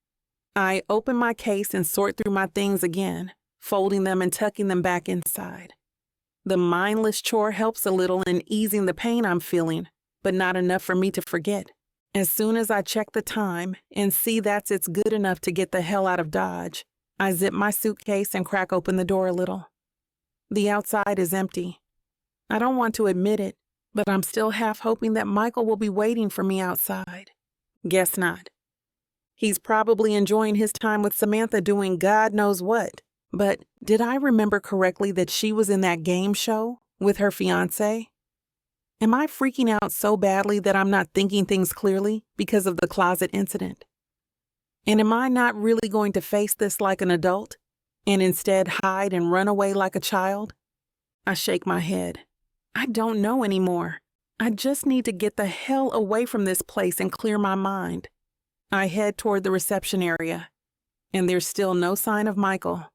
Speaker 2: I open my case and sort through my things again, folding them and tucking them back inside. The mindless chore helps a little in easing the pain I'm feeling, but not enough for me to forget. As soon as I check the time and see that it's good enough to get the hell out of Dodge, I zip my suitcase and crack open the door a little. The outside is empty. I don't want to admit it, but I'm still half hoping that Michael will be waiting for me outside. Guess not. He's probably enjoying his time with Samantha doing God knows what. But did I remember correctly that she was in that game show with her fiancé? Am I freaking out so badly that I'm not thinking things clearly because of the closet incident? And am I not really going to face this like an adult and instead hide and run away like a child? I shake my head. I don't know anymore. I just need to get the hell away from this place and clear my mind. I head toward the reception area, and there's still no sign of Michael.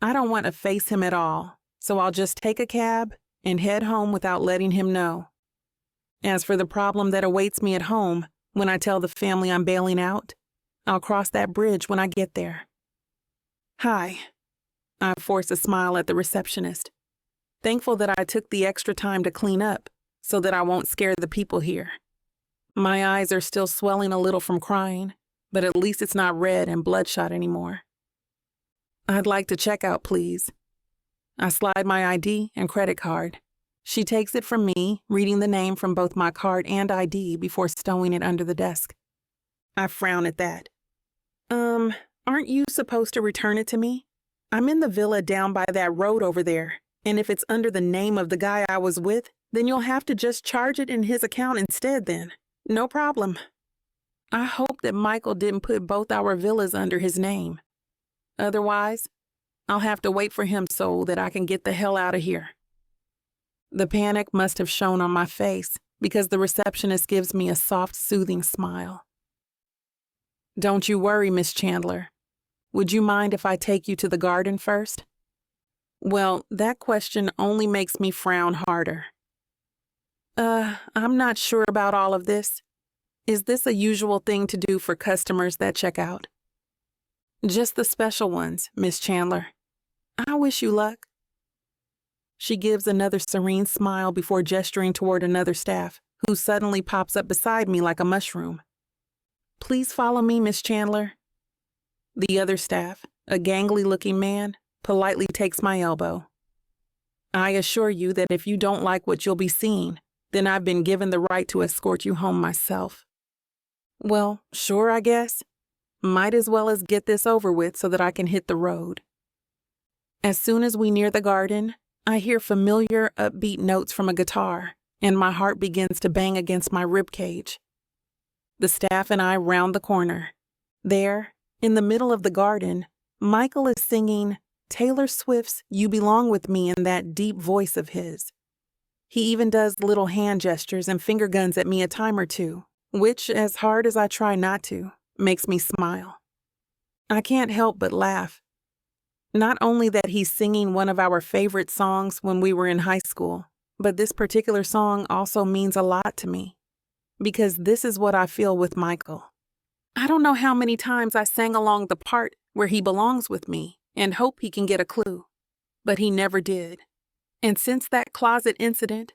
Speaker 2: I don't want to face him at all, so I'll just take a cab and head home without letting him know. As for the problem that awaits me at home when I tell the family I'm bailing out, I'll cross that bridge when I get there. Hi. I force a smile at the receptionist, thankful that I took the extra time to clean up so that I won't scare the people here. My eyes are still swelling a little from crying, but at least it's not red and bloodshot anymore. I'd like to check out, please. I slide my ID and credit card. She takes it from me, reading the name from both my card and ID before stowing it under the desk. I frown at that. Aren't you supposed to return it to me? I'm in the villa down by that road over there, and if it's under the name of the guy I was with, then you'll have to just charge it in his account instead then. No problem. I hope that Michael didn't put both our villas under his name. Otherwise, I'll have to wait for him so that I can get the hell out of here. The panic must have shown on my face because the receptionist gives me a soft, soothing smile. Don't you worry, Miss Chandler. Would you mind if I take you to the garden first? Well, that question only makes me frown harder. I'm not sure about all of this. Is this a usual thing to do for customers that check out? Just the special ones, Miss Chandler. I wish you luck. She gives another serene smile before gesturing toward another staff, who suddenly pops up beside me like a mushroom. Please follow me, Miss Chandler. The other staff, a gangly-looking man, politely takes my elbow. I assure you that if you don't like what you'll be seeing, then I've been given the right to escort you home myself. Well, sure, I guess. Might as well as get this over with so that I can hit the road. As soon as we near the garden, I hear familiar, upbeat notes from a guitar, and my heart begins to bang against my ribcage. The staff and I round the corner. There, in the middle of the garden, Michael is singing Taylor Swift's You Belong With Me in that deep voice of his. He even does little hand gestures and finger guns at me a time or two, which, as hard as I try not to, makes me smile. I can't help but laugh. Not only that he's singing one of our favorite songs when we were in high school, but this particular song also means a lot to me, because this is what I feel with Michael. I don't know how many times I sang along the part where he belongs with me and hope he can get a clue, but he never did. And since that closet incident,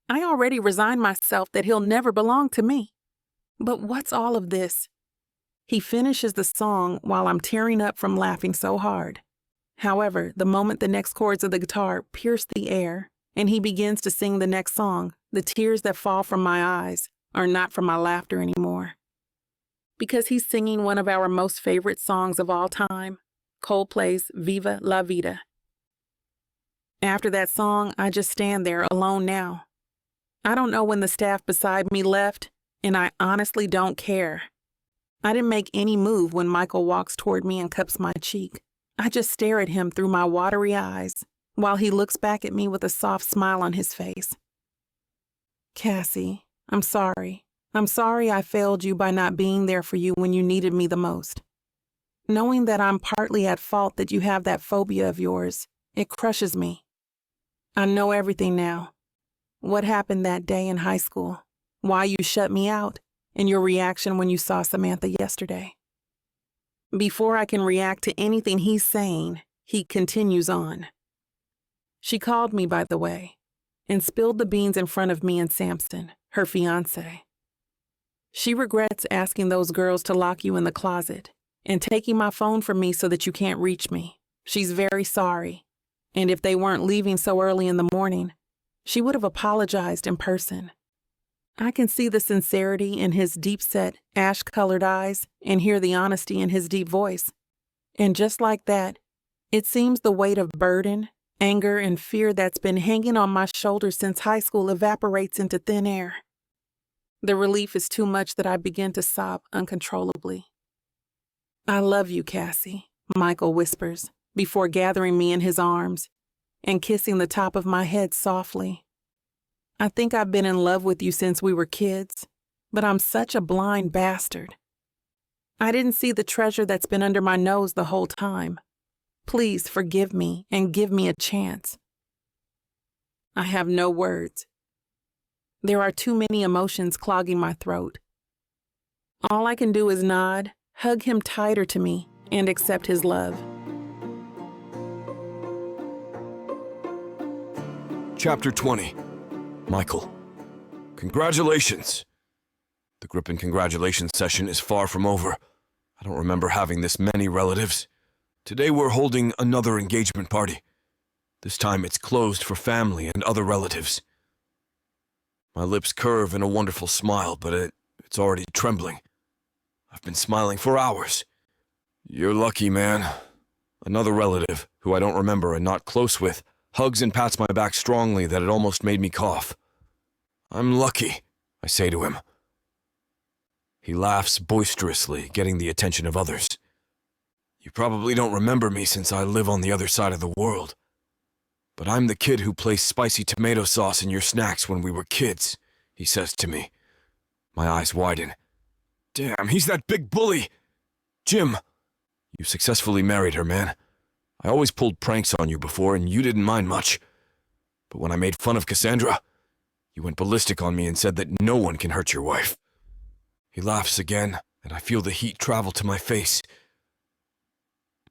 Speaker 2: I already resigned myself that he'll never belong to me. But what's all of this? He finishes the song while I'm tearing up from laughing so hard. However, the moment the next chords of the guitar pierce the air and he begins to sing the next song, the tears that fall from my eyes are not from my laughter anymore. Because he's singing one of our most favorite songs of all time, Coldplay's Viva La Vida. After that song, I just stand there alone now. I don't know when the staff beside me left, and I honestly don't care. I didn't make any move when Michael walks toward me and cups my cheek. I just stare at him through my watery eyes, while he looks back at me with a soft smile on his face. Cassie, I'm sorry. I'm sorry I failed you by not being there for you when you needed me the most. Knowing that I'm partly at fault that you have that phobia of yours, it crushes me. I know everything now. What happened that day in high school, why you shut me out, and your reaction when you saw Samantha yesterday. Before I can react to anything he's saying, he continues on. She called me, by the way, and spilled the beans in front of me and Samson, her fiancé. She regrets asking those girls to lock you in the closet and taking my phone from me so that you can't reach me. She's very sorry, and if they weren't leaving so early in the morning, she would have apologized in person. I can see the sincerity in his deep-set, ash-colored eyes and hear the honesty in his deep voice. And just like that, it seems the weight of burden, anger, and fear that's been hanging on my shoulders since high school evaporates into thin air. The relief is too much that I begin to sob uncontrollably. I love you, Cassie, Michael whispers, before gathering me in his arms and kissing the top of my head softly. I think I've been in love with you since we were kids, but I'm such a blind bastard. I didn't see the treasure that's been under my nose the whole time. Please forgive me and give me a chance. I have no words. There are too many emotions clogging my throat. All I can do is nod, hug him tighter to me, and accept his love.
Speaker 3: Chapter 20. Michael. Congratulations. The gripping congratulations session is far from over. I don't remember having this many relatives. Today we're holding another engagement party. This time it's closed for family and other relatives. My lips curve in a wonderful smile, but it's already trembling. I've been smiling for hours. You're lucky, man. Another relative, who I don't remember and not close with, hugs and pats my back strongly that it almost made me cough. I'm lucky, I say to him. He laughs boisterously, getting the attention of others. You probably don't remember me since I live on the other side of the world. But I'm the kid who placed spicy tomato sauce in your snacks when we were kids, he says to me. My eyes widen. Damn, he's that big bully! Jim, you successfully married her, man. I always pulled pranks on you before, and you didn't mind much. But when I made fun of Cassandra, you went ballistic on me and said that no one can hurt your wife. He laughs again, and I feel the heat travel to my face.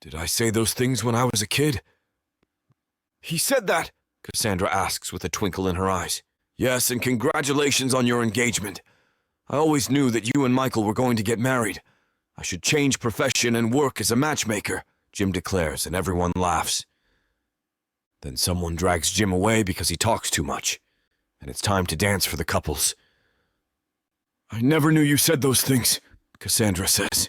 Speaker 3: Did I say those things when I was a kid? He said that, Cassandra asks with a twinkle in her eyes. Yes, and congratulations on your engagement. I always knew that you and Michael were going to get married. I should change profession and work as a matchmaker, Jim declares, and everyone laughs. Then someone drags Jim away because he talks too much, and it's time to dance for the couples. I never knew you said those things, Cassandra says.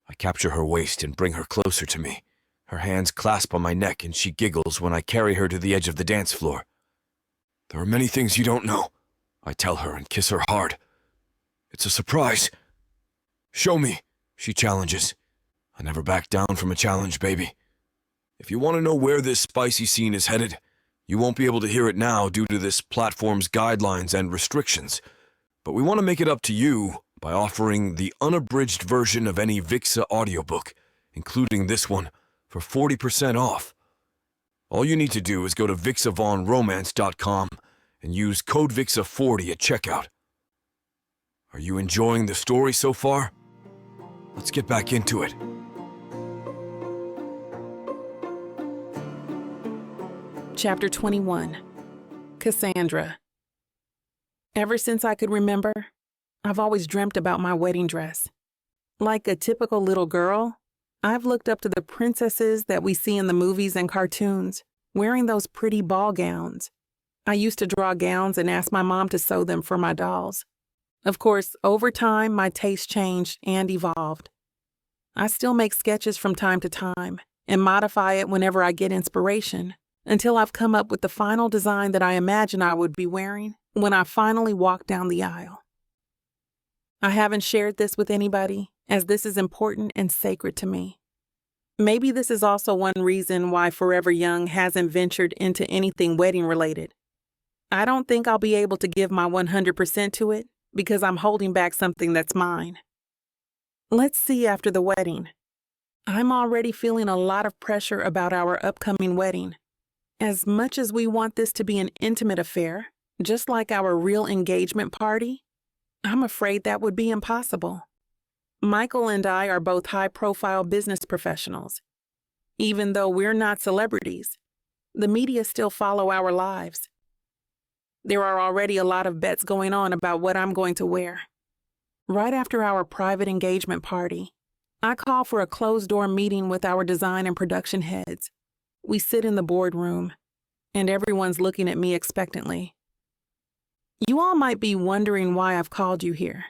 Speaker 3: I capture her waist and bring her closer to me. Her hands clasp on my neck and she giggles when I carry her to the edge of the dance floor. There are many things you don't know, I tell her and kiss her hard. It's a surprise. Show me, she challenges. I never back down from a challenge, baby. If you want to know where this spicy scene is headed, you won't be able to hear it now due to this platform's guidelines and restrictions. But we want to make it up to you by offering the unabridged version of any Vixa audiobook, including this one, for 40% off. All you need to do is go to vixavonromance.com and use code VIXA40 at checkout. Are you enjoying the story so far? Let's get back into it.
Speaker 2: Chapter 21. Cassandra. Ever since I could remember, I've always dreamt about my wedding dress. Like a typical little girl, I've looked up to the princesses that we see in the movies and cartoons, wearing those pretty ball gowns. I used to draw gowns and ask my mom to sew them for my dolls. Of course, over time, my taste changed and evolved. I still make sketches from time to time and modify it whenever I get inspiration, until I've come up with the final design that I imagine I would be wearing when I finally walk down the aisle. I haven't shared this with anybody, as this is important and sacred to me. Maybe this is also one reason why Forever Young hasn't ventured into anything wedding related. I don't think I'll be able to give my 100% to it because I'm holding back something that's mine. Let's see after the wedding. I'm already feeling a lot of pressure about our upcoming wedding. As much as we want this to be an intimate affair, just like our real engagement party, I'm afraid that would be impossible. Michael and I are both high-profile business professionals. Even though we're not celebrities, the media still follow our lives. There are already a lot of bets going on about what I'm going to wear. Right after our private engagement party, I call for a closed-door meeting with our design and production heads. We sit in the boardroom, and everyone's looking at me expectantly. You all might be wondering why I've called you here.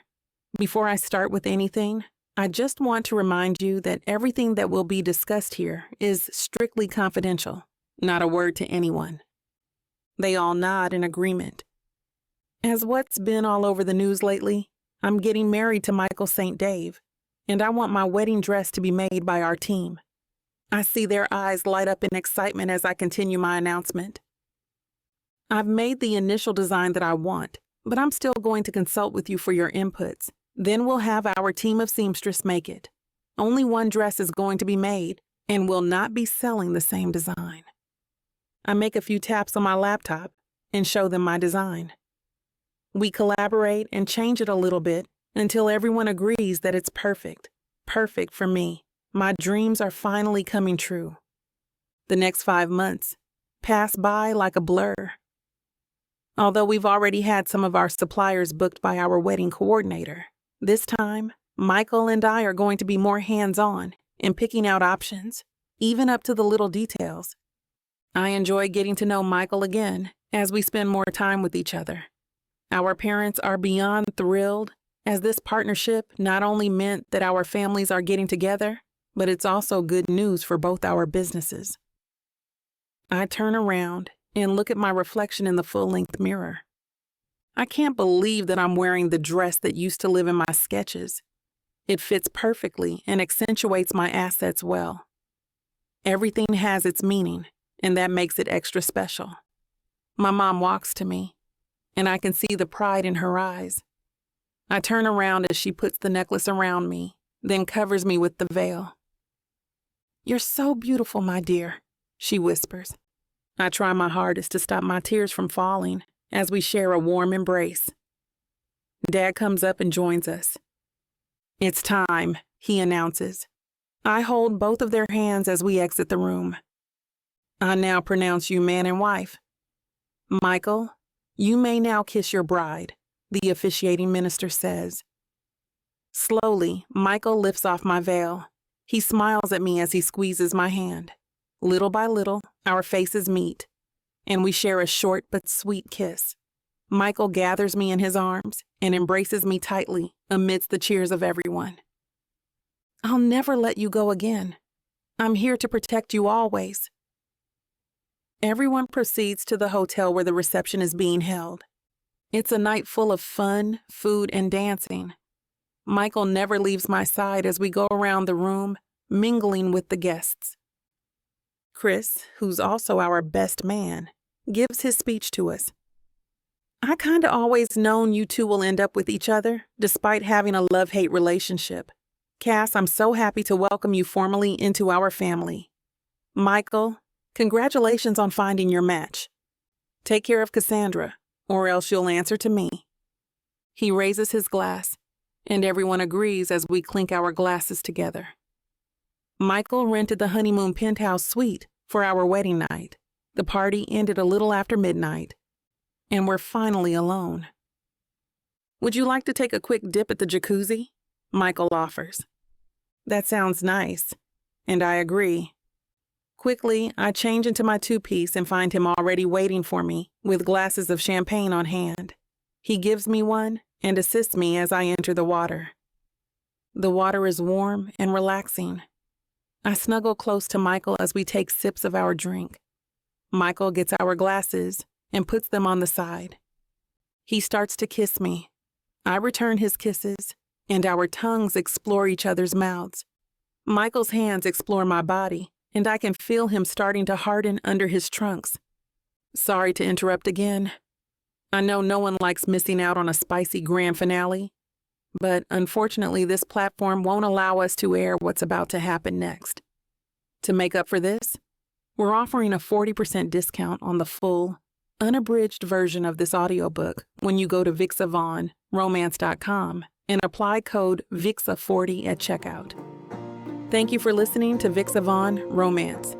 Speaker 2: Before I start with anything, I just want to remind you that everything that will be discussed here is strictly confidential, not a word to anyone. They all nod in agreement. As what's been all over the news lately, I'm getting married to Michael St. Dave, and I want my wedding dress to be made by our team. I see their eyes light up in excitement as I continue my announcement. I've made the initial design that I want, but I'm still going to consult with you for your inputs. Then we'll have our team of seamstress make it. Only one dress is going to be made, and we'll not be selling the same design. I make a few taps on my laptop and show them my design. We collaborate and change it a little bit until everyone agrees that it's perfect. Perfect for me. My dreams are finally coming true. The next 5 months pass by like a blur. Although we've already had some of our suppliers booked by our wedding coordinator, this time, Michael and I are going to be more hands-on in picking out options, even up to the little details. I enjoy getting to know Michael again as we spend more time with each other. Our parents are beyond thrilled, as this partnership not only meant that our families are getting together, but it's also good news for both our businesses. I turn around and look at my reflection in the full-length mirror. I can't believe that I'm wearing the dress that used to live in my sketches. It fits perfectly and accentuates my assets well. Everything has its meaning, and that makes it extra special. My mom walks to me, and I can see the pride in her eyes. I turn around as she puts the necklace around me, then covers me with the veil. "You're so beautiful, my dear," she whispers. I try my hardest to stop my tears from falling as we share a warm embrace. Dad comes up and joins us. "It's time," he announces. I hold both of their hands as we exit the room. "I now pronounce you man and wife. Michael, you may now kiss your bride," the officiating minister says. Slowly, Michael lifts off my veil. He smiles at me as he squeezes my hand. Little by little, our faces meet, and we share a short but sweet kiss. Michael gathers me in his arms and embraces me tightly amidst the cheers of everyone. "I'll never let you go again. I'm here to protect you always." Everyone proceeds to the hotel where the reception is being held. It's a night full of fun, food, and dancing. Michael never leaves my side as we go around the room, mingling with the guests. Chris, who's also our best man, gives his speech to us. "I kinda always known you two will end up with each other, despite having a love-hate relationship. Cass, I'm so happy to welcome you formally into our family. Michael, congratulations on finding your match. Take care of Cassandra, or else you'll answer to me." He raises his glass, and everyone agrees as we clink our glasses together. Michael rented the honeymoon penthouse suite for our wedding night. The party ended a little after midnight, and we're finally alone. "Would you like to take a quick dip at the jacuzzi?" Michael offers. That sounds nice, and I agree. Quickly, I change into my two-piece and find him already waiting for me with glasses of champagne on hand. He gives me one and assists me as I enter the water. The water is warm and relaxing. I snuggle close to Michael as we take sips of our drink. Michael gets our glasses and puts them on the side. He starts to kiss me. I return his kisses, and our tongues explore each other's mouths. Michael's hands explore my body, and I can feel him starting to harden under his trunks. Sorry to interrupt again. I know no one likes missing out on a spicy grand finale, but unfortunately this platform won't allow us to air what's about to happen next. To make up for this, we're offering a 40% discount on the full, unabridged version of this audiobook when you go to vixavonromance.com and apply code VIXA40 at checkout. Thank you for listening to Vix Avon Romance.